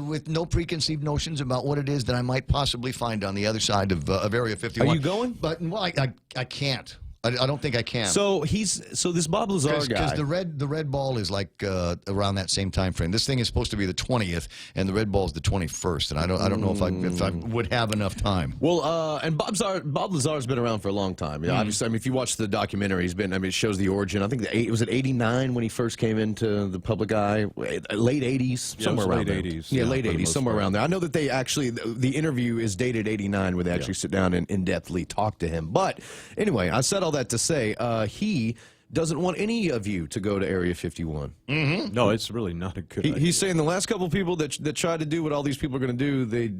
with no preconceived notions about what it is that I might possibly find on the other side of Area 51. Are you going? But, well, I can't. I don't think I can. So this Bob Lazar guy. Because the red ball is like around that same time frame. This thing is supposed to be the 20th, and the red ball is the 21st. And I don't know if I would have enough time. Well, and Bob Lazar's been around for a long time. You know, obviously, I mean, if you watch the documentary, he's been. I mean, it shows the origin. I think was it '89 when he first came into the public eye. Late '80s, somewhere around there. '80s. Yeah, late '80s, somewhere around there. I know that they actually the interview is dated '89, where they actually sit down and in-depthly talk to him. But anyway, I said all that to say he doesn't want any of you to go to Area 51. Mm-hmm. No, it's really not a good idea. He's saying the last couple of people that tried to do what all these people are going to do, they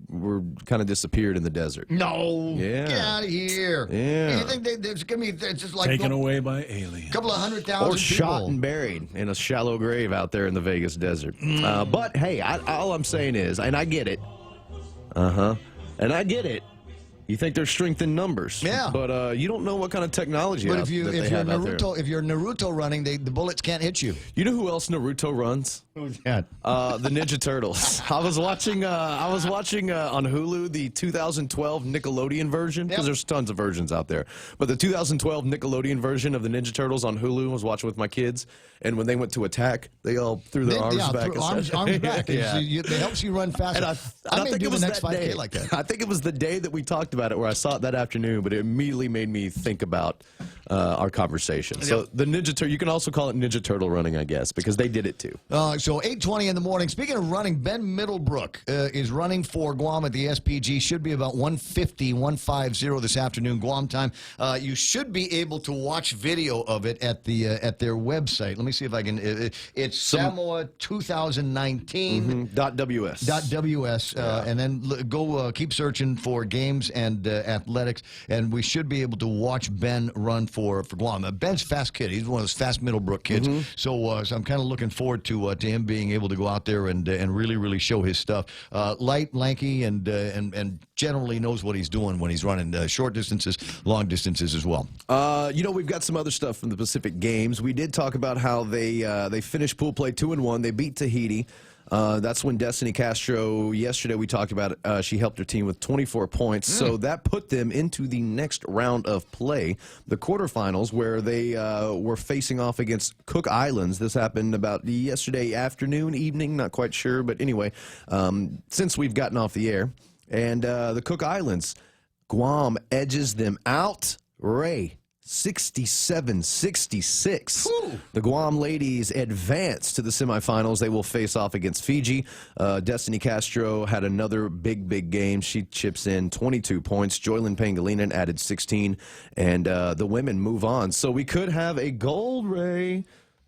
were kind of disappeared in the desert. No. Yeah. Get out of here. Yeah. You think there's going to be just like taken away by aliens? A couple of 100,000 or shot and buried in a shallow grave out there in the Vegas desert. But hey, all I'm saying is, and I get it. And I get it. You think there's strength in numbers, yeah, but you don't know what kind of technology. But if you're Naruto running, the bullets can't hit you. You know who else Naruto runs? Who's that? The Ninja Turtles. I was watching on Hulu the 2012 Nickelodeon version, because there's tons of versions out there. But the 2012 Nickelodeon version of the Ninja Turtles on Hulu, I was watching with my kids, and when they went to attack, they all threw their arms back. Arms back. Yeah. It helps you run faster. And I may think do it was the next that 5K day. like that. I think it was the day that we talked about about it where I saw it that afternoon, but it immediately made me think about our conversation. So the Ninja Turtle, you can also call it Ninja Turtle running, I guess, because they did it too. So 8:20 in the morning. Speaking of running, Ben Middlebrook is running for Guam at the SPG. Should be about 1:50 this afternoon, Guam time. You should be able to watch video of it at their website. Let me see if I can. It's Samoa 2019 .ws. .ws, and then go keep searching for games and athletics, and we should be able to watch Ben run for Guam. Ben's a fast kid. He's one of those fast Middlebrook kids. So I'm kind of looking forward to him being able to go out there and really show his stuff. Light, lanky, and generally knows what he's doing when he's running short distances, long distances as well. We've got some other stuff from the Pacific Games. We did talk about how they finished pool play 2-1. They beat Tahiti. That's when Destiny Castro, yesterday we talked about it, she helped her team with 24 points. So that put them into the next round of play, the quarterfinals, where they were facing off against Cook Islands. This happened about yesterday afternoon, evening, not quite sure. But anyway, since we've gotten off the air. And the Cook Islands, Guam edges them out. Ray, 67-66. The Guam ladies advance to the semifinals. They will face off against Fiji. Destiny Castro had another big game. She chips in 22 points. Joylyn Pangilinan added 16. And the women move on. So we could have a gold, Ray.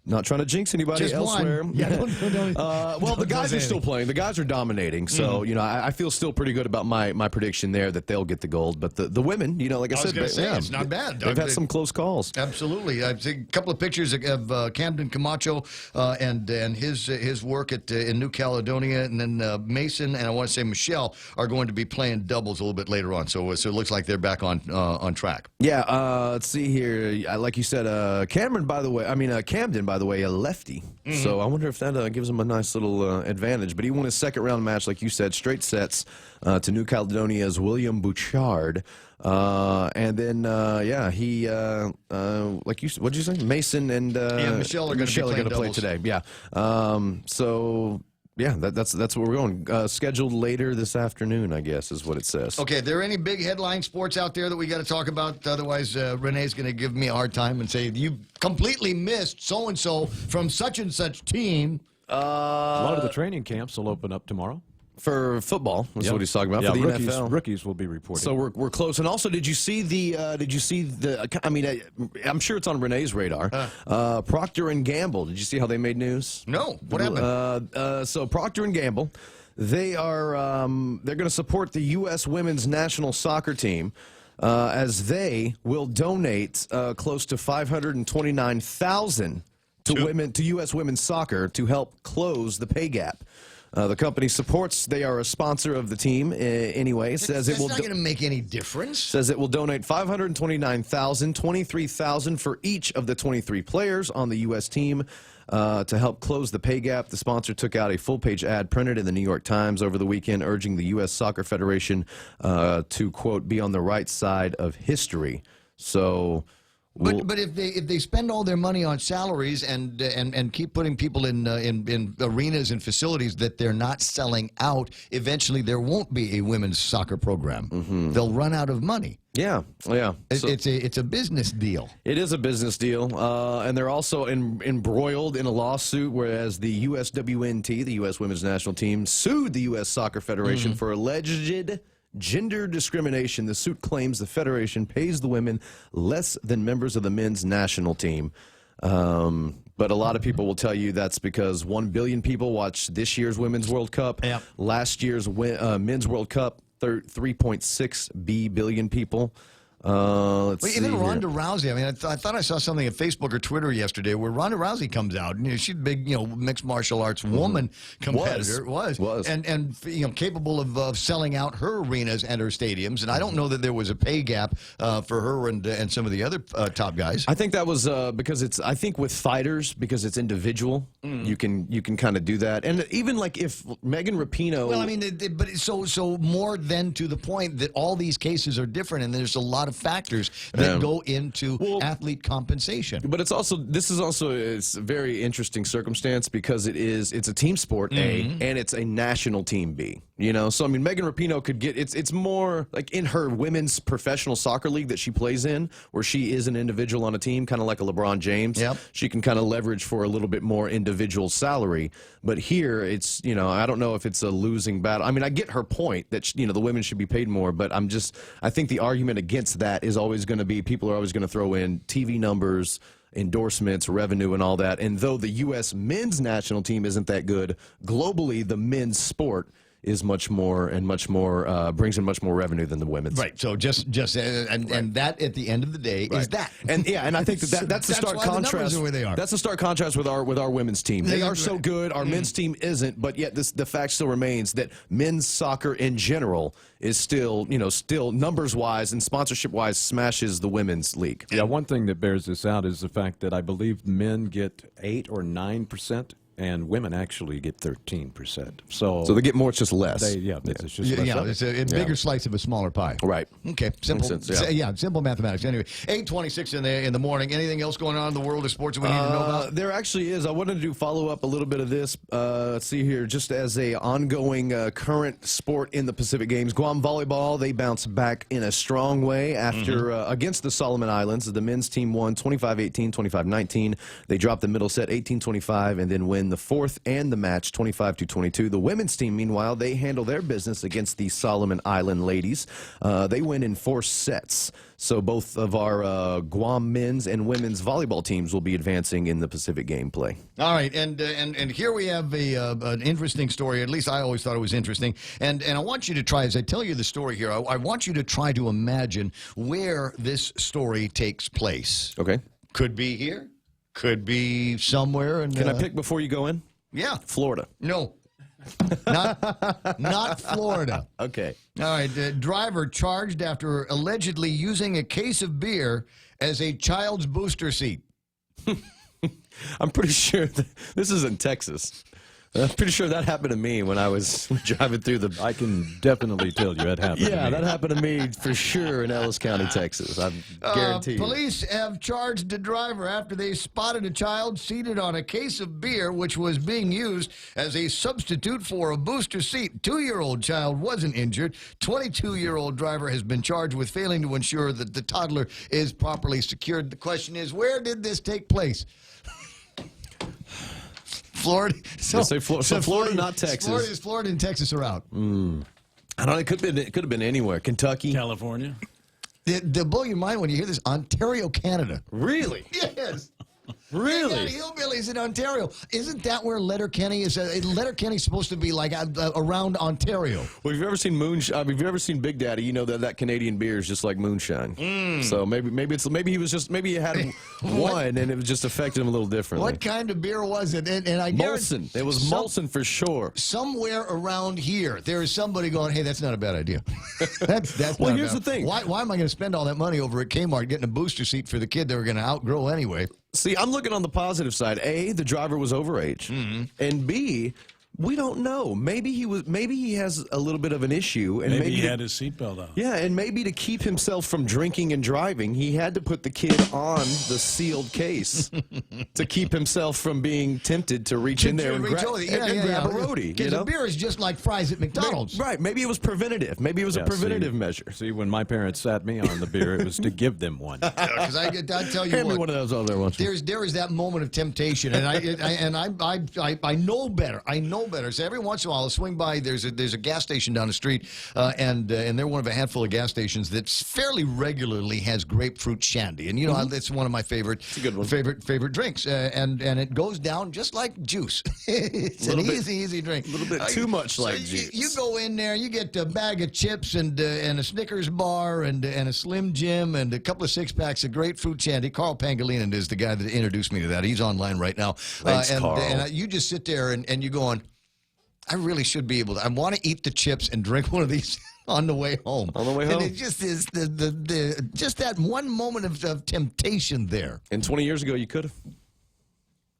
Not trying to jinx anybody Just elsewhere. one. Yeah, well, the guys are still playing. The guys are dominating. So, I feel still pretty good about my prediction there that they'll get the gold. But the women, like I said, it's not bad. They've had some close calls. Absolutely. I've seen a couple of pictures of Camden Camacho and his work in New Caledonia, and then Mason and I want to say Michelle are going to be playing doubles a little bit later on. So it looks like they're back on track. Yeah. Let's see here. Like you said, Camden, by the way, a lefty. So I wonder if that gives him a nice little advantage. But he won his second round match, like you said, straight sets to New Caledonia's William Bouchard. And then, he, like you, what did you say? Mason and Michelle are going to play today. Yeah. Yeah, that's where we're going. Scheduled later this afternoon, I guess, is what it says. Okay, there any big headline sports out there that we got to talk about? Otherwise, Renee's going to give me a hard time and say, you completely missed so-and-so from such-and-such team. A lot of the training camps will open up tomorrow. For football, that's what he's talking about. Yeah, for the NFL. NFL. Rookies will be reporting. So we're close. And also, did you see the? I mean, I'm sure it's on Renee's radar. Procter and Gamble. Did you see how they made news? No. What happened? So Procter and Gamble, they are they're going to support the U.S. women's national soccer team. As they will donate close to $529,000 to U.S. women's soccer to help close the pay gap. The company supports. They are a sponsor of the team anyway. Says it will. That's not going to make any difference. Says it will donate $529,000, $23,000 for each of the 23 players on the U.S. team to help close the pay gap. The sponsor took out a full-page ad printed in the New York Times over the weekend, urging the U.S. Soccer Federation to quote be on the right side of history. So. But if they spend all their money on salaries and keep putting people in arenas and facilities that they're not selling out, eventually there won't be a women's soccer program. They'll run out of money. Yeah. It's a business deal. It is a business deal, and they're also embroiled in a lawsuit. Whereas the USWNT, the U.S. Women's National Team, sued the U.S. Soccer Federation for alleged gender discrimination. The suit claims the federation pays the women less than members of the men's national team. But a lot of people will tell you that's because 1 billion people watched this year's Women's World Cup. Last year's Men's World Cup, 3.6 billion people. Even Ronda Rousey. I mean, I thought I saw something on Facebook or Twitter yesterday where Ronda Rousey comes out. She's a big, mixed martial arts woman competitor. Was. And capable of selling out her arenas and her stadiums. And I don't know that there was a pay gap for her and some of the other top guys. I think that was because I think with fighters, because it's individual, you can kind of do that. And even like if Megan Rapinoe. Well, I mean, but so more than to the point that all these cases are different, and there's a lot of of factors that go into athlete compensation. But it's a very interesting circumstance because it's a team sport, A, and it's a national team, B. You know, so I mean, Megan Rapinoe could get it's more like in her women's professional soccer league that she plays in, where she is an individual on a team, kind of like a LeBron James. Yep. She can kind of leverage for a little bit more individual salary. But here, it's, you know, I don't know if it's a losing battle. I mean, I get her point that, you know, the women should be paid more, but I think the argument against that is always going to be people are always going to throw in TV numbers, endorsements, revenue, and all that. And though the U.S. men's national team isn't that good, globally, the men's sport is much more brings in much more revenue than the women's. Right. So and that at the end of the day is that. And I think that's the stark contrast. The where they are. That's the stark contrast with our women's team. They are so good. Our men's team isn't, but yet the fact still remains that men's soccer in general is still numbers wise and sponsorship wise smashes the women's league. Yeah, one thing that bears this out is the fact that I believe men get 8 or 9%. And women actually get 13%. So they get more, it's just less. It's just less. Yeah, it's a bigger slice of a smaller pie. Right. Okay. Simple. Makes sense, simple mathematics. Anyway, 8:26 in the morning. Anything else going on in the world of sports that we need to know about? There actually is. I wanted to follow up a little bit of this. Let's see here. Just as a ongoing current sport in the Pacific Games, Guam volleyball, they bounced back in a strong way after against the Solomon Islands. The men's team won 25-18, 25-19. They dropped the middle set 18-25 and then win the fourth and the match 25-22. The women's team, meanwhile, they handle their business against the Solomon Island ladies. They win in 4 sets. So both of our Guam men's and women's volleyball teams will be advancing in the Pacific Game play. All right, and here we have an interesting story. At least I always thought it was interesting. And I want you to try, as I tell you the story here, I want you to try to imagine where this story takes place. Okay. Could be here. Could be somewhere. And can I pick before you go in? Yeah. Florida. No. Not Florida. Okay. All right. Driver charged after allegedly using a case of beer as a child's booster seat. I'm pretty sure this is in Texas. I'm pretty sure that happened to me when I was driving through the... I can definitely tell you that happened to me. Yeah, that happened to me for sure in Ellis County, Texas. I guarantee you. Police have charged the driver after they spotted a child seated on a case of beer which was being used as a substitute for a booster seat. 2-year-old child wasn't injured. 22-year-old driver has been charged with failing to ensure that the toddler is properly secured. The question is, where did this take place? Florida. So Florida, not Texas. Florida and Texas are out. I don't know. It could have been anywhere. Kentucky, California. They'll blow your mind when you hear this. Ontario, Canada. Really? Yes. Really? They got hillbillies in Ontario. Isn't that where Letterkenny is? Letterkenny's supposed to be like around Ontario. Well, if you've ever seen if you've ever seen Big Daddy, you know that Canadian beer is just like moonshine. So maybe he had one and it was just affected him a little differently. What kind of beer was it? And I Molson. It was Molson for sure. Somewhere around here, there is somebody going, "Hey, that's not a bad idea." That's well, not here's the thing. Why am I going to spend all that money over at Kmart getting a booster seat for the kid they were going to outgrow anyway? See, I'm looking on the positive side. A, the driver was overage, and B, we don't know. Maybe he has a little bit of an issue, and maybe he had his seatbelt on. Yeah, and maybe to keep himself from drinking and driving, he had to put the kid on the sealed case to keep himself from being tempted to reach in there and grab a roadie. Because the beer is just like fries at McDonald's. Right. Maybe it was preventative. Maybe it was a preventative measure. See, when my parents sat me on the beer, it was to give them one. Because I tell you Hand what, me one of those over there once. there is that moment of temptation, and I know better. I know better. So every once in a while, I'll swing by. There's a gas station down the street, and they're one of a handful of gas stations that fairly regularly has grapefruit shandy, and you know that's one of my favorite drinks, and it goes down just like juice. It's an easy drink. A little bit too much like juice. You go in there, you get a bag of chips and a Snickers bar and a Slim Jim and a couple of 6-packs of grapefruit shandy. Carl Pangilinan is the guy that introduced me to that. He's online right now. Thanks, Carl. And you just sit there and you're going, I really should be able to. I want to eat the chips and drink one of these on the way home. On the way home? And it just is just that one moment of temptation there. And 20 years ago, you could have.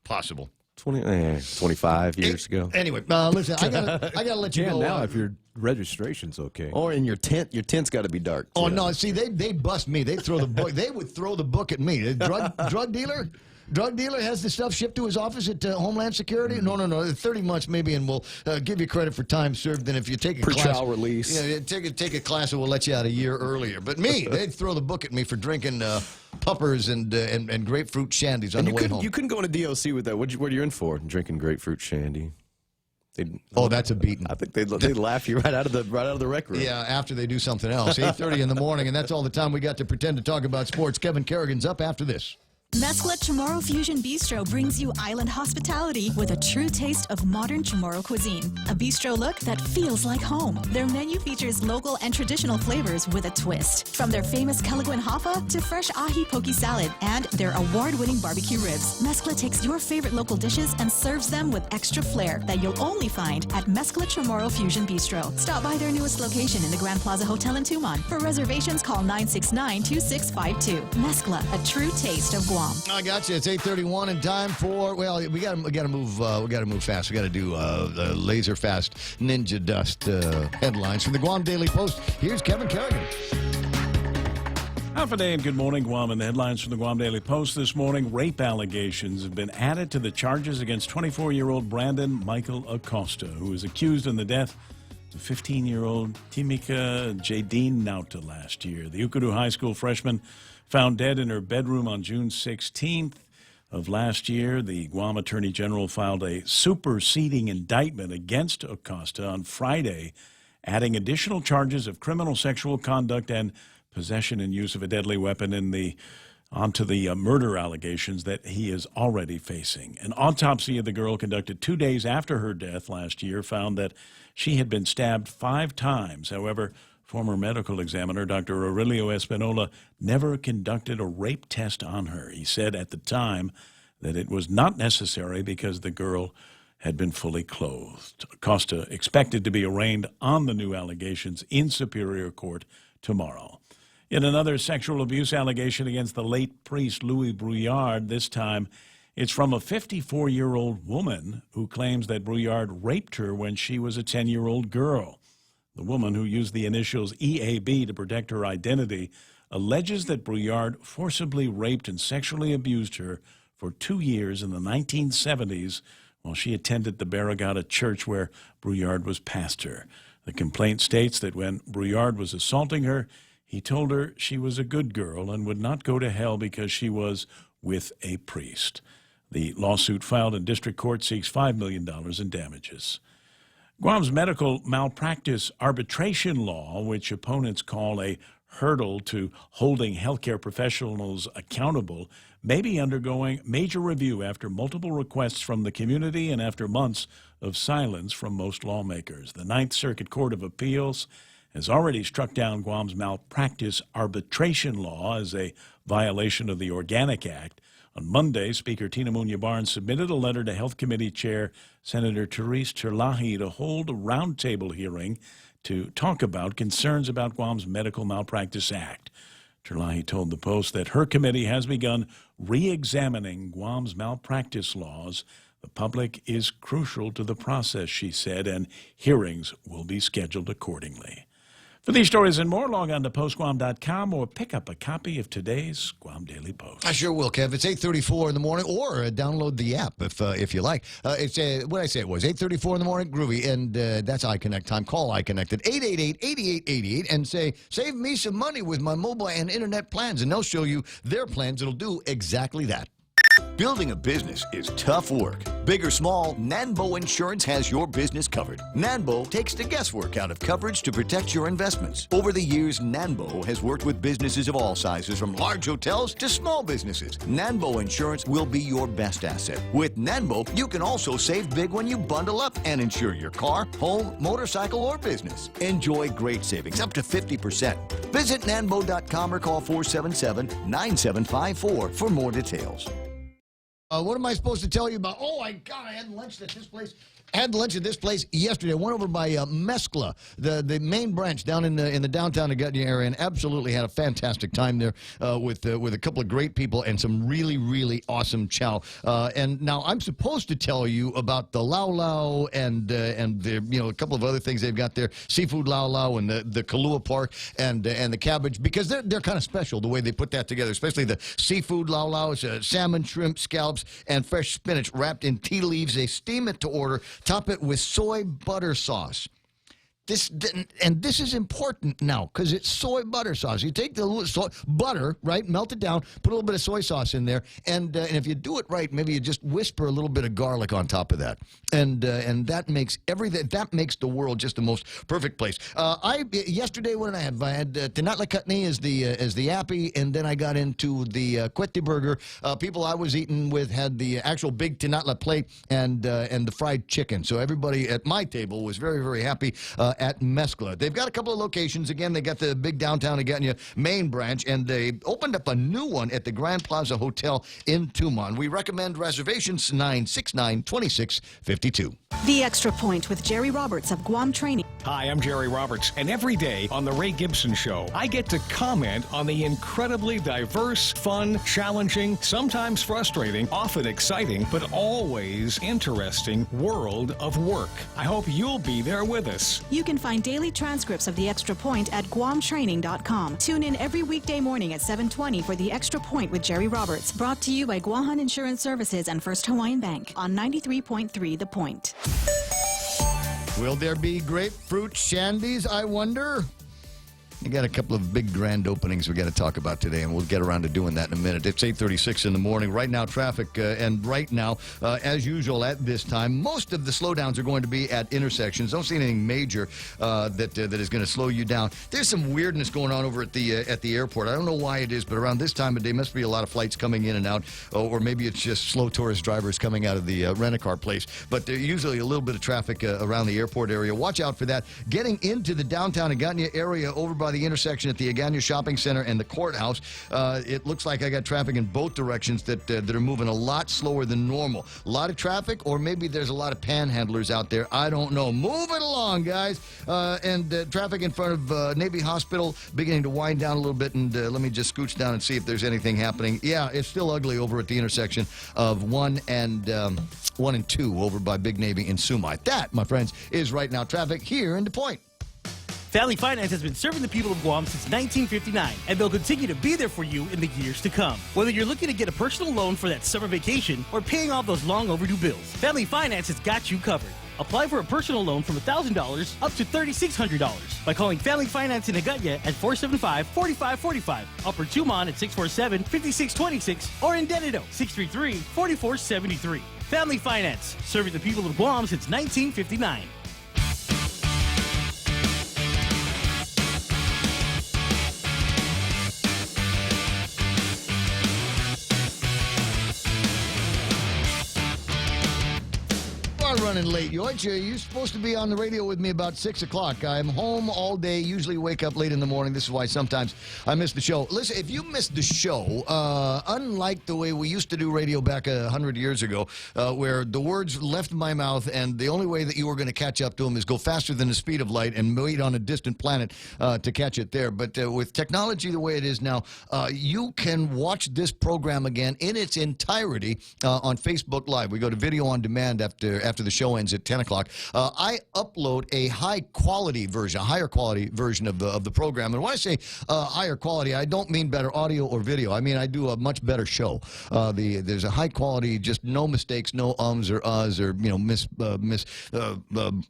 Possible. 25 years ago. Anyway, listen, I gotta let you Yeah, go. now if your registration's okay. Or in your tent's got to be dark. Oh too. no! See, they bust me. They throw the book. They would throw the book at me. The drug dealer has the stuff shipped to his office at Homeland Security. No. 30 months maybe, and we'll give you credit for time served. And if you take a Pre-trial release. yeah, take a class, and we'll let you out a year earlier. But me, they'd throw the book at me for drinking puppers and grapefruit shandies on And the you way couldn't, home. you couldn't go into DOC with that. What are you in for? Drinking grapefruit shandy. Oh, that's a beating. I think they'd laugh you right out of the rec room. Yeah, after they do something else. 8:30 in the morning, and that's all the time we got to pretend to talk about sports. Kevin Kerrigan's up after this. Mescla Chamorro Fusion Bistro brings you island hospitality with a true taste of modern Chamorro cuisine. A bistro look that feels like home. Their menu features local and traditional flavors with a twist. From their famous Calaguan Hapa to fresh ahi poke salad and their award-winning barbecue ribs. Mescla takes your favorite local dishes and serves them with extra flair that you'll only find at Mescla Chamorro Fusion Bistro. Stop by their newest location in the Grand Plaza Hotel in Tumon. For reservations, call 969-2652. Mescla, a true taste of Guam. I got you. It's 8:31 and time for we got to move fast. We got to do the laser fast ninja dust headlines from the Guam Daily Post. Here's Kevin Kerrigan. Half a day and good morning, Guam. And the headlines from the Guam Daily Post this morning. Rape allegations have been added to the charges against 24-year-old Brandon Michael Acosta, who was accused in the death of 15-year-old Timika Jadine Nauta last year. The Ukadu High School freshman found dead in her bedroom on June 16th of last year. The Guam Attorney General filed a superseding indictment against Acosta on Friday, adding additional charges of criminal sexual conduct and possession and use of a deadly weapon onto the murder allegations that he is already facing. An autopsy of the girl conducted 2 days after her death last year found that she had been stabbed 5 times. However, former medical examiner Dr. Aurelio Espinola never conducted a rape test on her. He said at the time that it was not necessary because the girl had been fully clothed. Acosta expected to be arraigned on the new allegations in Superior Court tomorrow. Yet another sexual abuse allegation against the late priest Louis Brouillard. This time it's from a 54-year-old woman who claims that Brouillard raped her when she was a 10-year-old girl. The woman, who used the initials EAB to protect her identity, alleges that Brouillard forcibly raped and sexually abused her for 2 years in the 1970s while she attended the Barragata church where Brouillard was pastor. The complaint states that when Brouillard was assaulting her, he told her she was a good girl and would not go to hell because she was with a priest. The lawsuit filed in district court seeks $5 million in damages. Guam's medical malpractice arbitration law, which opponents call a hurdle to holding healthcare professionals accountable, may be undergoing major review after multiple requests from the community and after months of silence from most lawmakers. The Ninth Circuit Court of Appeals has already struck down Guam's malpractice arbitration law as a violation of the Organic Act. On Monday, Speaker Tina Munya-Barnes submitted a letter to Health Committee Chair Senator Therese Terlahi to hold a roundtable hearing to talk about concerns about Guam's Medical Malpractice Act. Terlahi told the Post that her committee has begun re-examining Guam's malpractice laws. The public is crucial to the process, she said, and hearings will be scheduled accordingly. For these stories and more, log on to postguam.com or pick up a copy of today's Guam Daily Post. I sure will, Kev. It's 8:34 in the morning, or download the app if you like. It's what did I say it was? 8:34 in the morning, groovy, and that's iConnect time. Call iConnect at 888-8888 and say, save me some money with my mobile and internet plans, and they'll show you their plans that'll do exactly that. Building a business is tough work. Big or small, Nanbo Insurance has your business covered. Nanbo takes the guesswork out of coverage to protect your investments. Over the years, Nanbo has worked with businesses of all sizes, from large hotels to small businesses. Nanbo Insurance will be your best asset. With Nanbo, you can also save big when you bundle up and insure your car, home, motorcycle, or business. Enjoy great savings, up to 50%. Visit nanbo.com or call 477-9754 for more details. What am I supposed to tell you about? Oh, I hadn't lunched at this place. Had lunch at this place yesterday. I went over by Mescla, the main branch down in the downtown Agutya area, and absolutely had a fantastic time there with a couple of great people and some really, really awesome chow. And now I'm supposed to tell you about the Lau Lau and the, a couple of other things they've got there, seafood Lau Lau and the Kalua Park and the cabbage, because they're kind of special the way they put that together, especially the seafood Lau Lau. It's salmon, shrimp, scallops, and fresh spinach wrapped in tea leaves. They steam it to order. Top it with soy butter sauce. This is important now because it's soy butter sauce. You take the butter, right, melt it down, put a little bit of soy sauce in there, and if you do it right, maybe you just whisper a little bit of garlic on top of that, and that makes everything. That makes the world just the most perfect place. Yesterday, what did I have? I had Tinatla Chutney as the appy, and then I got into the Kweti burger. People I was eating with had the actual big Tinatla plate and the fried chicken. So everybody at my table was very, very happy. At Mescla. They've got a couple of locations. Again, they got the big downtown Agutya main branch, and they opened up a new one at the Grand Plaza Hotel in Tumon. We recommend reservations 969-2652. The Extra Point with Jerry Roberts of Guam Training. Hi, I'm Jerry Roberts, and every day on The Ray Gibson Show, I get to comment on the incredibly diverse, fun, challenging, sometimes frustrating, often exciting, but always interesting world of work. I hope you'll be there with us. You can find daily transcripts of The Extra Point at GuamTraining.com. Tune in every weekday morning at 7:20 for The Extra Point with Jerry Roberts, brought to you by Guahan Insurance Services and First Hawaiian Bank on 93.3 The Point. Will there be grapefruit shandies, I wonder? You got a couple of big grand openings we got to talk about today, and we'll get around to doing that in a minute. It's 8:36 in the morning. Right now, traffic, and right now, as usual at this time, most of the slowdowns are going to be at intersections. Don't see anything major that is going to slow you down. There's some weirdness going on over at the airport. I don't know why it is, but around this time of day, must be a lot of flights coming in and out, or maybe it's just slow tourist drivers coming out of the rent-a-car place. But there's usually a little bit of traffic around the airport area. Watch out for that. Getting into the downtown Agutya area over by the intersection at the Agutya Shopping Center and the courthouse, it looks like I got traffic in both directions that are moving a lot slower than normal. A lot of traffic, or maybe there's a lot of panhandlers out there. I don't know. Move it along, guys. And traffic in front of Navy Hospital beginning to wind down a little bit. And let me just scooch down and see if there's anything happening. Yeah, it's still ugly over at the intersection of 1 and 2 over by Big Navy in Sumai. That, my friends, is right now traffic here in The Point. Family Finance has been serving the people of Guam since 1959, and they'll continue to be there for you in the years to come. Whether you're looking to get a personal loan for that summer vacation or paying off those long overdue bills, Family Finance has got you covered. Apply for a personal loan from $1,000 up to $3,600 by calling Family Finance in Agutya at 475-4545, Upper Tumon at 647-5626, or in Dededo 633-4473. Family Finance, serving the people of Guam since 1959. Running late, Yoich. You're supposed to be on the radio with me about 6 o'clock. I'm home all day, usually wake up late in the morning. This is why sometimes I miss the show. Listen, if you missed the show, unlike the way we used to do radio back 100 years ago, where the words left my mouth and the only way that you were going to catch up to them is go faster than the speed of light and wait on a distant planet to catch it there. But with technology the way it is now, you can watch this program again in its entirety on Facebook Live. We go to video on demand after the show ends at 10 o'clock. I upload a higher quality version of the program. And when I say higher quality, I don't mean better audio or video. I mean I do a much better show. There's a high quality, just no mistakes, no ums or uhs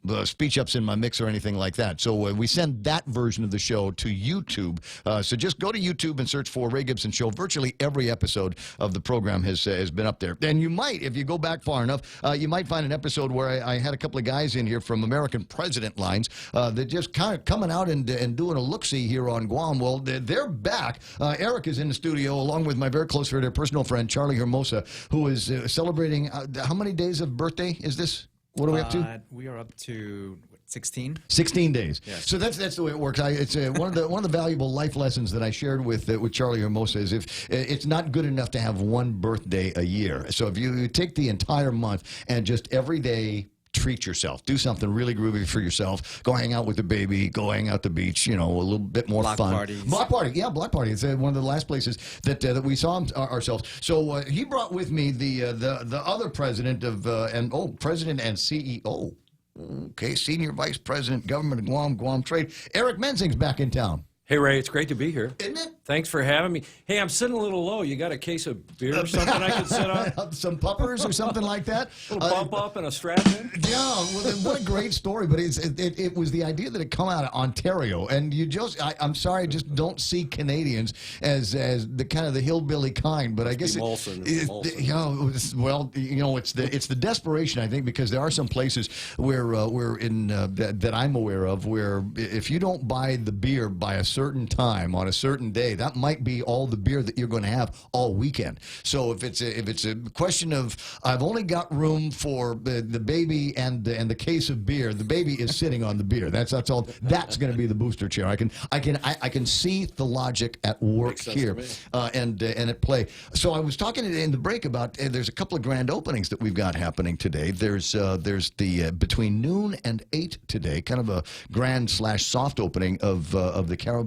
or speech ups in my mix or anything like that. So we send that version of the show to YouTube. So just go to YouTube and search for Ray Gibson Show. Virtually every episode of the program has been up there. And you might, if you go back far enough, you might find an episode where I had a couple of guys in here from American President Lines that just kind of coming out and doing a look-see here on Guam. Well, they're back. Eric is in the studio along with my very close friend, personal friend, Charlie Hermosa, who is celebrating, how many days of birthday is this? What are we up to? We are up to 16. 16 days. Yes. So that's the way it works. It's one of the valuable life lessons that I shared with Charlie Hermosa is if it's not good enough to have one birthday a year. So if you take the entire month and just every day treat yourself. Do something really groovy for yourself. Go hang out with the baby. Go hang out the beach. You know, a little bit more Block fun. parties. Block party. Yeah, block party. It's one of the last places that we saw ourselves. So he brought with me the other president of president and CEO. Okay, Senior Vice President, Government of Guam Trade. Eric Menzing's back in town. Hey, Ray, it's great to be here. Isn't it? Thanks for having me. Hey, I'm sitting a little low. You got a case of beer or something I could sit on? Some puppers or something like that? A little bump up and a strap in? Yeah, well, then what a great story. But it was the idea that it come out of Ontario. And you just, I'm sorry, I just don't see Canadians as the kind of the hillbilly kind. But I guess it's the desperation, I think, because there are some places where that I'm aware of where if you don't buy the beer by a certain time on a certain day, that might be all the beer that you're going to have all weekend. So if it's a question of I've only got room for the baby and the case of beer, the baby is sitting on the beer. That's all. That's going to be the booster chair. I can see the logic at work here and at play. So I was talking in the break about there's a couple of grand openings that we've got happening today. There's the between noon and 8 today, kind of a grand / soft opening of the Carabao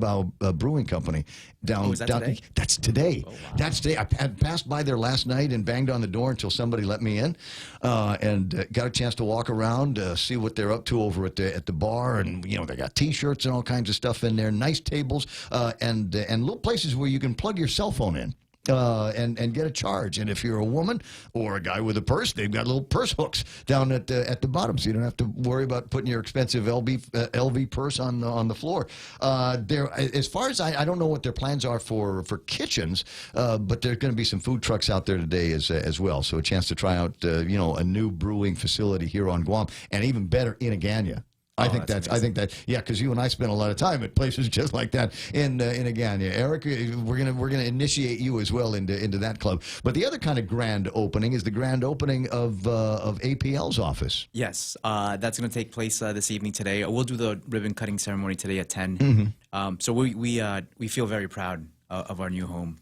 Brewing Company down. Is that today? That's today. Oh, wow. That's today. I had passed by there last night and banged on the door until somebody let me in, and got a chance to walk around, see what they're up to over at the bar, and they got T-shirts and all kinds of stuff in there, nice tables, and little places where you can plug your cell phone in. And get a charge. And if you're a woman or a guy with a purse, they've got little purse hooks down at the bottom, so you don't have to worry about putting your expensive LV purse on the floor. As far as I don't know what their plans are for kitchens, but there's going to be some food trucks out there today as well. So a chance to try out a new brewing facility here on Guam, and even better in Agana. I think because you and I spent a lot of time at places just like that in Agana. Eric, we're gonna initiate you as well into that club. But the other kind of grand opening is the grand opening of APL's office. Yes, that's going to take place this evening today. We'll do the ribbon cutting ceremony today at 10. Mm-hmm. So we feel very proud of our new home.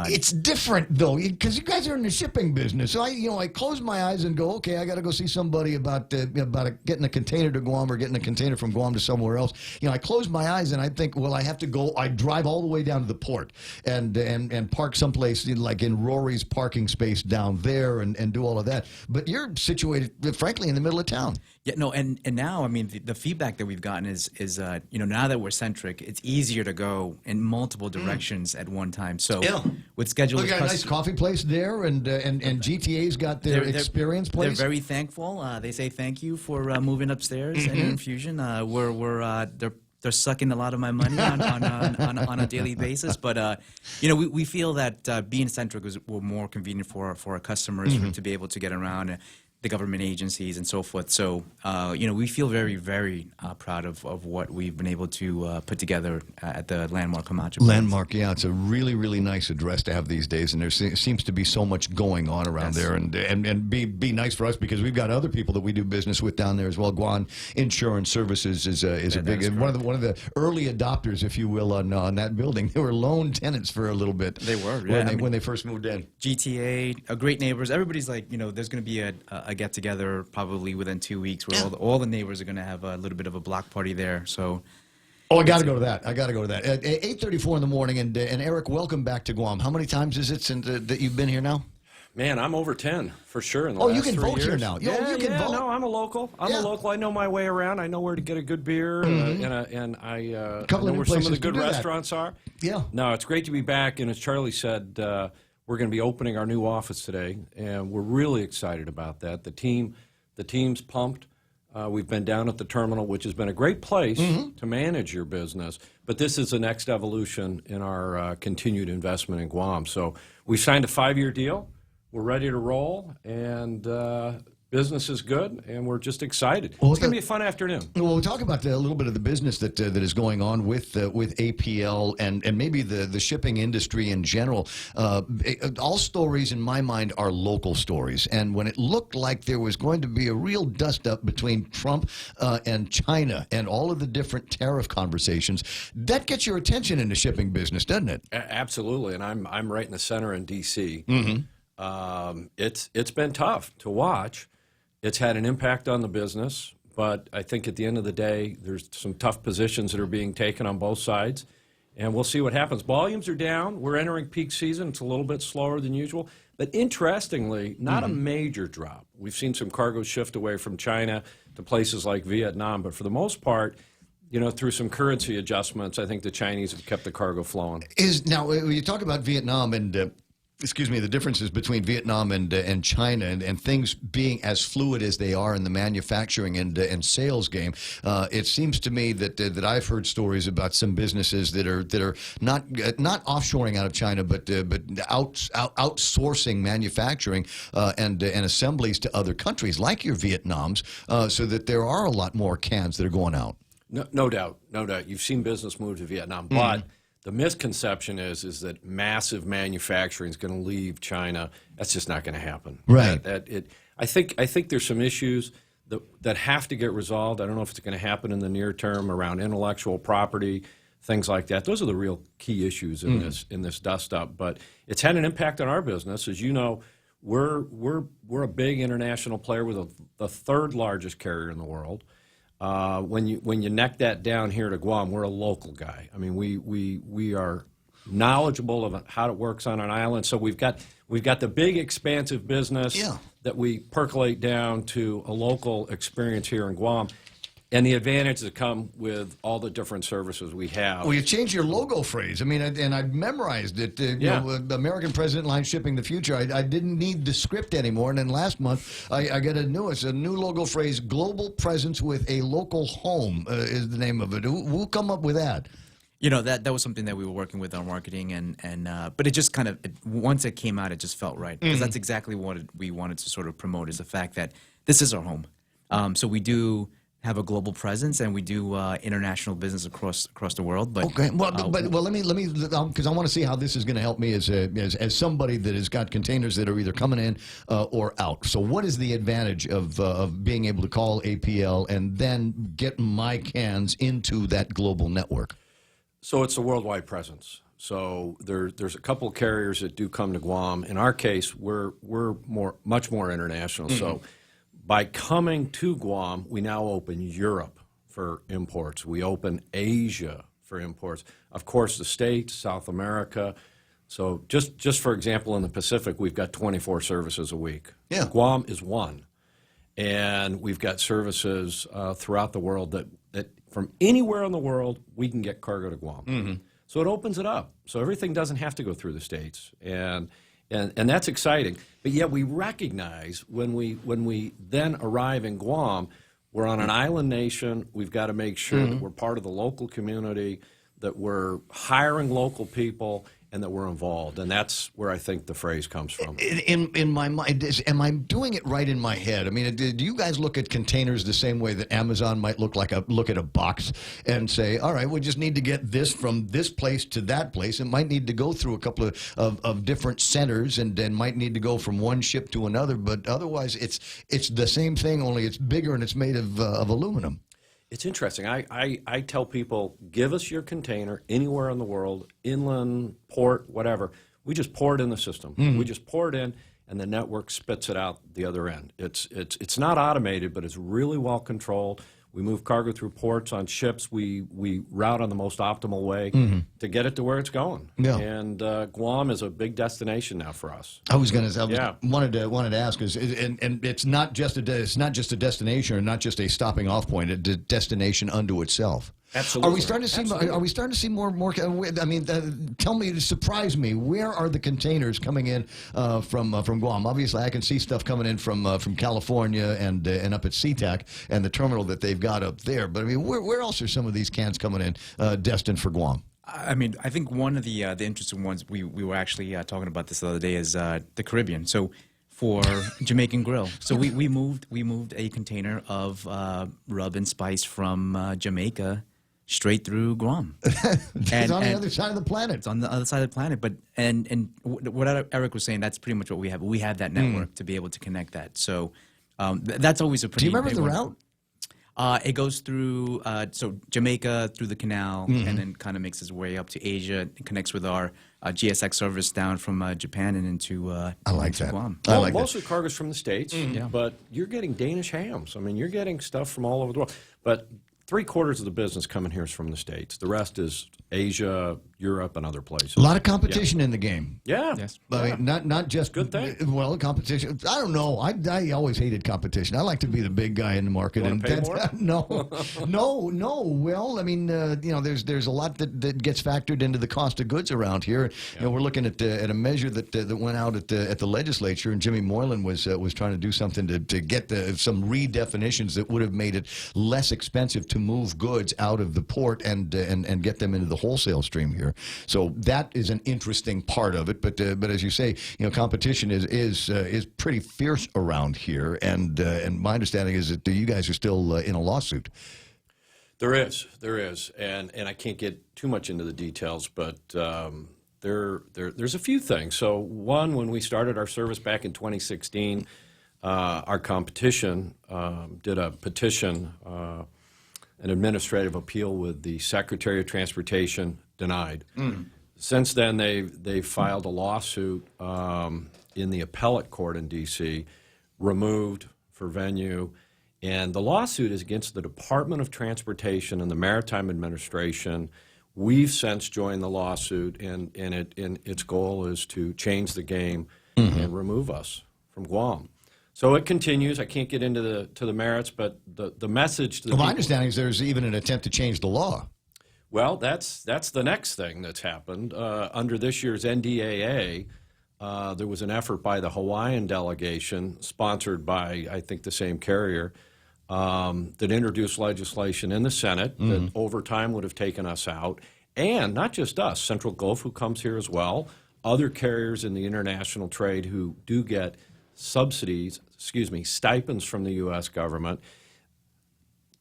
It's different though, because you guys are in the shipping business. So I close my eyes and go, okay, I got to go see somebody about getting a container to Guam or getting a container from Guam to somewhere else. I close my eyes and I think, well, I have to go. I drive all the way down to the port and park someplace like in Rory's parking space down there and do all of that. But you're situated, frankly, in the middle of town. Yeah, no, and now, I mean, the feedback that we've gotten is now that we're centric, it's easier to go in multiple directions at one time. So with scheduled, we got a nice coffee place there, and GTA's got their experience place. They're very thankful. They say thank you for moving upstairs and Infusion. They're sucking a lot of my money on a daily basis, but we feel that being centric was more convenient for our customers to be able to get around the government agencies and so forth. So, we feel very, very proud of what we've been able to put together at the Landmark Camacho. Landmark, yeah, it's a really, really nice address to have these days, and there seems to be so much going on around there, and be nice for us because we've got other people that we do business with down there as well. Guam Insurance Services is a big one of the early adopters, if you will, on that building. They were lone tenants for a little bit. They were when they first moved in. GTA, great neighbors. Everybody's like, there's going to be a get together probably within 2 weeks where all the neighbors are going to have a little bit of a block party there. So, I got to go to that. At 8:34 in the morning, and Eric, welcome back to Guam. How many times is it since that you've been here now? Man, I'm over 10 for sure. In the last you can 3 vote years. here now. You can vote. No, I'm a local. I'm a local. I know my way around. I know where to get a good beer, and I know where some of the good restaurants are. Yeah. No, it's great to be back, and as Charlie said, we're going to be opening our new office today, and we're really excited about that. The team's pumped. We've been down at the terminal, which has been a great place to manage your business. But this is the next evolution in our continued investment in Guam. So we signed a 5-year deal. We're ready to roll, and business is good, and we're just excited. It's going to be a fun afternoon. Well, we'll talk about a little bit of the business that is going on with APL and maybe the shipping industry in general. All stories, in my mind, are local stories. And when it looked like there was going to be a real dust-up between Trump and China and all of the different tariff conversations, that gets your attention in the shipping business, doesn't it? Absolutely, and I'm right in the center in D.C. It's been tough to watch. It's had an impact on the business, but I think at the end of the day, there's some tough positions that are being taken on both sides, and we'll see what happens. Volumes are down. We're entering peak season. It's a little bit slower than usual, but interestingly, not a major drop. We've seen some cargo shift away from China to places like Vietnam, but for the most part, you know, through some currency adjustments, I think the Chinese have kept the cargo flowing. Now, when you talk about Vietnam and the differences between Vietnam and China and things being as fluid as they are in the manufacturing and sales game, it seems to me that I've heard stories about some businesses that are not offshoring out of China, but outsourcing manufacturing and assemblies to other countries like your Vietnams, so that there are a lot more cans that are going out. No doubt. You've seen business move to Vietnam, but the misconception is that massive manufacturing is going to leave China. That's just not going to happen. Right. I think there's some issues that have to get resolved. I don't know if it's going to happen in the near term around intellectual property, things like that. Those are the real key issues in this dust up. But it's had an impact on our business. As you know, we're a big international player. We're the third largest carrier in the world. When you neck that down here to Guam, we're a local guy. I mean, we are knowledgeable of how it works on an island. So we've got the big expansive business that we percolate down to a local experience here in Guam. And the advantages that come with all the different services we have. Well, you changed your logo phrase. I mean, and I memorized it. You know, American President Line Shipping the Future. I didn't need the script anymore. And then last month, I got a new logo phrase, Global Presence with a Local Home is the name of it. Who come up with that? You know, that was something that we were working with our marketing, but it just kind of, once it came out, it just felt right. Because that's exactly what we wanted to sort of promote, is the fact that this is our home. So we do have a global presence, and we do international business across the world. But okay, well, let me because I want to see how this is going to help me as somebody that has got containers that are either coming in or out. So, what is the advantage of being able to call APL and then get my cans into that global network? So it's a worldwide presence. So there's a couple of carriers that do come to Guam. In our case, we're much more international. So by coming to Guam, we now open Europe for imports. We open Asia for imports. Of course, the States, South America. So just for example, in the Pacific, we've got 24 services a week. Yeah. Guam is one. And we've got services throughout the world that from anywhere in the world, we can get cargo to Guam. So it opens it up. So everything doesn't have to go through the States. And that's exciting. But yet we recognize when we then arrive in Guam, we're on an island nation. We've got to make sure that we're part of the local community, that we're hiring local people, and that we're involved. And that's where I think the phrase comes from. In my mind, am I doing it right in my head? I mean, do you guys look at containers the same way that Amazon might look at a box and say, all right, we just need to get this from this place to that place. It might need to go through a couple of different centers and then might need to go from one ship to another. But otherwise, it's the same thing, only it's bigger and it's made of aluminum. It's interesting. I tell people, give us your container anywhere in the world, inland, port, whatever. We just pour it in the system. We just pour it in, and the network spits it out the other end. It's not automated, but it's really well controlled. We move cargo through ports on ships. We route on the most optimal way to get it to where it's going. Yeah. And Guam is a big destination now for us. I wanted to ask, and it's not just a destination or not just a stopping off point, a destination unto itself. Absolutely. Are we starting to see more? I mean, tell me, surprise me. Where are the containers coming in from Guam? Obviously, I can see stuff coming in from California and up at SeaTac and the terminal that they've got up there. But I mean, where else are some of these cans coming in destined for Guam? I mean, I think one of the interesting ones we were actually talking about this the other day is the Caribbean. So for Jamaican Grill, so we moved a container of rub and spice from Jamaica straight through Guam. It's on the other side of the planet. It's on the other side of the planet. But and what Eric was saying, that's pretty much what we have. We have that network to be able to connect that. So that's always a pretty. Do you remember big the one. route? It goes through so Jamaica through the canal, Mhm. and then kind of makes its way up to Asia. It connects with our GSX service down from Japan and into Guam. Well, most of the cargo's from the States, Yeah. but you're getting Danish hams. I mean, you're getting stuff from all over the world. But 3/4 of the business coming here is from the States. The rest is Asia, Europe, and other places. A lot of competition in the game. Yeah. Yes. I mean, not just good thing. Well, competition. I don't know. I always hated competition. I like to be the big guy in the market. Wanna pay more? No. Well, I mean, there's a lot that gets factored into the cost of goods around here. You know, we're looking at a measure that went out at the legislature, and Jimmy Moylan was trying to do something to get some redefinitions that would have made it less expensive to move goods out of the port and get them into the wholesale stream here. So that is an interesting part of it. But as you say, competition is pretty fierce around here. And my understanding is that you guys are still in a lawsuit. There is, and I can't get too much into the details, but there's a few things. So one, when we started our service back in 2016, our competition did a petition, an administrative appeal with the Secretary of Transportation, denied. Since then, they filed a lawsuit in the appellate court in D.C., removed for venue, and the lawsuit is against the Department of Transportation and the Maritime Administration. We've since joined the lawsuit, and its goal is to change the game and remove us from Guam. So it continues. I can't get into the merits, but the message to the My people, understanding is there's even an attempt to change the law. well, that's the next thing that's happened. Under this year's NDAA, there was an effort by the Hawaiian delegation, sponsored by, I think, the same carrier, that introduced legislation in the Senate that over time would have taken us out. And not just us, Central Gulf, who comes here as well, other carriers in the international trade who do get stipends from the U.S. government.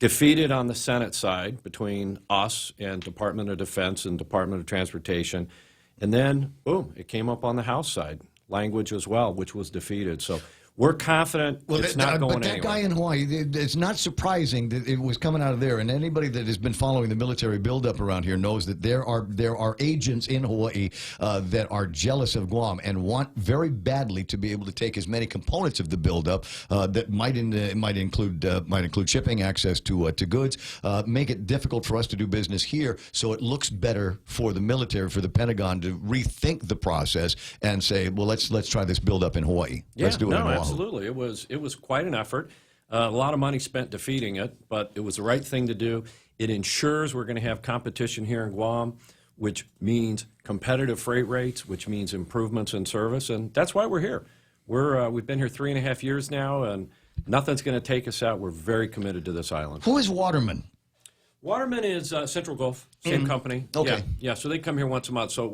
Defeated on the Senate side between us and Department of Defense and Department of Transportation. And then, boom, it came up on the House side. Language as well, which was defeated. So we're confident it's not going but that anywhere. guy in Hawaii, it's not surprising that it was coming out of there. And anybody that has been following the military buildup around here knows that there are agents in Hawaii that are jealous of Guam and want very badly to be able to take as many components of the buildup that might include shipping, access to goods, make it difficult for us to do business here. So it looks better for the military, for the Pentagon, to rethink the process and say, well, let's try this buildup in Hawaii. Let's do it in Oahu. Absolutely. It was quite an effort. A lot of money spent defeating it, but it was the right thing to do. It ensures we're going to have competition here in Guam, which means competitive freight rates, which means improvements in service, and that's why we're here. We've been here 3.5 years now, and nothing's going to take us out. We're very committed to this island. Who is Waterman? Waterman is Central Gulf, same company. Okay. Yeah. So they come here once a month. So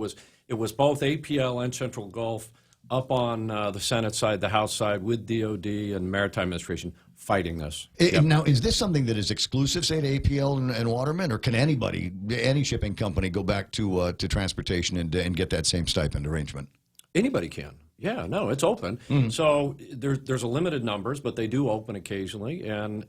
it was both APL and Central Gulf up on the Senate side, the House side, with DOD and Maritime Administration fighting this. Now, is this something that is exclusive, say, to APL and Waterman, or can anybody, any shipping company, go back to transportation and get that same stipend arrangement? Anybody can. Yeah, no, it's open. So there's a limited numbers, but they do open occasionally. And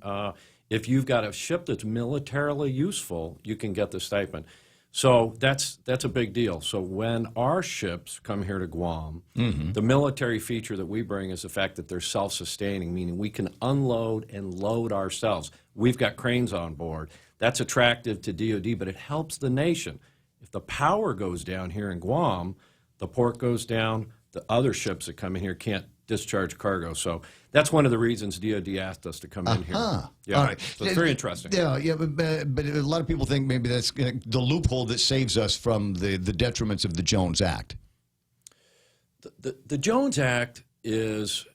if you've got a ship that's militarily useful, you can get the stipend. So that's a big deal. So when our ships come here to Guam, the military feature that we bring is the fact that they're self-sustaining, meaning we can unload and load ourselves. We've got cranes on board. That's attractive to DOD, but it helps the nation. If the power goes down here in Guam, the port goes down, the other ships that come in here can't discharge cargo. So that's one of the reasons DOD asked us to come in here. Yeah. All right. So it's very interesting. Yeah, but a lot of people think maybe that's the loophole that saves us from the detriments of the Jones Act. The Jones Act is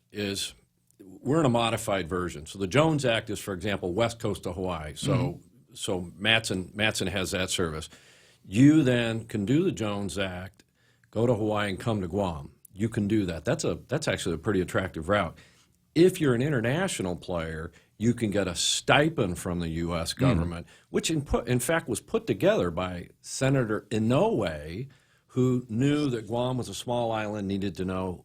we're in a modified version. So the Jones Act is, for example, west coast of Hawaii. So Matson has that service. You then can do the Jones Act, go to Hawaii and come to Guam. You can do that. That's actually a pretty attractive route. If you're an international player, you can get a stipend from the U.S. government, which in fact was put together by Senator Inoue, who knew that Guam was a small island, needed to know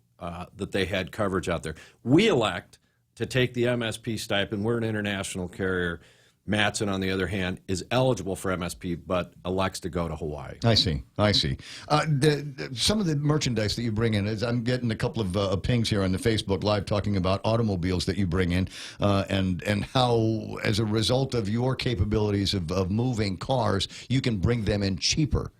that they had coverage out there. We elect to take the MSP stipend. We're an international carrier. Matson, on the other hand, is eligible for MSP but elects to go to Hawaii. I see. Some of the merchandise that you bring in, I'm getting a couple of pings here on the Facebook Live talking about automobiles that you bring in and how, as a result of your capabilities of moving cars, you can bring them in cheaper.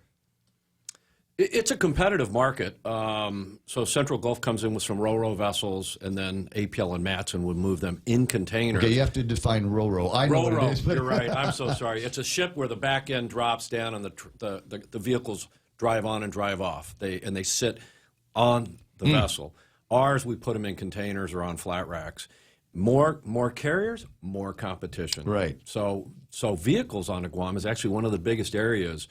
It's a competitive market. So Central Gulf comes in with some Ro-Ro vessels, and then APL and Matson would move them in containers. Okay, you have to define Ro-Ro. I know Ro-Ro, what it is. But you're right. I'm so sorry. It's a ship where the back end drops down and the vehicles drive on and drive off. They sit on the vessel. Ours, we put them in containers or on flat racks. More carriers, more competition. Right. So vehicles on Guam is actually one of the biggest areas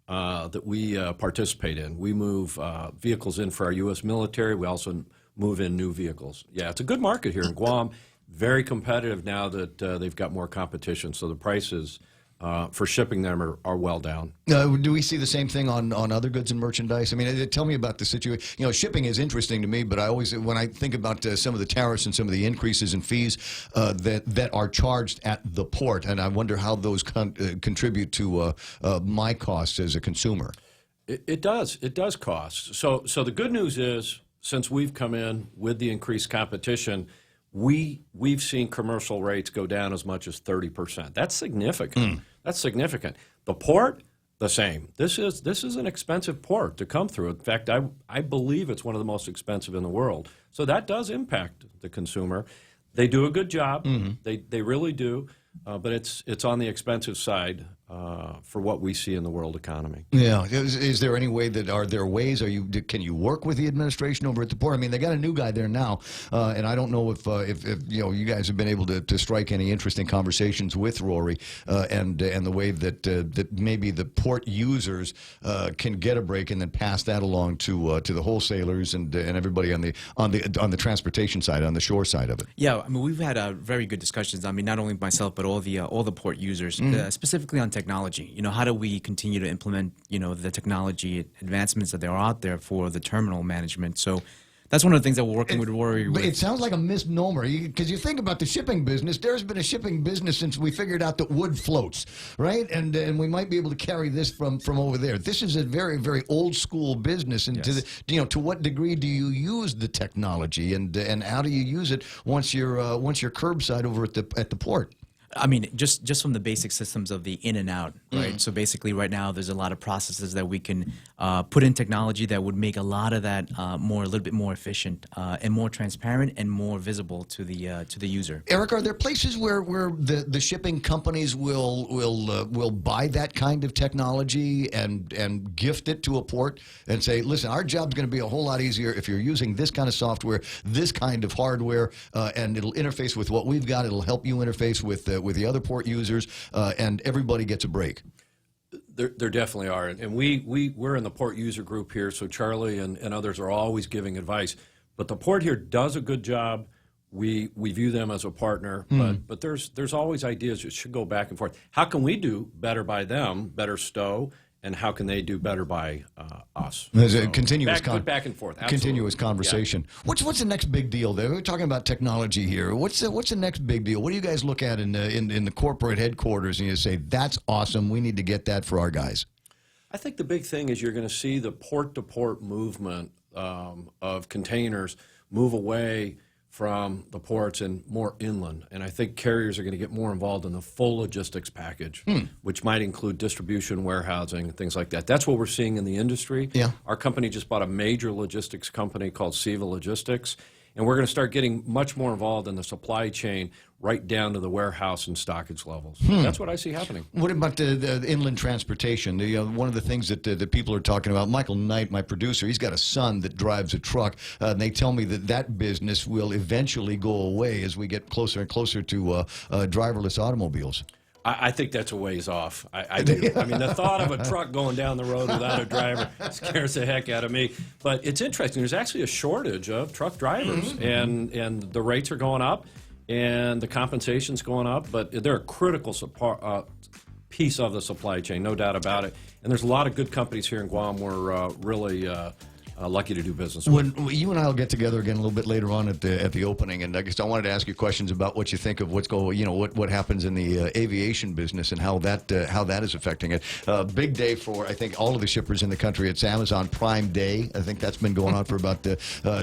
that we participate in. We move vehicles in for our U.S. military. We also move in new vehicles. Yeah, it's a good market here in Guam. Very competitive now that they've got more competition. So the prices for shipping them are well down. Do we see the same thing on other goods and merchandise? I mean, tell me about the situation. You know, shipping is interesting to me, but I always, when I think about some of the tariffs and some of the increases in fees that are charged at the port, and I wonder how those contribute to my costs as a consumer. It does. It does cost. So the good news is, since we've come in with the increased competition, we've seen commercial rates go down as much as 30%. That's significant. That's significant. The port, the same. This is an expensive port to come through. In fact, I believe it's one of the most expensive in the world. So that does impact the consumer. They do a good job. They really do. But it's on the expensive side for what we see in the world economy. Yeah. Is there any way are there ways? Can you work with the administration over at the port? I mean, they got a new guy there now, and I don't know if you guys have been able to strike any interesting conversations with Rory and the way that maybe the port users can get a break and then pass that along to the wholesalers and everybody on the transportation side, on the shore side of it. Yeah, I mean, we've had very good discussions. I mean, not only myself, but all the port users, specifically on technology. You know, how do we continue to implement, the technology advancements that are out there for the terminal management? So that's one of the things that we're working with Rory with. But it sounds like a misnomer, because you think about the shipping business. There's been a shipping business since we figured out that wood floats, right? And we might be able to carry this from over there. This is a very, very old school business. And yes. To what degree do you use the technology, and how do you use it once you're curbside over at the port? I mean, just from the basic systems of the in and out, right? So basically right now there's a lot of processes that we can put in technology that would make a lot of that a little bit more efficient and more transparent and more visible to the user. Eric, are there places where the shipping companies will buy that kind of technology and gift it to a port and say, listen, our job's going to be a whole lot easier if you're using this kind of software, this kind of hardware, and it'll interface with what we've got. It'll help you interface with the other port users, and everybody gets a break. There definitely are, and we're in the port user group here, so Charlie and others are always giving advice. But the port here does a good job. We view them as a partner, but there's always ideas that should go back and forth. How can we do better by them, better stow? And how can they do better by us? There's a continuous back and forth. Absolutely. Continuous conversation. Yeah. What's the next big deal there? We're talking about technology here. What's the next big deal? What do you guys look at in the corporate headquarters and you say, that's awesome, we need to get that for our guys? I think the big thing is you're going to see the port-to-port movement of containers move away from the ports and more inland. And I think carriers are going to get more involved in the full logistics package, which might include distribution, warehousing, things like that. That's what we're seeing in the industry. Yeah. Our company just bought a major logistics company called Siva Logistics, and we're going to start getting much more involved in the supply chain right down to the warehouse and stockage levels. That's what I see happening. What about the inland transportation? One of the things that people are talking about, Michael Knight, my producer, he's got a son that drives a truck, and they tell me that business will eventually go away as we get closer and closer to driverless automobiles. I think that's a ways off. I do. I mean, the thought of a truck going down the road without a driver scares the heck out of me. But it's interesting. There's actually a shortage of truck drivers, and the rates are going up, and the compensation's going up. But they're a critical piece of the supply chain, no doubt about it. And there's a lot of good companies here in Guam we're really lucky to do business with. When you and I will get together again a little bit later on at the opening, and I guess I wanted to ask you questions about what you think of what happens in the aviation business and how that is affecting it. Big day for, I think, all of the shippers in the country. It's Amazon Prime Day. I think that's been going on for about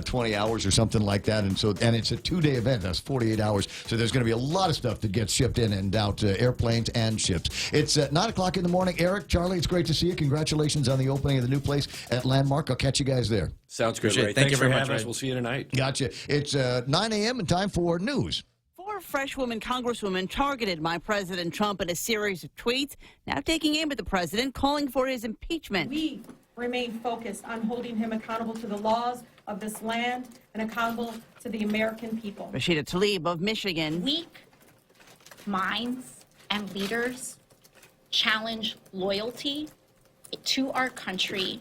20 hours or something like that, and it's a 2-day event. That's 48 hours. So there's going to be a lot of stuff that gets shipped in and out, airplanes and ships. It's 9 o'clock in the morning. Eric, Charlie, it's great to see you. Congratulations on the opening of the new place at Landmark. I'll catch you guys there. Sounds good, Ray. Thank you very much, having us. Ray. We'll see you tonight. Gotcha. It's 9 a.m. and time for news. 4 fresh women congresswomen targeted by President Trump in a series of tweets, now taking aim at the president, calling for his impeachment. We remain focused on holding him accountable to the laws of this land and accountable to the American people. Rashida Tlaib of Michigan. Weak minds and leaders challenge loyalty to our country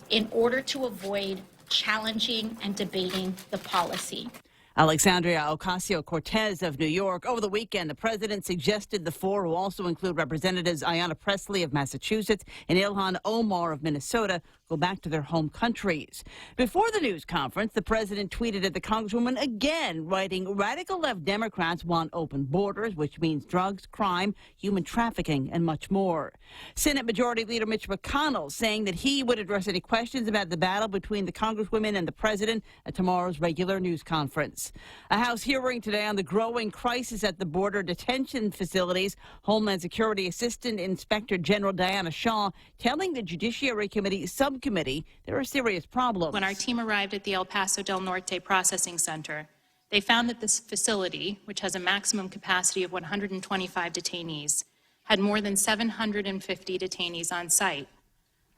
in order to avoid challenging and debating the policy. Alexandria Ocasio-Cortez of New York. Over the weekend, the president suggested the 4, who also include Representatives Ayanna Pressley of Massachusetts and Ilhan Omar of Minnesota, go back to their home countries. Before the news conference, the president tweeted at the congresswoman again, writing, "Radical left Democrats want open borders, which means drugs, crime, human trafficking, and much more." Senate Majority Leader Mitch McConnell saying that he would address any questions about the battle between the congresswomen and the president at tomorrow's regular news conference. A House hearing today on the growing crisis at the border detention facilities. Homeland Security Assistant Inspector General Diana Shaw telling the Judiciary Committee subcommittee there are serious problems. When our team arrived at the El Paso del Norte Processing Center, they found that this facility, which has a maximum capacity of 125 detainees, had more than 750 detainees on site.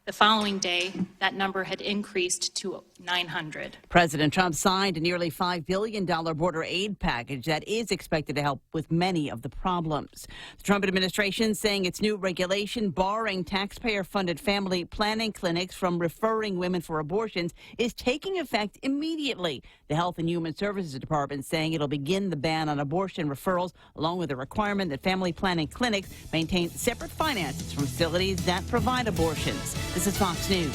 The following day, that number had increased to 900. President Trump signed a nearly $5 billion border aid package that is expected to help with many of the problems. The Trump administration saying its new regulation barring taxpayer-funded family planning clinics from referring women for abortions is taking effect immediately. The Health and Human Services Department saying it'll begin the ban on abortion referrals, along with a requirement that family planning clinics maintain separate finances from facilities that provide abortions. This is Fox News.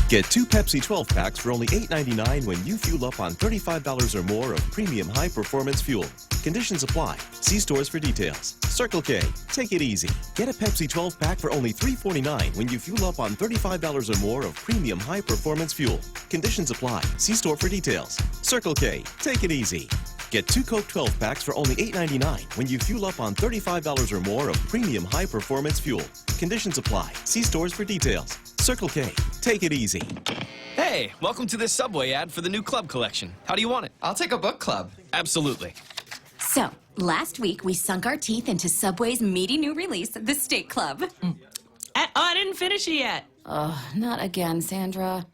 Get 2 Pepsi 12 packs for only $8.99 when you fuel up on $35 or more of premium high-performance fuel. Conditions apply. See stores for details. Circle K. Take it easy. Get a Pepsi 12 pack for only $3.49 when you fuel up on $35 or more of premium high-performance fuel. Conditions apply. See store for details. Circle K. Take it easy. Get 2 Coke 12 packs for only $8.99 when you fuel up on $35 or more of premium high-performance fuel. Conditions apply. See stores for details. Circle K. Take it easy. Hey, welcome to this Subway ad for the new club collection. How do you want it? I'll take a book club. Absolutely. So, last week we sunk our teeth into Subway's meaty new release, the Steak Club. I didn't finish it yet. Oh, not again, Sandra.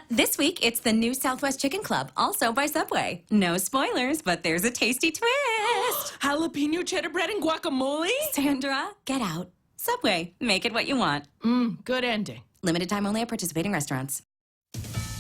This week, it's the new Southwest Chicken Club, also by Subway. No spoilers, but there's a tasty twist. Jalapeno cheddar bread and guacamole? Sandra, get out. Subway, make it what you want. Good ending. Limited time only at participating restaurants.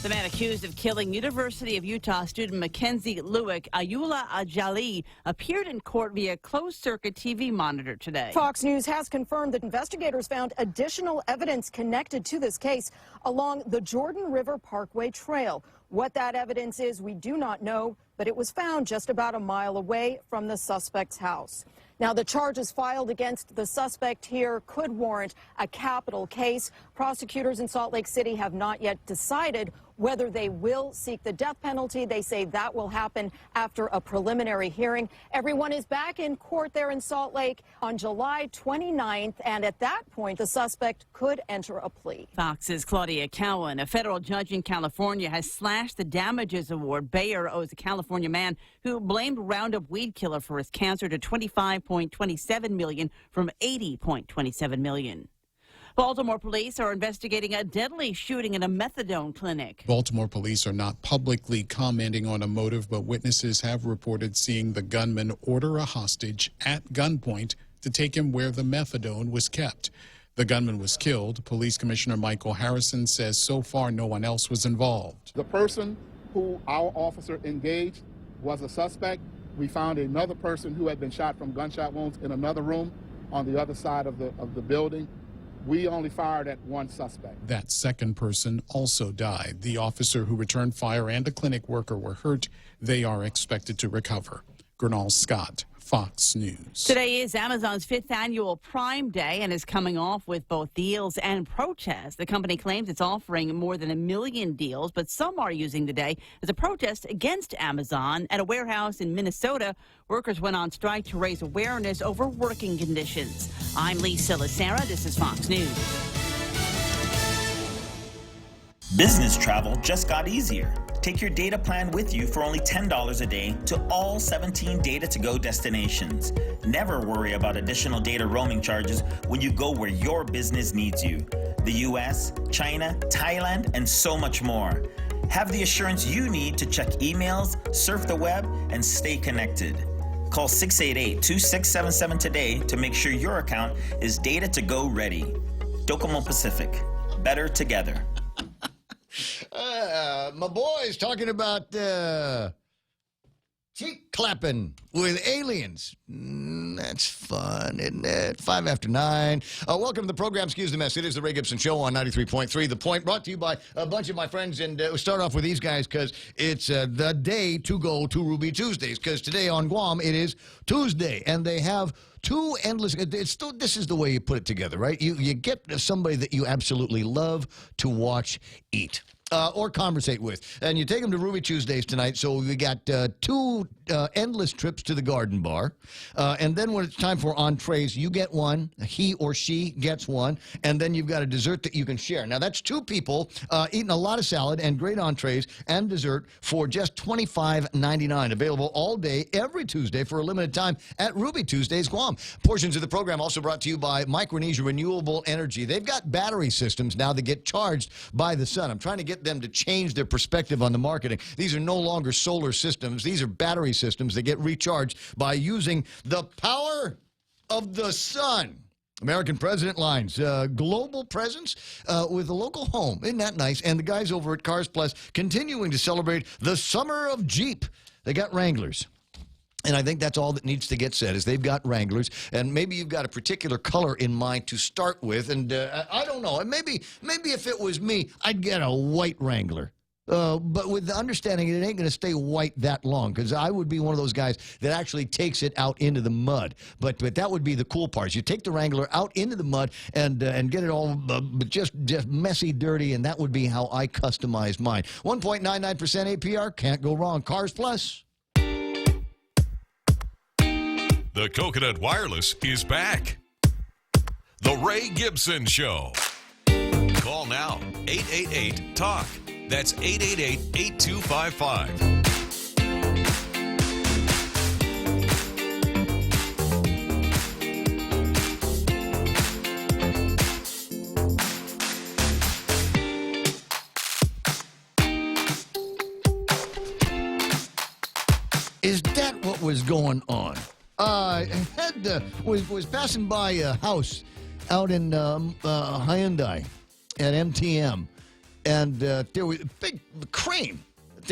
The man accused of killing University of Utah student Mackenzie Lueck, Ayoola Ajali, appeared in court via closed-circuit TV monitor today. Fox News has confirmed that investigators found additional evidence connected to this case along the Jordan River Parkway Trail. What that evidence is, we do not know, but it was found just about a mile away from the suspect's house. Now, the charges filed against the suspect here could warrant a capital case. Prosecutors in Salt Lake City have not yet decided whether they will seek the death penalty. They say that will happen after a preliminary hearing. Everyone is back in court there in Salt Lake on July 29th, and at that point, the suspect could enter a plea. Fox's Claudia Cowan, a federal judge in California, has slashed the damages award Bayer owes a California man who blamed Roundup weed killer for his cancer to $25.27 million from $80.27 million. Baltimore police are investigating a deadly shooting in a methadone clinic. Baltimore police are not publicly commenting on a motive, but witnesses have reported seeing the gunman order a hostage at gunpoint to take him where the methadone was kept. The gunman was killed. Police Commissioner Michael Harrison says so far no one else was involved. The person who our officer engaged was a suspect. We found another person who had been shot from gunshot wounds in another room on the other side of the building. We only fired at one suspect. That second person also died. The officer who returned fire and a clinic worker were hurt. They are expected to recover. Gernal Scott, Fox News. Today is Amazon's 5th annual Prime Day and is coming off with both deals and protests. The company claims it's offering more than 1 million deals, but some are using the day as a protest against Amazon. At a warehouse in Minnesota, workers went on strike to raise awareness over working conditions. I'm Lisa Lacera. This is Fox News. Business travel just got easier. Take your data plan with you for only $10 a day to all 17 Data2Go destinations. Never worry about additional data roaming charges when you go where your business needs you. The US, China, Thailand, and so much more. Have the assurance you need to check emails, surf the web, and stay connected. Call 688-2677 today to make sure your account is Data2Go ready. Docomo Pacific. Better together. My boy's talking about cheek clapping with aliens. That's fun, isn't it? 5 after 9. Welcome to the program. Excuse the mess. It is the Ray Gibson Show on 93.3. The Point, brought to you by a bunch of my friends. And we'll start off with these guys because it's the day to go to Ruby Tuesdays. Because today on Guam, it is Tuesday. And they have two endless. This is the way you put it together, right? You get somebody that you absolutely love to watch eat. Or conversate with. And you take them to Ruby Tuesdays tonight, so we got two endless trips to the Garden Bar. And then when it's time for entrees, you get one, he or she gets one, and then you've got a dessert that you can share. Now, that's two people eating a lot of salad and great entrees and dessert for just $25.99. Available all day, every Tuesday for a limited time at Ruby Tuesdays Guam. Portions of the program also brought to you by Micronesia Renewable Energy. They've got battery systems now that get charged by the sun. I'm trying to get them to change their perspective on the marketing. These are no longer solar systems. These are battery systems that get recharged by using the power of the sun. American President Lines, global presence with a local home. Isn't that nice? And the guys over at Cars Plus continuing to celebrate the summer of Jeep. They got Wranglers. And I think that's all that needs to get said is they've got Wranglers, and maybe you've got a particular color in mind to start with, and I don't know. And maybe if it was me, I'd get a white Wrangler. But with the understanding it ain't going to stay white that long, because I would be one of those guys that actually takes it out into the mud. But that would be the cool part. You take the Wrangler out into the mud and get it all just messy, dirty, and that would be how I customize mine. 1.99% APR, can't go wrong. Cars Plus. The Coconut Wireless is back. The Ray Gibson Show. Call now, 888-TALK. That's 888-8255. Is that what was going on? I was passing by a house out in Hyundai at MTM, and there was a big crane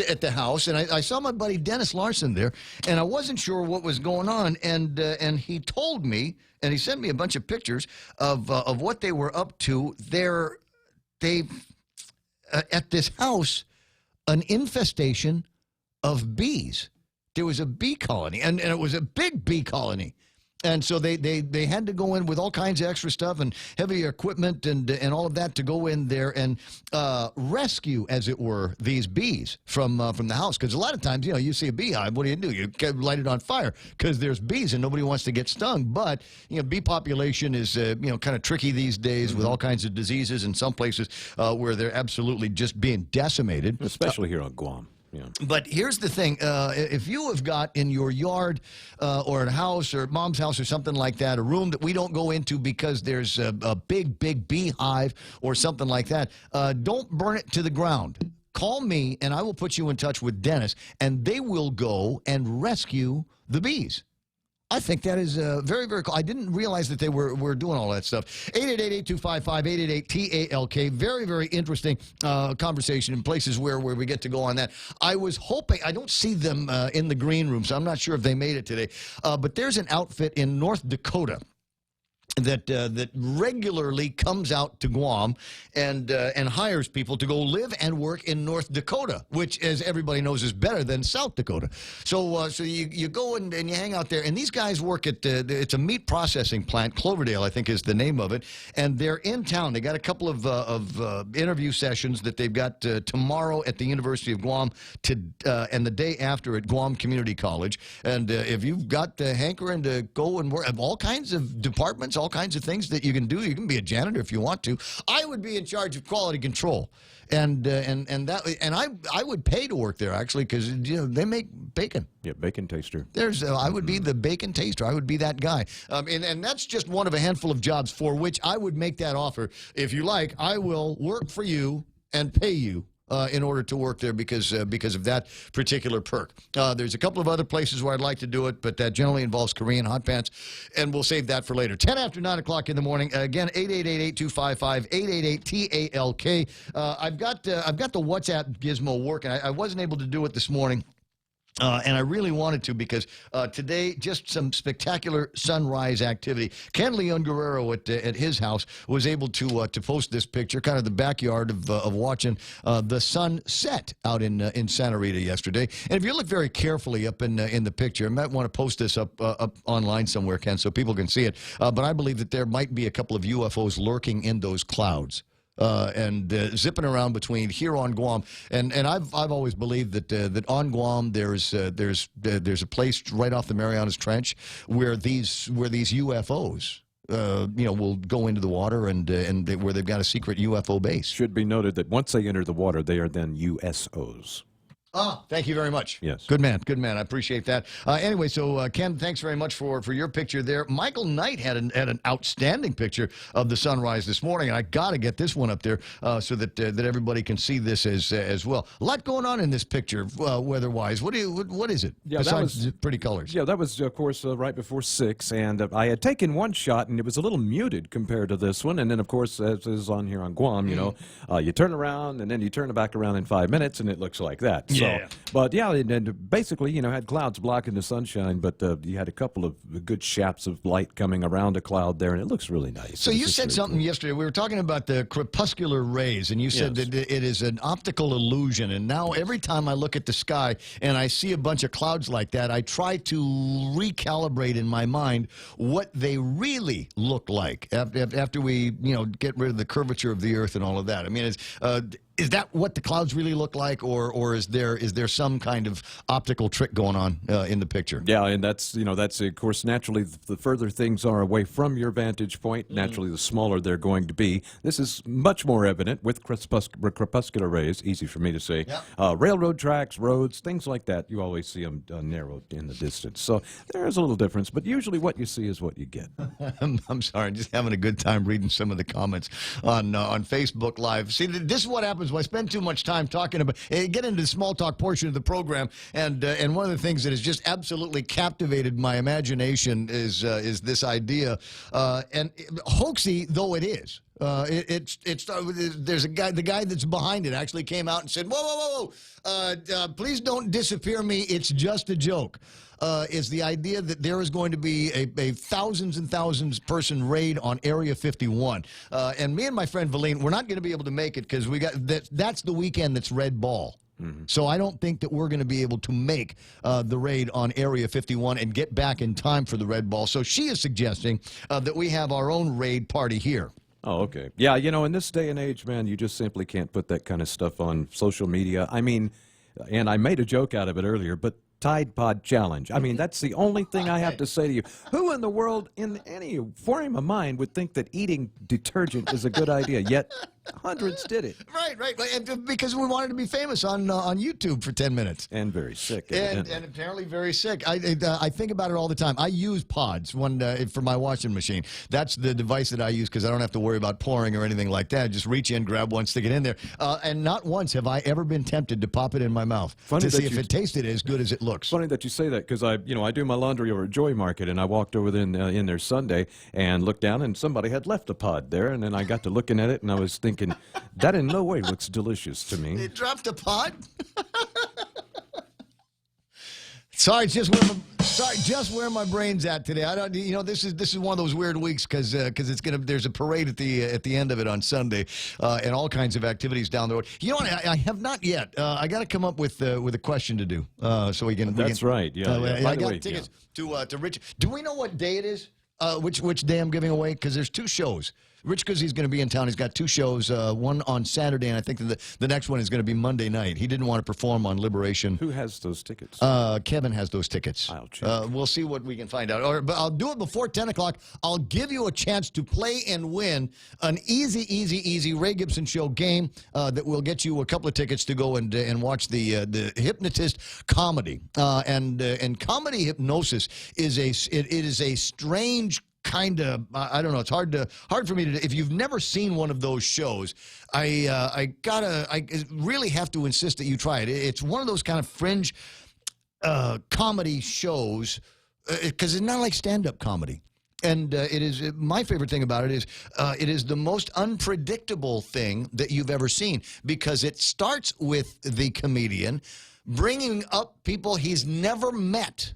at the house, and I saw my buddy Dennis Larson there, and I wasn't sure what was going on, and he told me, and he sent me a bunch of pictures of what they were up to. They've at this house, an infestation of bees. There was a bee colony, and it was a big bee colony. And so they had to go in with all kinds of extra stuff and heavy equipment and all of that to go in there and rescue, as it were, these bees from the house. Because a lot of times, you see a beehive, what do? You light it on fire because there's bees and nobody wants to get stung. But bee population is kind of tricky these days with all kinds of diseases in some places where they're absolutely just being decimated, especially here on Guam. Yeah. But here's the thing. If you have got in your yard or at a house or mom's house or something like that, a room that we don't go into because there's a big beehive or something like that, don't burn it to the ground. Call me, and I will put you in touch with Dennis, and they will go and rescue the bees. I think that is very, very cool. I didn't realize that they were doing all that stuff. 888-825-5888-TALK. Very, very interesting conversation in places where we get to go on that. I was hoping, I don't see them in the green room, so I'm not sure if they made it today. But there's an outfit in North Dakota that regularly comes out to Guam and hires people to go live and work in North Dakota, which, as everybody knows, is better than South Dakota. So you go and you hang out there, and these guys work at it's a meat processing plant, Cloverdale, I think is the name of it, and they're in town. They got a couple of interview sessions that they've got tomorrow at the University of Guam and the day after at Guam Community College. And if you've got hankering to go and work, all kinds of departments, all kinds of things that you can do. You can be a janitor if you want to. I would be in charge of quality control, and I would pay to work there actually because they make bacon. Yeah, bacon taster. I would be the bacon taster. I would be that guy. And that's just one of a handful of jobs for which I would make that offer. If you like, I will work for you and pay you in order to work there because of that particular perk. There's a couple of other places where I'd like to do it, but that generally involves Korean hot pants, and we'll save that for later. 10 after 9 o'clock in the morning. Again, 888-8255-888-TALK. I've got the WhatsApp gizmo working. I wasn't able to do it this morning. And I really wanted to because today, just some spectacular sunrise activity. Ken Leon Guerrero at his house was able to post this picture, kind of the backyard of watching the sun set out in Santa Rita yesterday. And if you look very carefully up in the picture, I might want to post this up online somewhere, Ken, so people can see it. But I believe that there might be a couple of UFOs lurking in those clouds. And zipping around between here on Guam, and I've always believed that on Guam there's a place right off the Marianas Trench where these UFOs will go into the water and where they've got a secret UFO base. Should be noted that once they enter the water, they are then USOs. Thank you very much. Yes. Good man. I appreciate that. Anyway, so Ken, thanks very much for your picture there. Michael Knight had an outstanding picture of the sunrise this morning, and I got to get this one up there so that everybody can see this as well. A lot going on in this picture, weather-wise. What is it? Yeah, besides the pretty colors? Yeah, that was, of course, right before 6, and I had taken one shot, and it was a little muted compared to this one. And then, of course, as is on here on Guam, you turn around, and then you turn it back around in 5 minutes, and it looks like that. Yeah. But yeah, and basically, had clouds blocking the sunshine, but you had a couple of good shafts of light coming around a cloud there, and it looks really nice. So you said something yesterday. We were talking about the crepuscular rays, and you said that it is an optical illusion. And now every time I look at the sky and I see a bunch of clouds like that, I try to recalibrate in my mind what they really look like after we, get rid of the curvature of the Earth and all of that. I mean, is that what the clouds really look like, or is there some kind of optical trick going on in the picture? Yeah, and that's of course naturally the further things are away from your vantage point, naturally the smaller they're going to be. This is much more evident with crepuscular rays. Easy for me to say. Yep. Railroad tracks, roads, things like that. You always see them narrowed in the distance. So there is a little difference, but usually what you see is what you get. I'm sorry, I'm just having a good time reading some of the comments on Facebook Live. See, this is what happens when I spend too much time talking about, get into the small talk portion of the program, and one of the things that has just absolutely captivated my imagination is this idea, and hoaxy though it is. There's a guy, the guy that's behind it actually came out and said, whoa, please don't disappear me, it's just a joke. Is the idea that there is going to be a thousands and thousands person raid on Area 51. And me and my friend Valine, we're not going to be able to make it because that's the weekend that's Red Ball. Mm-hmm. So I don't think that we're going to be able to make the raid on Area 51 and get back in time for the Red Ball. So she is suggesting that we have our own raid party here. Oh, okay. Yeah, in this day and age, man, you just simply can't put that kind of stuff on social media. I mean, and I made a joke out of it earlier, but Tide Pod Challenge. I mean, that's the only thing I have to say to you. Who in the world, in any frame of mind, would think that eating detergent is a good idea? Yet hundreds did it. Right. And because we wanted to be famous on YouTube for 10 minutes. And very sick. And apparently very sick. I think about it all the time. I use Pods for my washing machine. That's the device that I use because I don't have to worry about pouring or anything like that. Just reach in, grab one, stick it in there. And not once have I ever been tempted to pop it in my mouth to see if it tasted as good as it looks. Funny that you say that because I do my laundry over at Joy Market, and I walked over there in there Sunday and looked down, and somebody had left a pod there, and then I got to looking at it, and I was thinking, that in no way looks delicious to me. They dropped a pod? Sorry, just where my brain's at today. I don't, this is one of those weird weeks because there's a parade at the end of it on Sunday, and all kinds of activities down the road. You know what? I have not yet. I got to come up with a question to do, so we can. That's right. Yeah. I got tickets to Rich. Do we know what day it is? Which day I'm giving away? Because there's 2 shows. Rich Guzzi's going to be in town. He's got 2 shows, one on Saturday, and I think the next one is going to be Monday night. He didn't want to perform on Liberation. Who has those tickets? Kevin has those tickets. I'll check. We'll see what we can find out. But I'll do it before 10 o'clock. I'll give you a chance to play and win an easy Ray Gibson Show game that will get you a couple of tickets to go and watch the Hypnotist comedy. And comedy hypnosis is a strange kind of, I don't know, it's hard for me to, if you've never seen one of those shows, I really have to insist that you try it. It's one of those kind of fringe comedy shows, because it's not like stand-up comedy. And it is, my favorite thing about it is the most unpredictable thing that you've ever seen, because it starts with the comedian bringing up people he's never met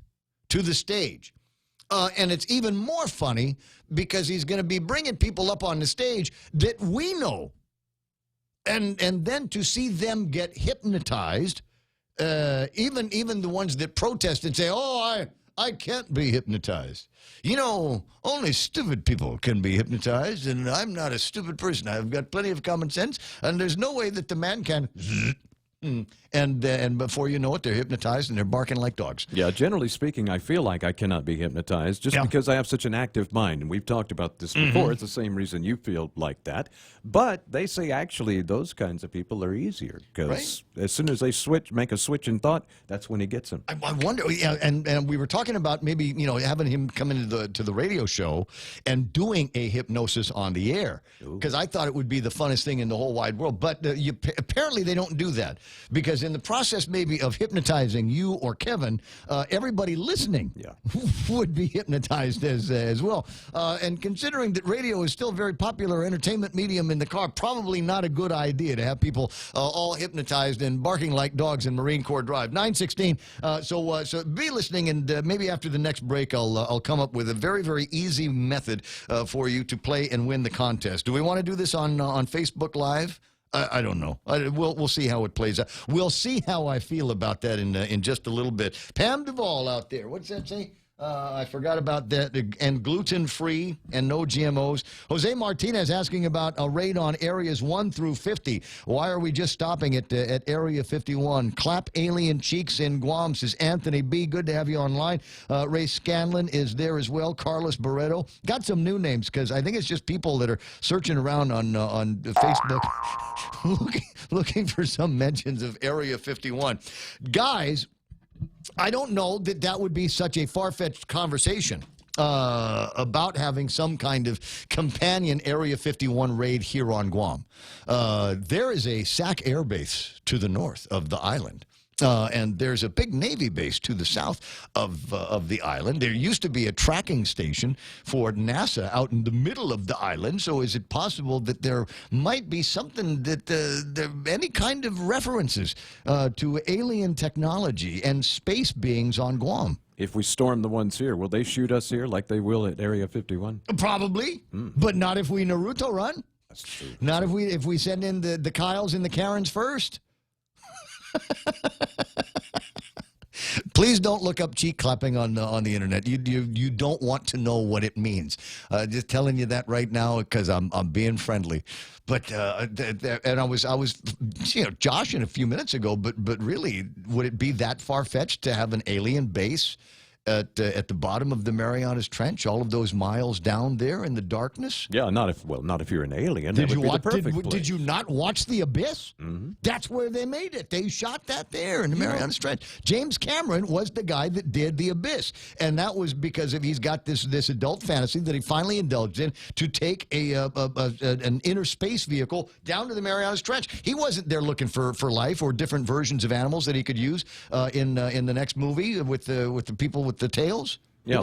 to the stage. And it's even more funny because he's going to be bringing people up on the stage that we know. And then to see them get hypnotized, even the ones that protest and say, oh, I can't be hypnotized. You know, only stupid people can be hypnotized, and I'm not a stupid person. I've got plenty of common sense, and there's no way that the man can... And before you know it, they're hypnotized and they're barking like dogs. Yeah, generally speaking, I feel like I cannot be hypnotized just because I have such an active mind. And we've talked about this before. It's the same reason you feel like that. But they say actually those kinds of people are easier because as soon as they make a switch in thought, that's when he gets them. I wonder, and we were talking about maybe, having him come into the radio show and doing a hypnosis on the air, because I thought it would be the funnest thing in the whole wide world. But apparently they don't do that, because in the process maybe of hypnotizing you or Kevin, everybody listening would be hypnotized as well. And considering that radio is still a very popular entertainment medium in the car, probably not a good idea to have people all hypnotized and barking like dogs in Marine Corps Drive. 9:16. So be listening, and maybe after the next break, I'll come up with a very easy method for you to play and win the contest. Do we want to do this on Facebook Live? I don't know. We'll see how it plays out. We'll see how I feel about that in just a little bit. Pam Duvall out there. What's that say? I forgot about that. And gluten-free and no GMOs. Jose Martinez asking about a raid on areas 1 through 50. Why are we just stopping at Area 51? Clap alien cheeks in Guam, says Anthony B. Good to have you online. Ray Scanlon is there as well. Carlos Barreto. Got some new names because I think it's just people that are searching around on Facebook looking for some mentions of Area 51. Guys, I don't know that would be such a far-fetched conversation about having some kind of companion Area 51 raid here on Guam. There is a SAC air base to the north of the island. And there's a big Navy base to the south of the island. There used to be a tracking station for NASA out in the middle of the island. So is it possible that there might be something that any kind of references to alien technology and space beings on Guam? If we storm the ones here, will they shoot us here like they will at Area 51? Probably, but not if we Naruto run. That's true. Not if we send in the Kyles and the Karens first. Please don't look up cheek clapping on the internet. You don't want to know what it means. Just telling you that right now because I'm being friendly. But and I was joshing a few minutes ago. But really, would it be that far fetched to have an alien base at the bottom of the Marianas Trench, all of those miles down there in the darkness? Yeah, not if you're an alien. Did you not watch The Abyss? That's where they made it. They shot that there in the Marianas Trench. James Cameron was the guy that did The Abyss, and that was because he's got this adult fantasy that he finally indulged in to take an inner space vehicle down to the Marianas Trench. He wasn't there looking for life or different versions of animals that he could use in the next movie with the people with the tails. Yeah,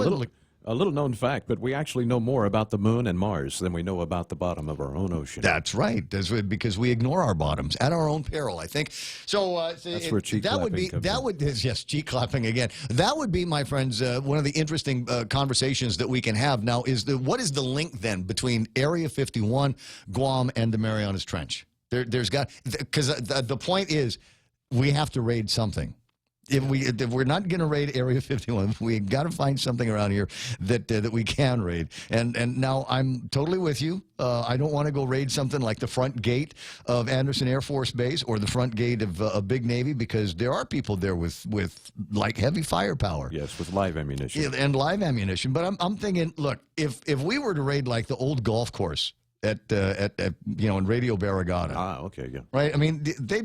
A little known fact, but we actually know more about the moon and Mars than we know about the bottom of our own ocean. That's right. Because we ignore our bottoms at our own peril, I think. So That's where cheek that would clapping be comes that in. would yes, cheek clapping again. That would be, my friends, one of the interesting conversations that we can have now. What is the link then between Area 51, Guam, and the Marianas Trench? There's got, because the point is, we have to raid something. If we're not going to raid Area 51, we got to find something around here that we can raid. And now I'm totally with you. I don't want to go raid something like the front gate of Anderson Air Force Base or the front gate of Big Navy, because there are people there with like heavy firepower. Yes, with live ammunition. Yeah, and live ammunition. But I'm thinking, look, if we were to raid like the old golf course at in Radio Barragata. Ah, okay, yeah. Right? I mean,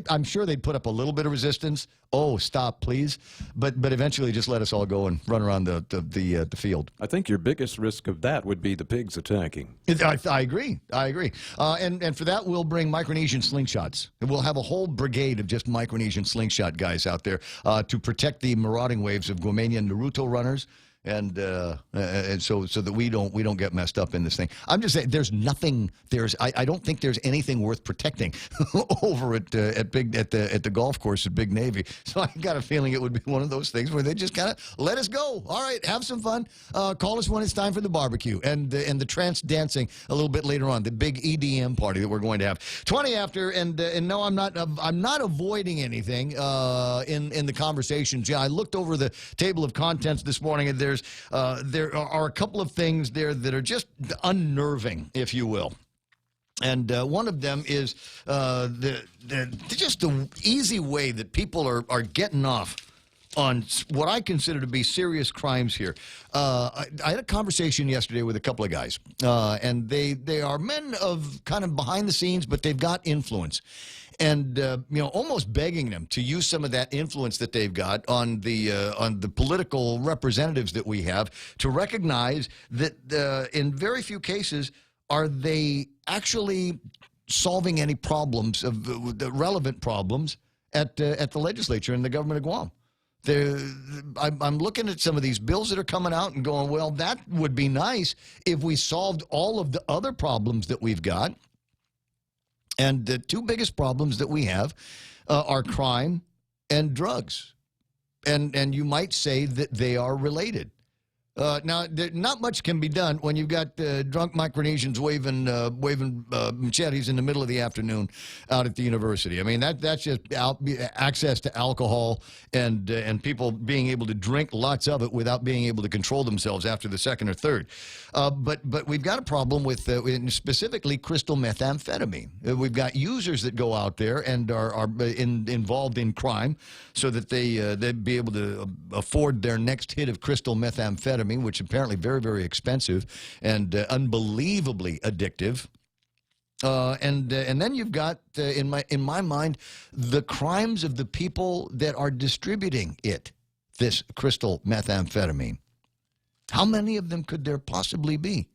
I'm sure they'd put up a little bit of resistance. Oh, stop, please. But eventually just let us all go and run around the field. I think your biggest risk of that would be the pigs attacking. I agree. And for that, we'll bring Micronesian slingshots. We'll have a whole brigade of just Micronesian slingshot guys out there to protect the marauding waves of Guamanian Naruto runners. And so that we don't get messed up in this thing. I'm just saying, I don't think there's anything worth protecting over at the golf course at Big Navy. So I got a feeling it would be one of those things where they just kind of let us go. All right, have some fun. Call us when it's time for the barbecue and the trance dancing a little bit later on. The big EDM party that we're going to have 20 after. And no, I'm not avoiding anything in the conversations. Yeah, I looked over the table of contents this morning, and there are a couple of things there that are just unnerving, if you will. And one of them is just the easy way that people are getting off on what I consider to be serious crimes here. I had a conversation yesterday with a couple of guys, and they are men of kind of behind the scenes, but they've got influence. And almost begging them to use some of that influence that they've got on the political representatives that we have to recognize that in very few cases are they actually solving any problems of the relevant problems at the legislature and the government of Guam. I'm looking at some of these bills that are coming out and going, well, that would be nice if we solved all of the other problems that we've got. And the two biggest problems that we have are crime and drugs. And you might say that they are related. Now, not much can be done when you've got drunk Micronesians waving machetes in the middle of the afternoon out at the university. I mean, that's just access to alcohol and people being able to drink lots of it without being able to control themselves after the second or third. But we've got a problem with specifically crystal methamphetamine. We've got users that go out there and are involved in crime so that they'd be able to afford their next hit of crystal methamphetamine, which apparently very, very expensive and unbelievably addictive. And then you've got, in my mind, the crimes of the people that are distributing this crystal methamphetamine. How many of them could there possibly be?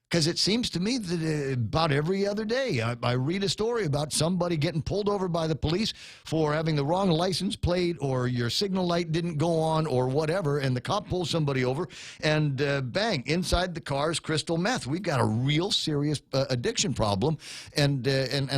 Because it seems to me that about every other day I read a story about somebody getting pulled over by the police for having the wrong license plate, or your signal light didn't go on, or whatever, and the cop pulls somebody over, and bang, inside the car is crystal meth. We've got a real serious addiction problem, and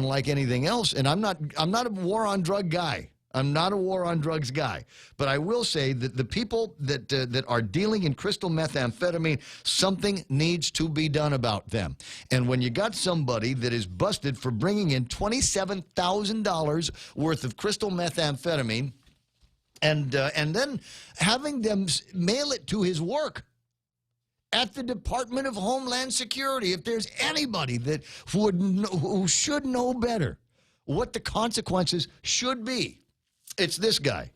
like anything else, and I'm not a war on drug guy. I'm not a war on drugs guy, but I will say that the people that are dealing in crystal methamphetamine, something needs to be done about them. And when you got somebody that is busted for bringing in $27,000 worth of crystal methamphetamine, and then having them mail it to his work at the Department of Homeland Security, if there's anybody that who should know better what the consequences should be, it's this guy,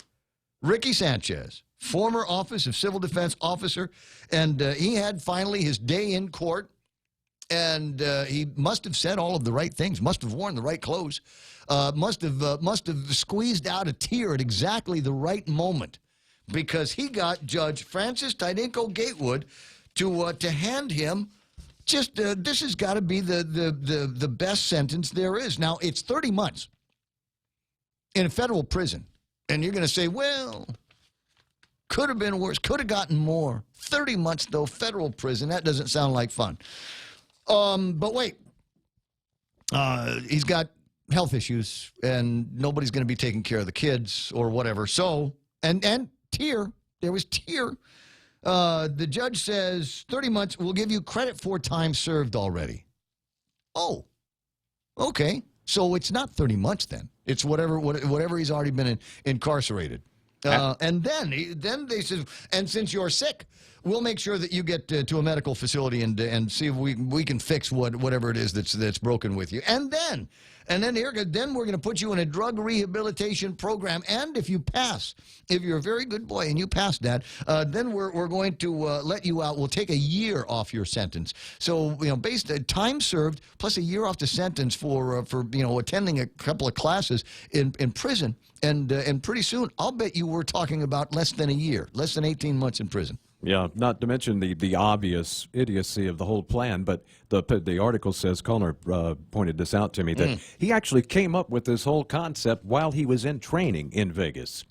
Ricky Sanchez, former Office of Civil Defense officer, and he had finally his day in court, and he must have said all of the right things, must have worn the right clothes, must have squeezed out a tear at exactly the right moment, because he got Judge Francis Tydinko Gatewood to hand him just this has got to be the best sentence there is. Now, it's 30 months. In a federal prison. And you're going to say, well, Could have been worse. Could have gotten more. 30 months, though, federal prison. That doesn't sound like fun. But wait. He's got health issues, and nobody's going to be taking care of the kids or whatever. So, and Tier, there was Tier. The judge says 30 months, we'll give you credit for time served already. Oh, okay. So it's not 30 months then. It's whatever he's already been incarcerated. And then they said, and since you're sick, we'll make sure that you get to a medical facility and see if we can fix whatever it is that's broken with you. And then we're going to put you in a drug rehabilitation program. And if you pass, if you're a very good boy and you pass that, then we're going to let you out. We'll take a year off your sentence. So, based time served plus a year off the sentence for attending a couple of classes in prison. And pretty soon, I'll bet you we're talking about less than a year, less than 18 months in prison. Yeah, not to mention the obvious idiocy of the whole plan, but the article says, Connor pointed this out to me, that he actually came up with this whole concept while he was in training in Vegas.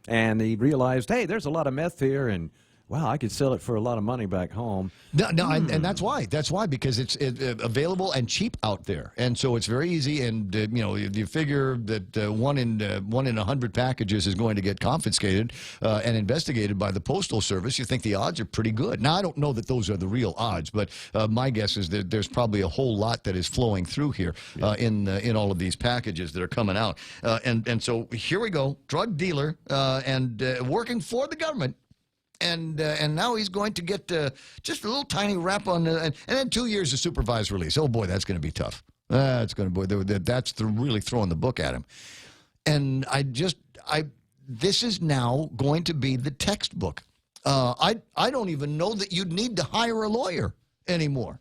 And he realized, hey, there's a lot of meth here, and wow, I could sell it for a lot of money back home. And that's why. That's why, because it's available and cheap out there, and so it's very easy. And you figure that 1 in 100 packages is going to get confiscated and investigated by the Postal Service. You think the odds are pretty good. Now, I don't know that those are the real odds, but my guess is that there's probably a whole lot that is flowing through here in all of these packages that are coming out. And so here we go, drug dealer and working for the government. And now he's going to get just a little tiny rap on, and then 2 years of supervised release. Oh boy, that's going to be tough. That's really throwing the book at him. And this is now going to be the textbook. I don't even know that you'd need to hire a lawyer anymore.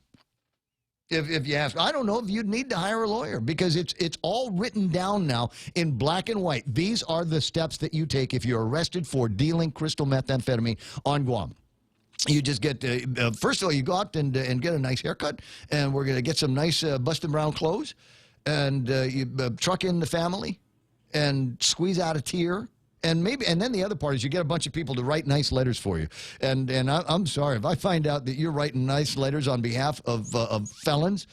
If you ask, I don't know if you'd need to hire a lawyer, because it's all written down now in black and white. These are the steps that you take if you're arrested for dealing crystal methamphetamine on Guam. You just get, first of all, you go out and get a nice haircut, and we're going to get some nice busted brown clothes, and you truck in the family and squeeze out a tear. And then the other part is you get a bunch of people to write nice letters for you. And I'm sorry, if I find out that you're writing nice letters on behalf of felons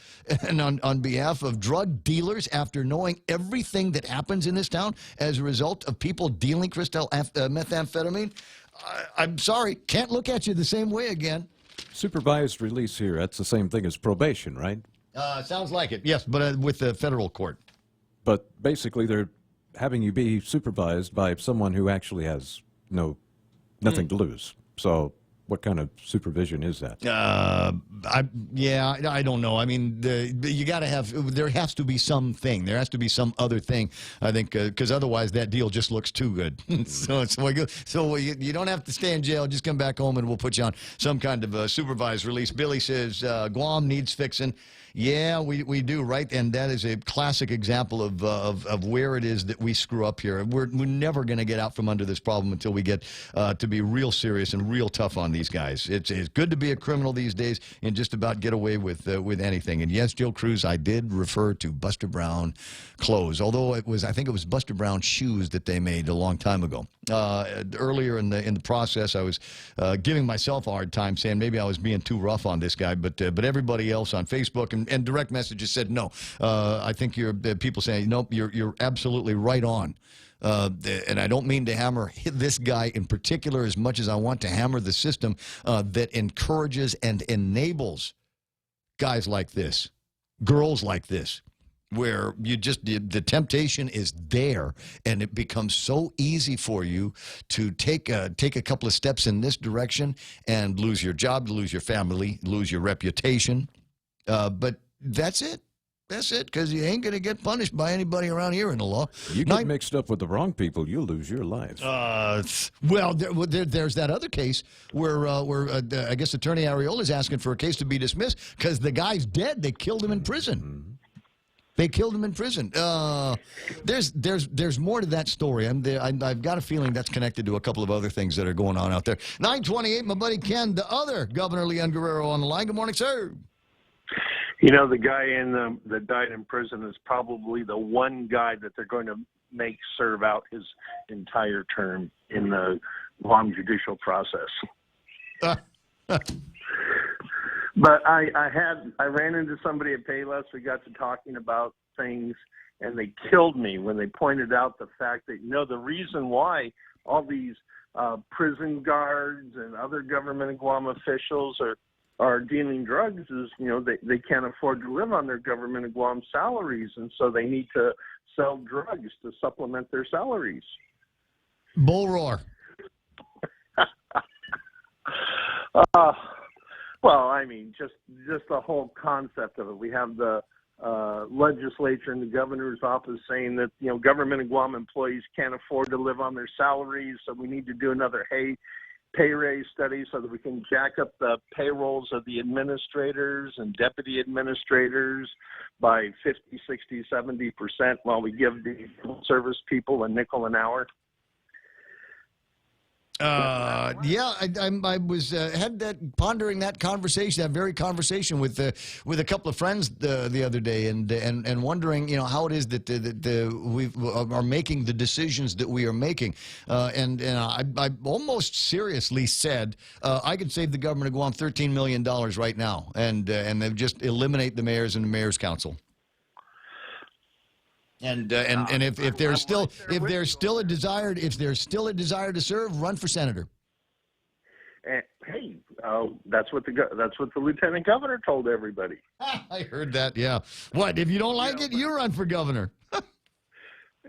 and on behalf of drug dealers after knowing everything that happens in this town as a result of people dealing crystal methamphetamine, I'm sorry, can't look at you the same way again. Supervised release here, that's the same thing as probation, right? Sounds like it, yes, but with the federal court. But basically they're having you be supervised by someone who actually has nothing to lose. So what kind of supervision is that? I don't know. I mean, you got to have, there has to be something. There has to be some other thing, I think, because otherwise that deal just looks too good. So you don't have to stay in jail. Just come back home and we'll put you on some kind of supervised release. Billy says Guam needs fixing. Yeah, we do, right? And that is a classic example of where it is that we screw up here. We're never going to get out from under this problem until we get to be real serious and real tough on these guys. It's good to be a criminal these days and just about get away with anything. And yes, Jill Cruz, I did refer to Buster Brown clothes, although I think it was Buster Brown shoes that they made a long time ago. Earlier in the process, I was giving myself a hard time, saying maybe I was being too rough on this guy, but everybody else on Facebook and direct messages said no. I think you're people saying nope. You're absolutely right on. And I don't mean to hammer this guy in particular as much as I want to hammer the system that encourages and enables guys like this, girls like this, where you just the temptation is there, and it becomes so easy for you to take a couple of steps in this direction and lose your job, lose your family, lose your reputation. But that's it. That's it, because you ain't going to get punished by anybody around here in the law. You get mixed up with the wrong people, you'll lose your life. Well, there's that other case where I guess Attorney Areola is asking for a case to be dismissed because the guy's dead. They killed him in prison. They killed him in prison. There's more to that story. I've got a feeling that's connected to a couple of other things that are going on out there. 928, my buddy Ken, the other Governor Leon Guerrero on the line. Good morning, sir. You know, the guy that died in prison is probably the one guy that they're going to make serve out his entire term in the Guam judicial process. But I ran into somebody at Payless. We got to talking about things, and they killed me when they pointed out the fact that, the reason why all these prison guards and other government of Guam officials are dealing drugs is, they can't afford to live on their government of Guam salaries, and so they need to sell drugs to supplement their salaries. Bull roar. Well, I mean, just the whole concept of it. We have the legislature and the governor's office saying that, government of Guam employees can't afford to live on their salaries, so we need to do another pay raise study so that we can jack up the payrolls of the administrators and deputy administrators by 50, 60, 70% while we give the service people a nickel an hour. Yeah, I was pondering that conversation, that very conversation with a couple of friends the other day, and wondering, how it is that we are making the decisions that we are making, and I almost seriously said I could save the government of Guam $13 million right now, and they just eliminate the mayors and the mayor's council. And if there's still a desire to serve, run for senator. And, hey, that's what the lieutenant governor told everybody. I heard that. Yeah. What if you don't like it? You run for governor.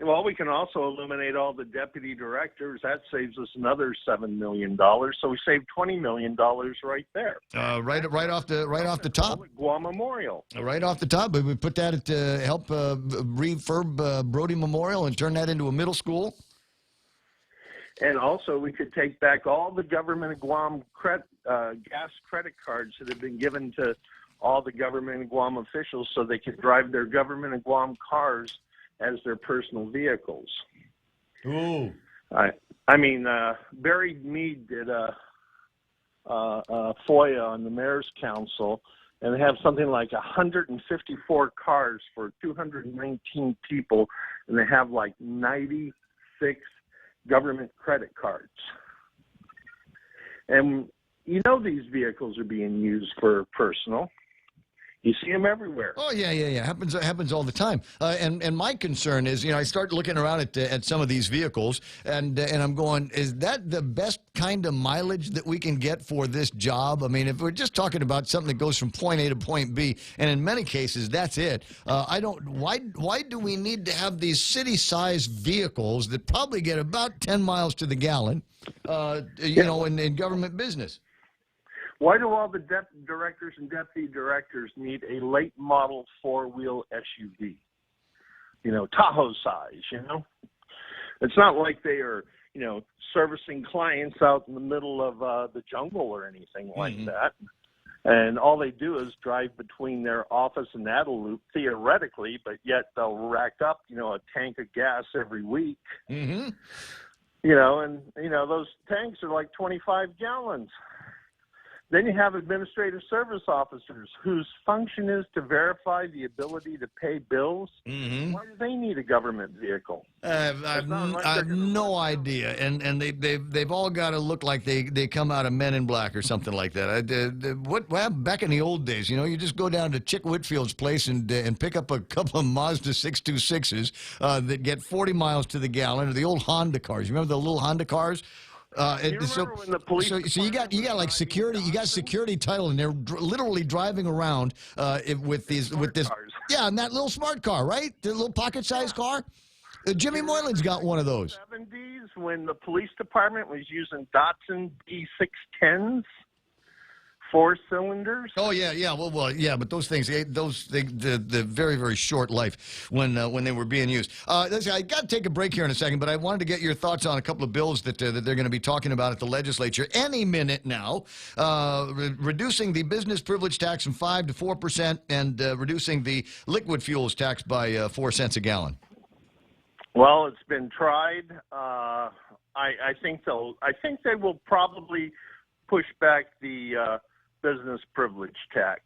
Well, we can also eliminate all the deputy directors. That saves us another $7 million. So we saved $20 million right there. Right off the top. Guam Memorial. Right off the top, we put that at help refurb Brody Memorial and turn that into a middle school. And also, we could take back all the government of Guam gas credit cards that have been given to all the government of Guam officials so they could drive their government of Guam cars as their personal vehicles. Ooh. I mean, Barry Mead did a FOIA on the Mayor's Council, and they have something like 154 cars for 219 people, and they have like 96 government credit cards. And these vehicles are being used for personal. You see them everywhere. Oh yeah. Happens all the time. And my concern is, I start looking around at some of these vehicles, and I'm going, is that the best kind of mileage that we can get for this job? I mean, if we're just talking about something that goes from point A to point B, and in many cases that's it. Why do we need to have these city-sized vehicles that probably get about 10 miles to the gallon? In government business. Why do all the directors and deputy directors need a late model four-wheel SUV? Tahoe size, It's not like they are, servicing clients out in the middle of the jungle or anything like that. And all they do is drive between their office and Adelup, theoretically, but yet they'll rack up, a tank of gas every week. Mm-hmm. Those tanks are like 25 gallons. Then you have administrative service officers whose function is to verify the ability to pay bills. Mm-hmm. Why do they need a government vehicle? I've no idea, and they've all got to look like they come out of Men in Black or something like that. What happened back in the old days? You just go down to Chick Whitfield's place and pick up a couple of Mazda 626s that get 40 miles to the gallon, or the old Honda cars. You remember the little Honda cars? So you got like security. You got security title, and they're literally driving around with this. Yeah, and that little smart car, right? The little pocket-sized car. Jimmy Moylan's got one of those. 70s, when the police department was using Datsun B610s. 4 cylinders. Oh yeah. Well, yeah. But those things, the very, very short life when they were being used. Listen, I got to take a break here in a second, but I wanted to get your thoughts on a couple of bills that they're going to be talking about at the legislature any minute now. Reducing the business privilege tax from 5% to 4%, and reducing the liquid fuels tax by 4 cents a gallon. Well, it's been tried. I think they will probably push back the business privilege tax.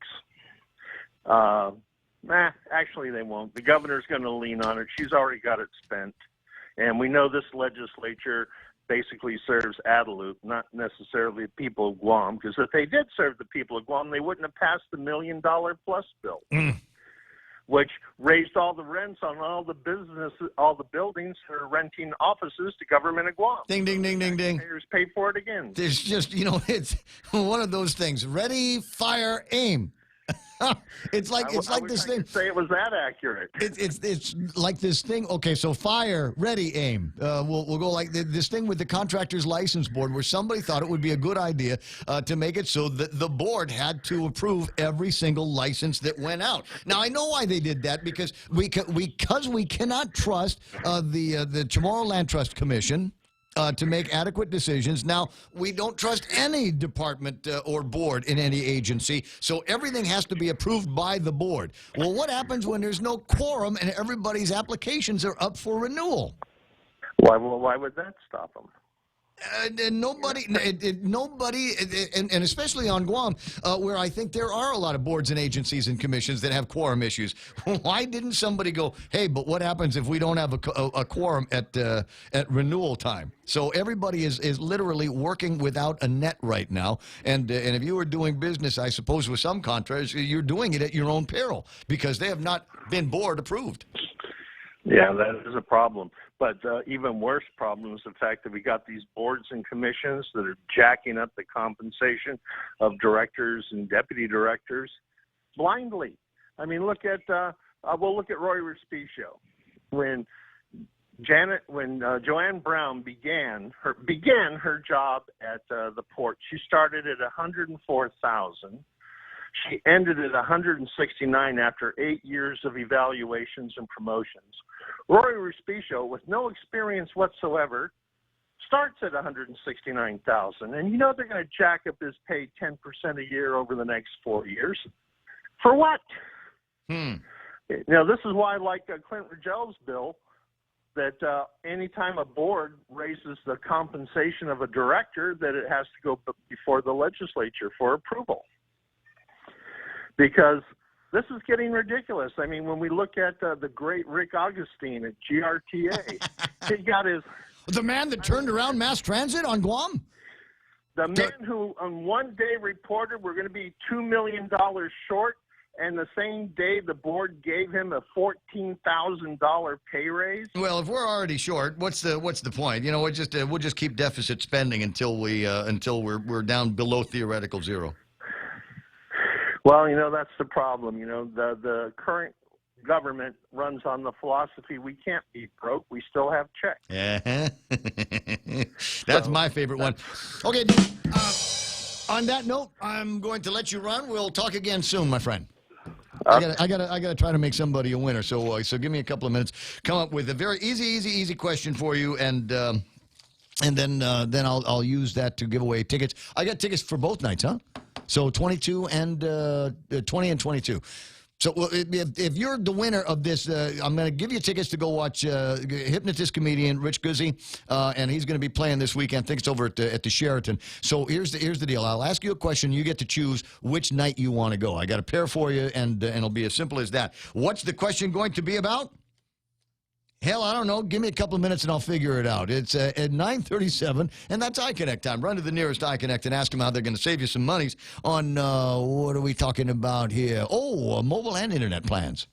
Actually they won't. The governor's going to lean on it. She's already got it spent. And we know this legislature basically serves Adelut, not necessarily the people of Guam, because if they did serve the people of Guam, they wouldn't have passed the $1 million plus bill, which raised all the rents on all the businesses, all the buildings that are renting offices to government of Guam. Ding, ding, ding, ding, ding. Taxpayers pay for it again. There's just, it's one of those things. Ready, fire, aim. It's like this thing. Say it was that accurate. It's like this thing. Okay, so fire, ready, aim. We'll go like this thing with the contractor's license board, where somebody thought it would be a good idea to make it so that the board had to approve every single license that went out. Now I know why they did that, because we cannot trust the Chamorro Land Trust Commission to make adequate decisions. Now, we don't trust any department or board in any agency, so everything has to be approved by the board. Well, what happens when there's no quorum and everybody's applications are up for renewal? Why would that stop them? Nobody, and especially on Guam, where I think there are a lot of boards and agencies and commissions that have quorum issues. Why didn't somebody go, hey, but what happens if we don't have a quorum at renewal time? So everybody is literally working without a net right now. And if you are doing business, I suppose, with some contractors, you're doing it at your own peril, because they have not been board approved. Yeah, that is a problem. But even worse problem is the fact that we got these boards and commissions that are jacking up the compensation of directors and deputy directors blindly. I mean, look at we'll look at Roy Respicio. When Joanne Brown began her job at the port, she started at $104,000. She ended at $169 after 8 years of evaluations and promotions. Roy Respicio, with no experience whatsoever, starts at $169,000, and you know they're going to jack up his pay 10% a year over the next 4 years. For what? Now, this is why I like Clint Rigel's bill, that anytime a board raises the compensation of a director, that it has to go before the legislature for approval. Because this is getting ridiculous. I mean, when we look at the great Rick Augustine at GRTA, he got his... The man that turned around mass transit on Guam? The man who on one day reported we're going to be $2 million short, and the same day the board gave him a $14,000 pay raise. Well, if we're already short, what's the point? You know, we'll just keep deficit spending until we're down below theoretical zero. Well, you know, that's the problem. You know, the current government runs on the philosophy we can't be broke, we still have checks. Yeah. That's my favorite one. Okay, on that note, I'm going to let you run. We'll talk again soon, my friend. I gotta try to make somebody a winner. So give me a couple of minutes. Come up with a very easy question for you, and then I'll use that to give away tickets. I got tickets for both nights, huh? So 22 and 20 and 22. So if you're the winner of this, I'm going to give you tickets to go watch hypnotist comedian Rich Guzzi, and he's going to be playing this weekend. I think it's over at the Sheraton. So here's the deal. I'll ask you a question. You get to choose which night you want to go. I got a pair for you, and it'll be as simple as that. What's the question going to be about? Hell, I don't know. Give me a couple of minutes and I'll figure it out. It's at 9:37, and that's iConnect time. Run to the nearest iConnect and ask them how they're going to save you some monies on, what are we talking about here? Oh, mobile and internet plans.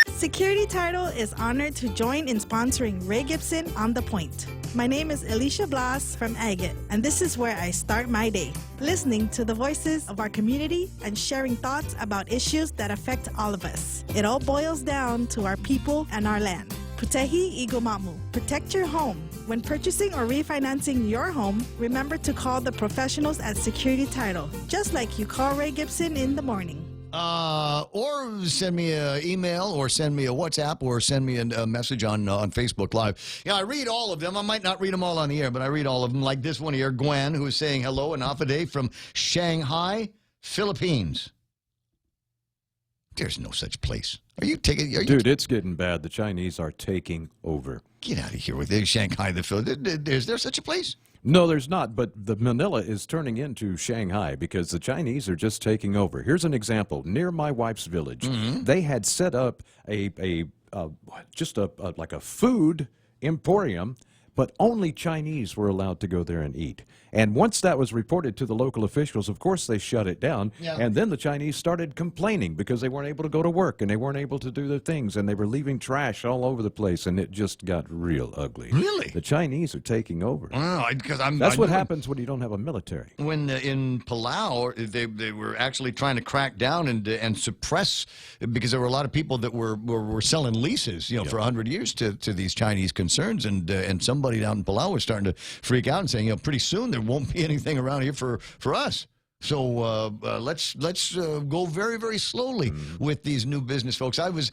Security Title is honored to join in sponsoring Ray Gibson on The Point. My name is Alicia Blas from Agate, and this is where I start my day, listening to the voices of our community and sharing thoughts about issues that affect all of us. It all boils down to our people and our land. Putehi Igomamu. Protect your home. When purchasing or refinancing your home, remember to call the professionals at Security Title, just like you call Ray Gibson in the morning. Or send me an email, or send me a WhatsApp, or send me a message on Facebook Live. You know, I read all of them. I might not read them all on the air, but I read all of them. Like this one here, Gwen, who is saying hello and Afade from Shanghai, Philippines. There's no such place. Dude, it's getting bad. The Chinese are taking over. Get out of here with it. Shanghai, the Philippines. Is there such a place? No, there's not, but the Manila is turning into Shanghai because the Chinese are just taking over. Here's an example. Near my wife's village, they had set up like a food emporium, but only Chinese were allowed to go there and eat. And once that was reported to the local officials, of course they shut it down. Yeah. And then the Chinese started complaining because they weren't able to go to work and they weren't able to do their things and they were leaving trash all over the place, and it just got real ugly. Really? The Chinese are taking over. Wow, That's what happens when you don't have a military. When in Palau, they were actually trying to crack down and suppress, because there were a lot of people that were selling leases, for 100 years to these Chinese concerns, and somebody down in Palau was starting to freak out and saying, pretty soon there won't be anything around here for us. So let's go very, very slowly with these new business folks. There's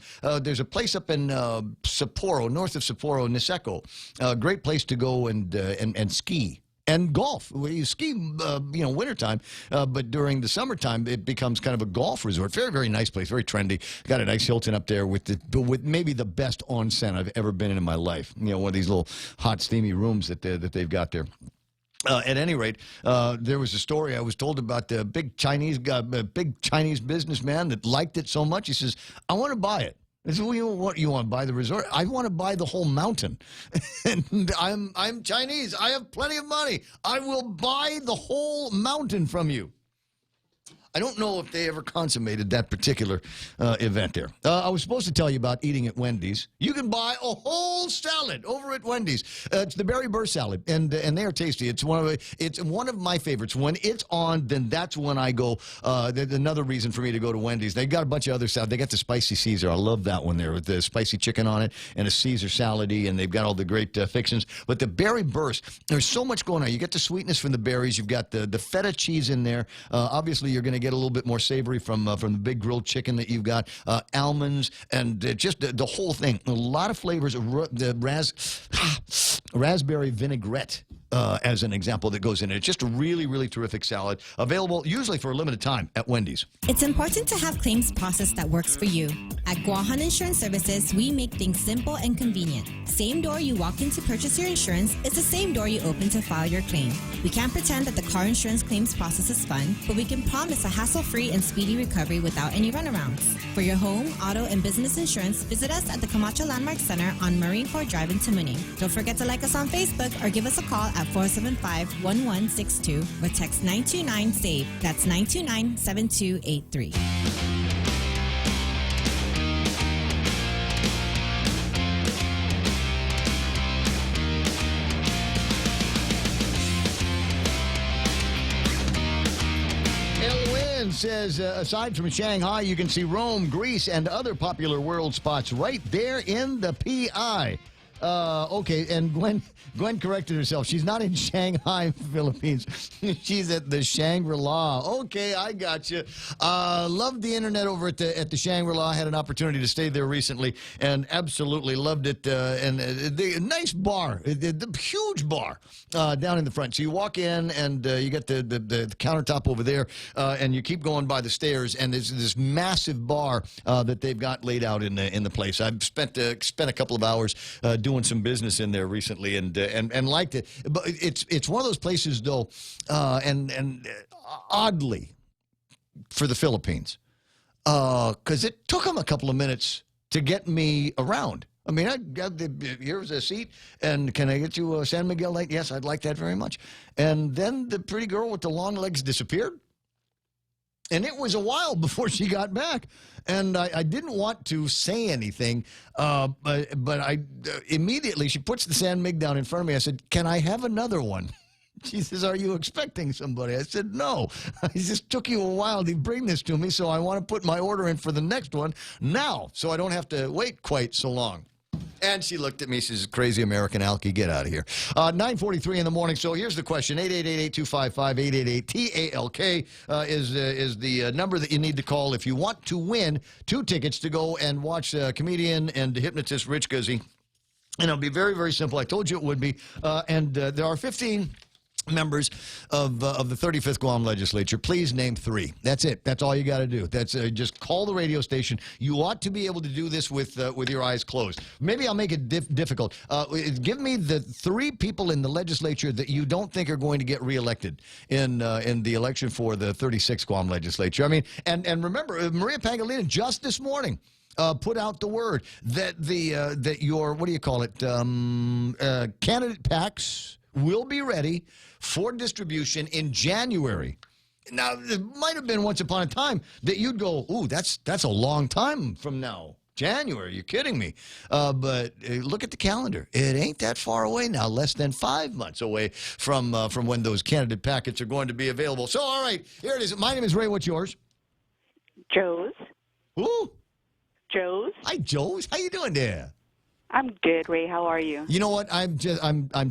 a place up in Sapporo, north of Sapporo, Niseko, a great place to go and ski. And golf. You ski, wintertime, but during the summertime, it becomes kind of a golf resort. Very, very nice place, very trendy. Got a nice Hilton up there with maybe the best onsen I've ever been in my life. One of these little hot, steamy rooms that they've got there. At any rate, there was a story I was told about the big Chinese businessman that liked it so much. He says, "I want to buy it." I said, "Well, you want to buy the resort? I want to buy the whole mountain." And I'm Chinese. I have plenty of money. I will buy the whole mountain from you. I don't know if they ever consummated that particular event there. I was supposed to tell you about eating at Wendy's. You can buy a whole salad over at Wendy's. It's the Berry Burr salad, and they are tasty. It's one of my favorites. When it's on, then that's when I go. There's another reason for me to go to Wendy's. They got a bunch of other salad. They got the spicy Caesar. I love that one there with the spicy chicken on it and a Caesar salady, and they've got all the great fixings. But the Berry Burst, there's so much going on. You get the sweetness from the berries. You've got the feta cheese in there. Obviously, you're going to get a little bit more savory from the big grilled chicken that you've got, almonds, and just the whole thing. A lot of flavors. The raspberry vinaigrette, as an example, that goes in it. It's just a really, really terrific salad. Available usually for a limited time at Wendy's. It's important to have claims process that works for you. At Guahan Insurance Services, we make things simple and convenient. Same door you walk in to purchase your insurance is the same door you open to file your claim. We can't pretend that the car insurance claims process is fun, but we can promise a hassle-free and speedy recovery without any runarounds. For your home, auto, and business insurance, visit us at the Camacho Landmark Center on Marine Corps Drive in Tamuning. Don't forget to like us on Facebook or give us a call at 475-1162 or text 929-SAVE. That's 929-7283. Says, aside from Shanghai, you can see Rome, Greece, and other popular world spots right there in the PI. Okay, and Gwen corrected herself. She's not in Shanghai, Philippines. She's at the Shangri-La. Okay, I got you. Loved the internet over at the Shangri-La. Had an opportunity to stay there recently, and absolutely loved it. And the nice bar, the huge bar down in the front. So you walk in, and you get the countertop over there, and you keep going by the stairs, and there's this massive bar that they've got laid out in the place. I've spent a couple of hours doing some business in there recently, and liked it. But it's one of those places, though, and oddly for the Philippines, because it took them a couple of minutes to get me around. I mean, I got here's a seat, and can I get you a San Miguel Light? Yes, I'd like that very much. And then the pretty girl with the long legs disappeared. And it was a while before she got back. And I didn't want to say anything, but I immediately, she puts the San Mig down in front of me. I said, "Can I have another one?" She says, "Are you expecting somebody?" I said, "No. It just took you a while to bring this to me, so I want to put my order in for the next one now, so I don't have to wait quite so long." And she looked at me. She says, "Crazy American Alky, get out of here." 9:43 in the morning. So here's the question: 888-8255-888-TALK is the number that you need to call if you want to win 2 tickets to go and watch comedian and hypnotist Rich Guzzi. And it'll be very, very simple. I told you it would be. And there are 15 members of the 35th Guam Legislature. Please name 3. That's it. That's all you got to do. That's just call the radio station. You ought to be able to do this with your eyes closed. Maybe I'll make it difficult. Give me the 3 people in the legislature that you don't think are going to get reelected in the election for the 36th Guam Legislature. I mean, and remember, Maria Pangilinan just this morning put out the word that that your, what do you call it, candidate packs will be ready for distribution in January. Now, it might have been once upon a time that you'd go, ooh, that's a long time from now. January, you're kidding me. But look at the calendar. It ain't that far away now, less than 5 months away from when those candidate packets are going to be available. So, all right, here it is. My name is Ray. What's yours? Joe's. Who? Joe's. Hi, Joe's. How you doing there? I'm good, Ray. How are you? You know what? I'm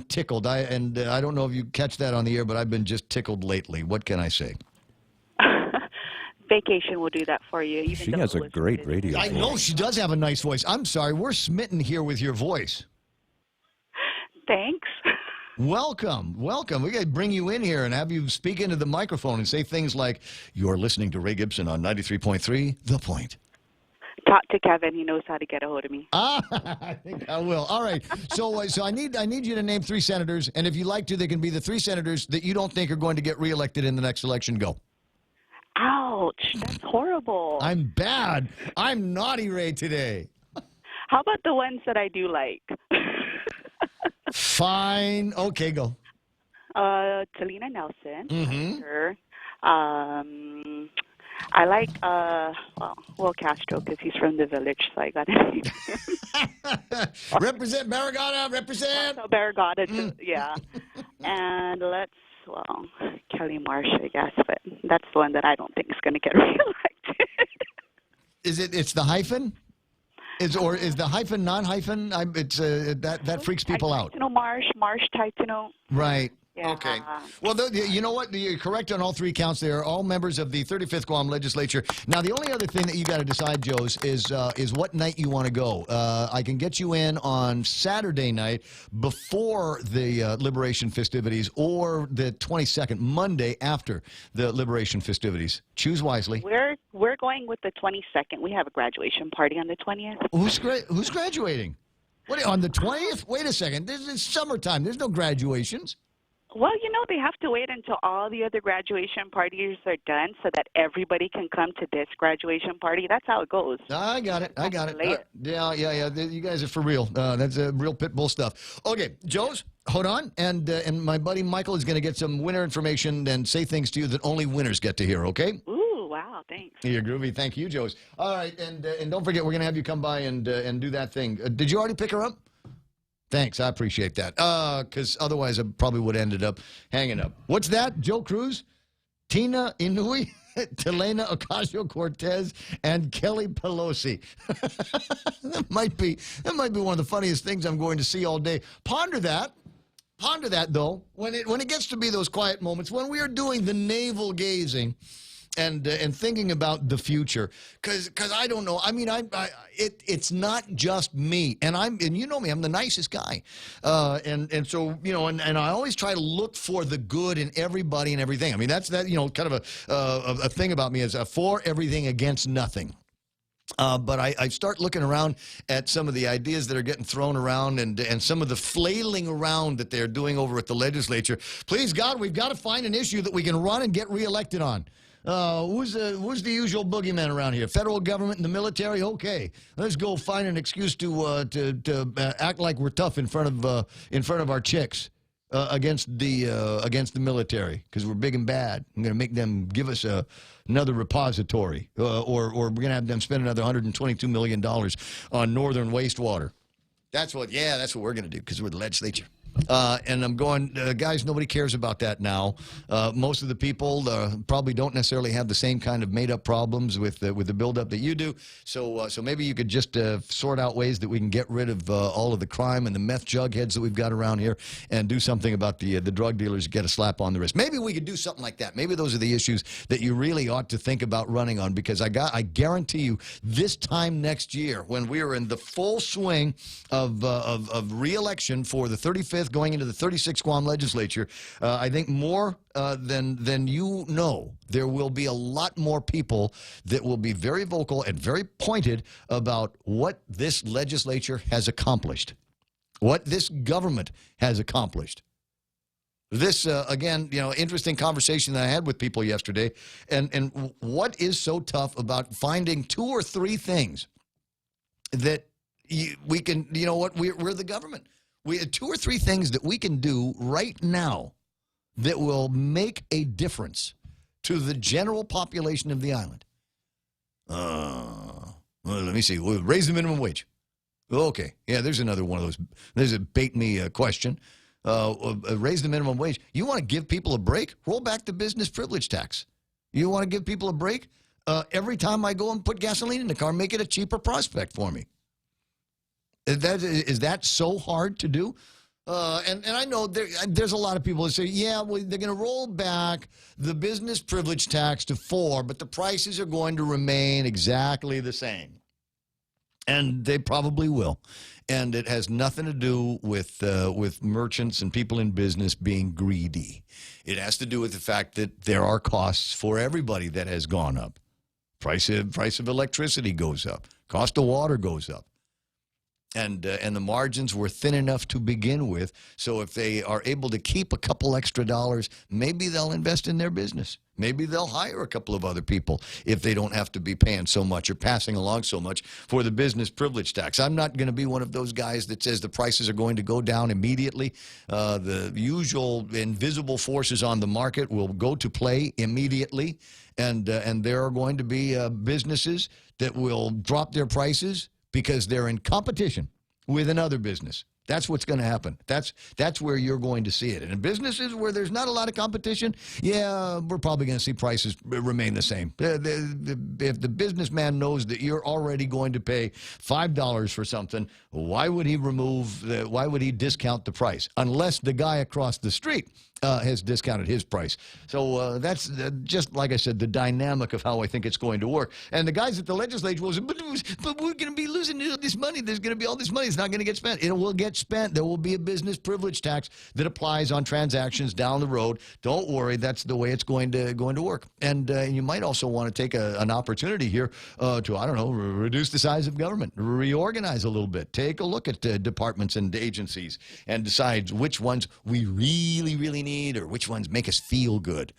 tickled. I don't know if you catch that on the air, but I've been just tickled lately. What can I say? Vacation will do that for you. Even She has a great radio I voice. know she does have a nice voice. I'm sorry. We're smitten here with your voice. Thanks. Welcome. Welcome. We got to bring you in here and have you speak into the microphone and say things like, you're listening to Ray Gibson on 93.3, The Point. Talk to Kevin. He knows how to get a hold of me. I think I will. All right. So I need you to name 3 senators, and if you like to, they can be the 3 senators that you don't think are going to get reelected in the next election. Go. Ouch. That's horrible. I'm bad. I'm naughty, Ray, today. How about the ones that I do like? Fine. Okay, go. Talina Nelson. Mm-hmm. Her. I like Will Castro because he's from the village, so I got it. Represent Barragata, represent. So Barragata, yeah. And Kelly Marsh, I guess, but that's the one that I don't think is going to get reelected. It's the hyphen? Is the hyphen non-hyphen? That freaks people out. Marsh Taitano. Right. Yeah. Okay. Well, you know what? You're correct on all 3 counts. They are all members of the 35th Guam Legislature. Now, the only other thing that you got to decide, Joes, is what night you want to go. I can get you in on Saturday night before the Liberation festivities, or the 22nd, Monday after the Liberation festivities. Choose wisely. We're going with the 22nd. We have a graduation party on the 20th. Who's graduating? What, on the 20th? Wait a second. It's summertime. There's no graduations. Well, they have to wait until all the other graduation parties are done so that everybody can come to this graduation party. That's how it goes. I got it. Yeah. You guys are for real. That's real pit bull stuff. Okay, Joes, hold on. And my buddy Michael is going to get some winner information and say things to you that only winners get to hear, okay? Ooh, wow, thanks. You're groovy. Thank you, Joes. All right, and don't forget, we're going to have you come by and do that thing. Did you already pick her up? Thanks, I appreciate that. Because otherwise I probably would have ended up hanging up. What's that? Joe Cruz, Tina Inouye, Telena Ocasio-Cortez, and Kelly Pelosi. That might be one of the funniest things I'm going to see all day. Ponder that, though, when it gets to be those quiet moments, when we are doing the navel gazing and thinking about the future, because I don't know. I mean, it's not just me, and you know me, I'm the nicest guy, and so and I always try to look for the good in everybody and everything. I mean, that's kind of a thing about me, is for everything against nothing. But I start looking around at some of the ideas that are getting thrown around and some of the flailing around that they're doing over at the legislature. Please, God, we've got to find an issue that we can run and get reelected on. Who's the usual boogeyman around here? Federal government and the military? Okay, let's go find an excuse to act like we're tough in front of our chicks against the military, because we're big and bad. I'm going to make them give us another repository, or we're going to have them spend another $122 million on northern wastewater. That's what we're going to do, because we're the legislature. And I'm going, guys, nobody cares about that now. Most of the people probably don't necessarily have the same kind of made-up problems with the buildup that you do. So maybe you could just sort out ways that we can get rid of all of the crime and the meth jugheads that we've got around here, and do something about the drug dealers that get a slap on the wrist. Maybe we could do something like that. Maybe those are the issues that you really ought to think about running on, because I guarantee you, this time next year, when we are in the full swing of re-election for the 35th, going into the 36th Guam legislature, I think more than you know, there will be a lot more people that will be very vocal and very pointed about what this legislature has accomplished, what this government has accomplished. This, again, interesting conversation that I had with people yesterday, and what is so tough about finding 2 or 3 things that we can, you know what, we're the government. We have 2 or 3 things that we can do right now that will make a difference to the general population of the island. Well, let me see. We'll raise the minimum wage. Okay. Yeah, there's another one of those. There's a bait me question. Raise the minimum wage. You want to give people a break? Roll back the business privilege tax. You want to give people a break? Every time I go and put gasoline in the car, make it a cheaper prospect for me. Is that so hard to do? And I know there's a lot of people that say, yeah, well, they're going to roll back the business privilege tax to 4, but the prices are going to remain exactly the same. And they probably will. And it has nothing to do with merchants and people in business being greedy. It has to do with the fact that there are costs for everybody that has gone up. Price of electricity goes up. Cost of water goes up. And the margins were thin enough to begin with. So if they are able to keep a couple extra dollars, maybe they'll invest in their business. Maybe they'll hire a couple of other people if they don't have to be paying so much or passing along so much for the business privilege tax. I'm not going to be one of those guys that says the prices are going to go down immediately. The usual invisible forces on the market will go to play immediately. And there are going to be businesses that will drop their prices because they're in competition with another business. That's what's going to happen. That's where you're going to see it. And in businesses where there's not a lot of competition, yeah, we're probably going to see prices remain the same. If the businessman knows that you're already going to pay $5 for something, why would he discount the price? Unless the guy across the street has discounted his price. So that's just, like I said, the dynamic of how I think it's going to work. And the guys at the legislature will say, but we're going to be losing this money. There's going to be all this money. It's not going to get spent. It will get spent. There will be a business privilege tax that applies on transactions down the road. Don't worry. That's the way it's going to work. And you might also want to take an opportunity here to, I don't know, reduce the size of government, reorganize a little bit, take a look at departments and agencies and decide which ones we really, really need or which ones make us feel good.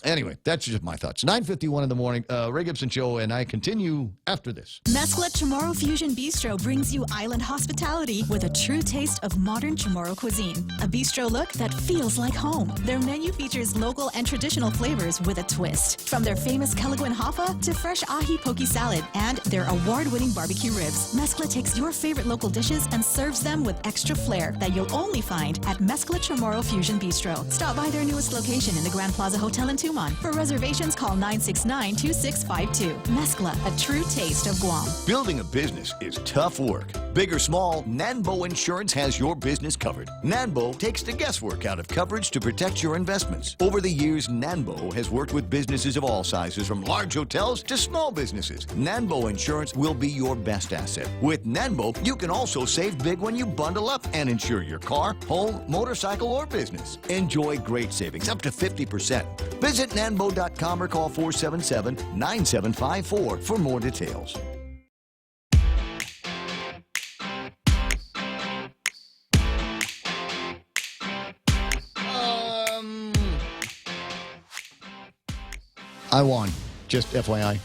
Anyway, that's just my thoughts. 9:51 in the morning, Ray Gibson Show, and I continue after this. Mescla Chamorro Fusion Bistro brings you island hospitality with a true taste of modern Chamorro cuisine. A bistro look that feels like home. Their menu features local and traditional flavors with a twist. From their famous Kelaguen Hapa to fresh ahi poke salad and their award-winning barbecue ribs. Mescla takes your favorite local dishes and serves them with extra flair that you'll only find at Mescla Chamorro Fusion Bistro. Stop by their newest location in the Grand Plaza Hotel in Tumon. For reservations, call 969-2652. Mescla, a true taste of Guam. Building a business is tough work. Big or small, Nanbo Insurance has your business covered. Nanbo takes the guesswork out of coverage to protect your investments. Over the years, Nanbo has worked with businesses of all sizes, from large hotels to small businesses. Nanbo Insurance will be your best asset. With Nanbo, you can also save big when you bundle up and insure your car, home, motorcycle, or business. Enjoy great savings, up to 50%. Visit nanbo.com or call 477-9754 for more details. I won, just FYI.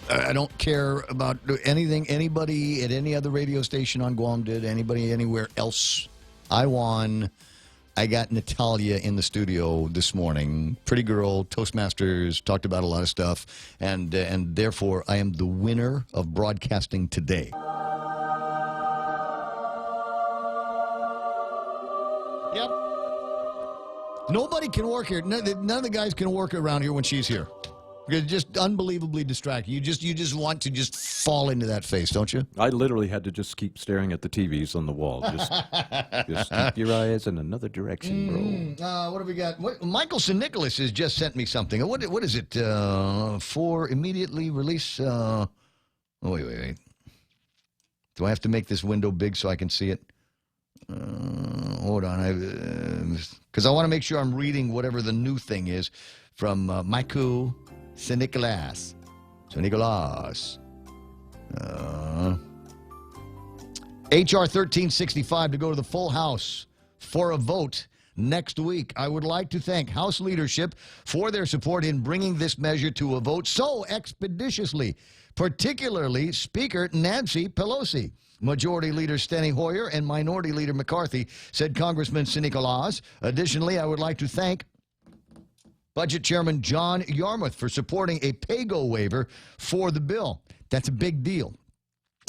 I don't care about anything anybody at any other radio station on Guam did, anybody anywhere else. I won. I got Natalia in the studio this morning. Pretty girl, Toastmasters, talked about a lot of stuff, and therefore I am the winner of broadcasting today. Yep. Nobody can work here. None of the guys can work around here when she's here. It's just unbelievably distracting. You just want to just fall into that face, don't you? I literally had to just keep staring at the TVs on the wall. Just keep your eyes in another direction, bro. What have we got? Michael St. Nicholas has just sent me something. What is it? For immediately release. Wait. Do I have to make this window big so I can see it? Hold on. Because I want to make sure I'm reading whatever the new thing is from Michael St. Nicholas. H.R. 1365 to go to the full House for a vote. next week. I would like to thank House leadership for their support in bringing this measure to a vote so expeditiously, particularly Speaker Nancy Pelosi. Majority Leader Steny Hoyer and Minority Leader McCarthy, said Congressman Sinicolas. Additionally, I would like to thank Budget Chairman John Yarmuth for supporting a pay-go waiver for the bill. That's a big deal.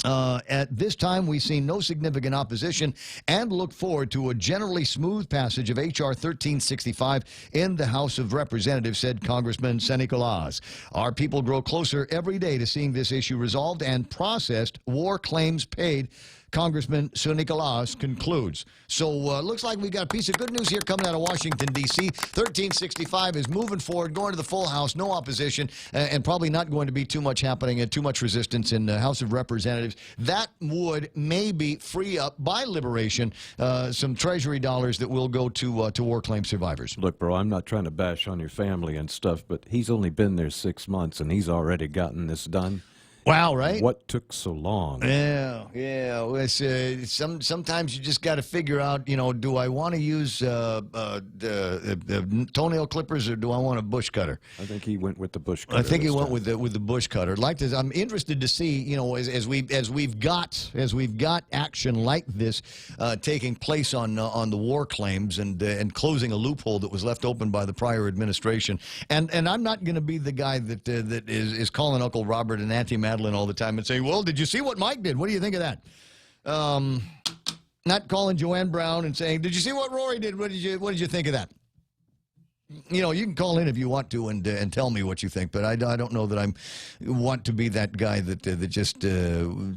At this time, we see no significant opposition and look forward to a generally smooth passage of H.R. 1365 in the House of Representatives, said Congressman Sinicolas. Our people grow closer every day to seeing this issue resolved and processed, war claims paid, Congressman Sinicolas concludes. So looks like we got a piece of good news here coming out of Washington, D.C. 1365 is moving forward, going to the full House, no opposition, and probably not going to be too much happening and too much resistance in the House of Representatives. That would maybe free up, by liberation, some Treasury dollars that will go to war claim survivors. Look, bro, I'm not trying to bash on your family and stuff, but he's only been there 6 months, and he's already gotten this done. Wow, right? What took so long? Yeah. It's, sometimes you just got to figure out, do I want to use the toenail clippers or do I want a bush cutter? I think he went with the bush cutter. I think he went with the bush cutter. I'm interested to see, as we've got action like this taking place on the war claims and closing a loophole that was left open by the prior administration. And I'm not going to be the guy that is calling Uncle Robert and Auntie Madeline all the time and saying, well, did you see what Mike did? What do you think of that? Not calling Joanne Brown and saying, did you see what Rory did? What did you think of that? You can call in if you want to and tell me what you think, but I don't know that I want to be that guy that just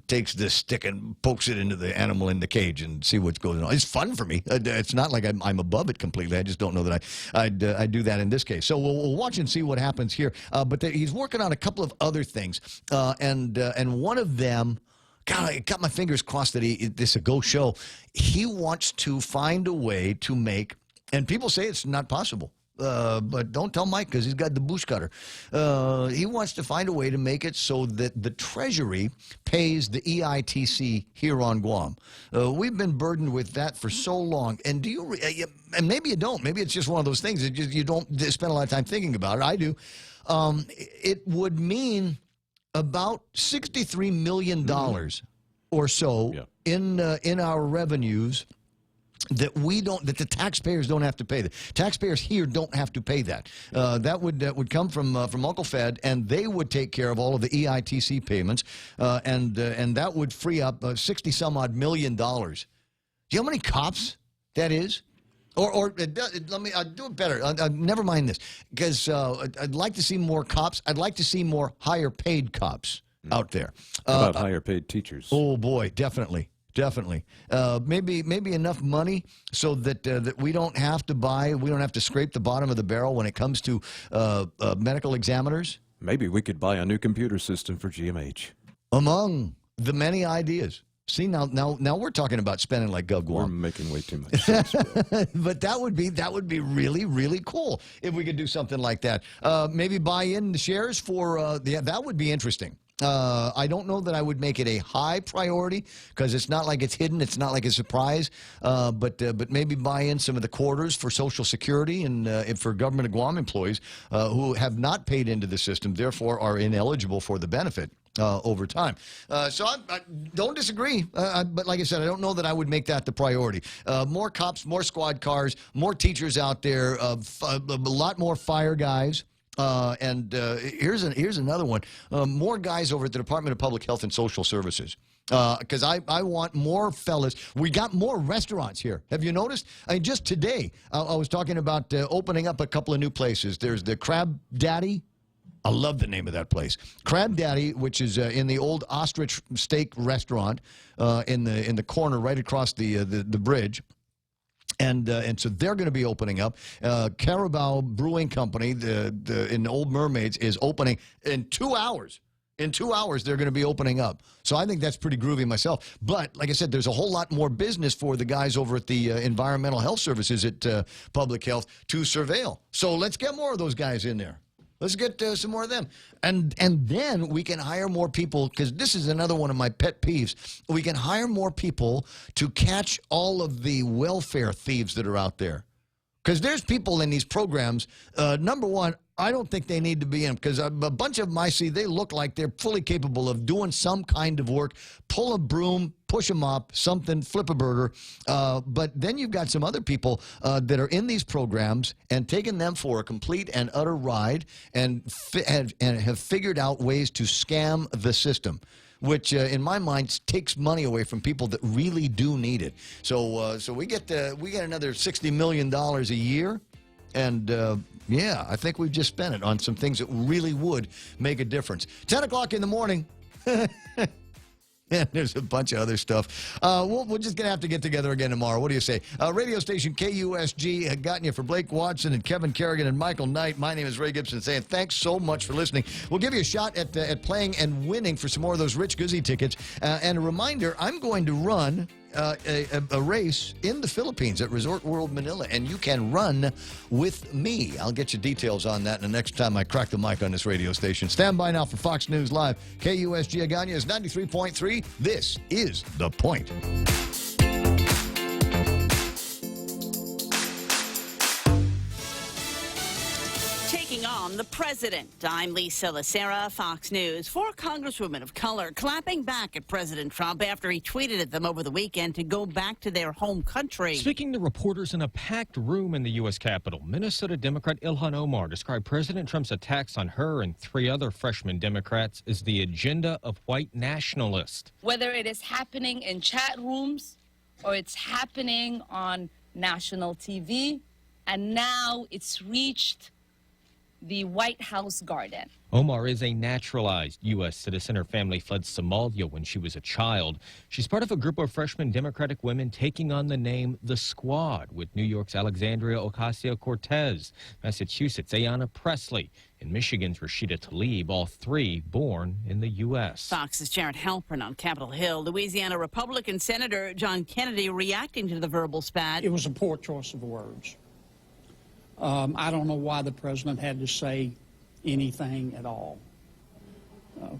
takes this stick and pokes it into the animal in the cage and see what's going on. It's fun for me. It's not like I'm above it completely. I just don't know that I'd do that in this case. So we'll watch and see what happens here. But he's working on a couple of other things, and one of them. God, I got my fingers crossed that this is a go show. He wants to find a way to make, and people say it's not possible. But don't tell Mike because he's got the bush cutter. He wants to find a way to make it so that the Treasury pays the EITC here on Guam. We've been burdened with that for so long. And and maybe you don't. Maybe it's just one of those things that you don't spend a lot of time thinking about it. I do. It would mean about $63 million or so in our revenues that the taxpayers don't have to pay. The taxpayers here don't have to pay that. That would come from Uncle Fed, and they would take care of all of the EITC payments, and that would free up $60-some-odd million. Do you know how many cops that is? Or let me do it better. Never mind this, because I'd like to see more cops. I'd like to see more higher-paid cops out there. How about higher-paid teachers? Oh boy, definitely. Definitely. Maybe enough money so that we don't have to scrape the bottom of the barrel when it comes to medical examiners. Maybe we could buy a new computer system for GMH. Among the many ideas. See, now we're talking about spending like GovGuam. We're making way too much sense. But that would be really, really cool if we could do something like that. Maybe buy in the shares for that would be interesting. I don't know that I would make it a high priority because it's not like it's hidden. It's not like a surprise. But maybe buy in some of the quarters for Social Security and for Government of Guam employees who have not paid into the system, therefore are ineligible for the benefit over time. So I don't disagree. But like I said, I don't know that I would make that the priority. More cops, more squad cars, more teachers out there, a lot more fire guys. Here's another one. More guys over at the Department of Public Health and Social Services. Because I want more fellas. We got more restaurants here. Have you noticed? Just today, I was talking about opening up a couple of new places. There's the Crab Daddy. I love the name of that place. Crab Daddy, which is in the old ostrich steak restaurant in the corner right across the bridge. And so they're going to be opening up. Carabao Brewing Company in Old Mermaids is opening in 2 hours. In 2 hours, they're going to be opening up. So I think that's pretty groovy myself. But like I said, there's a whole lot more business for the guys over at the Environmental Health Services at Public Health to surveil. So let's get more of those guys in there. Let's get some more of them. And then we can hire more people, because this is another one of my pet peeves. We can hire more people to catch all of the welfare thieves that are out there. Because there's people in these programs, number one, I don't think they need to be in them because a bunch of them I see, they look like they're fully capable of doing some kind of work, pull a broom, push them up, something, flip a burger. But then you've got some other people that are in these programs and taking them for a complete and utter ride and have figured out ways to scam the system, which in my mind takes money away from people that really do need it. So we get another $60 million a year, and yeah, I think we've just spent it on some things that really would make a difference. 10 o'clock in the morning. And there's a bunch of other stuff. We're just going to have to get together again tomorrow. What do you say? Radio station KUSG had gotten you for Blake Watson and Kevin Kerrigan and Michael Knight. My name is Ray Gibson saying thanks so much for listening. We'll give you a shot at playing and winning for some more of those Rich Guzzi tickets. And a reminder, I'm going to run a race in the Philippines at Resort World Manila, and you can run with me. I'll get you details on that the next time I crack the mic on this radio station. Stand by now for Fox News Live. KUSG Agana is 93.3. This is The Point. Taking on the president. I'm Lisa Lacera, Fox News. 4 congresswomen of color clapping back at President Trump after he tweeted at them over the weekend to go back to their home country. Speaking to reporters in a packed room in the U.S. Capitol, Minnesota Democrat Ilhan Omar described President Trump's attacks on her and 3 other freshman Democrats as the agenda of white nationalists. Whether it is happening in chat rooms or it's happening on national TV, and now it's reached the White House garden. Omar is a naturalized U.S. citizen. Her family fled Somalia when she was a child. She's part of a group of freshman Democratic women taking on the name The Squad, with New York's Alexandria Ocasio-Cortez, Massachusetts' Ayanna Pressley, and Michigan's Rashida Tlaib, all 3 born in the U.S. Fox's Jared Halpern on Capitol Hill. Louisiana Republican Senator John Kennedy reacting to the verbal spat. It was a poor choice of words. I don't know why the president had to say anything at all.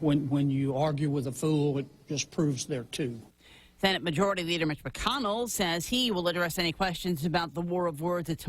When you argue with a fool, it just proves they're two. Senate Majority Leader Mitch McConnell says he will address any questions about the war of words at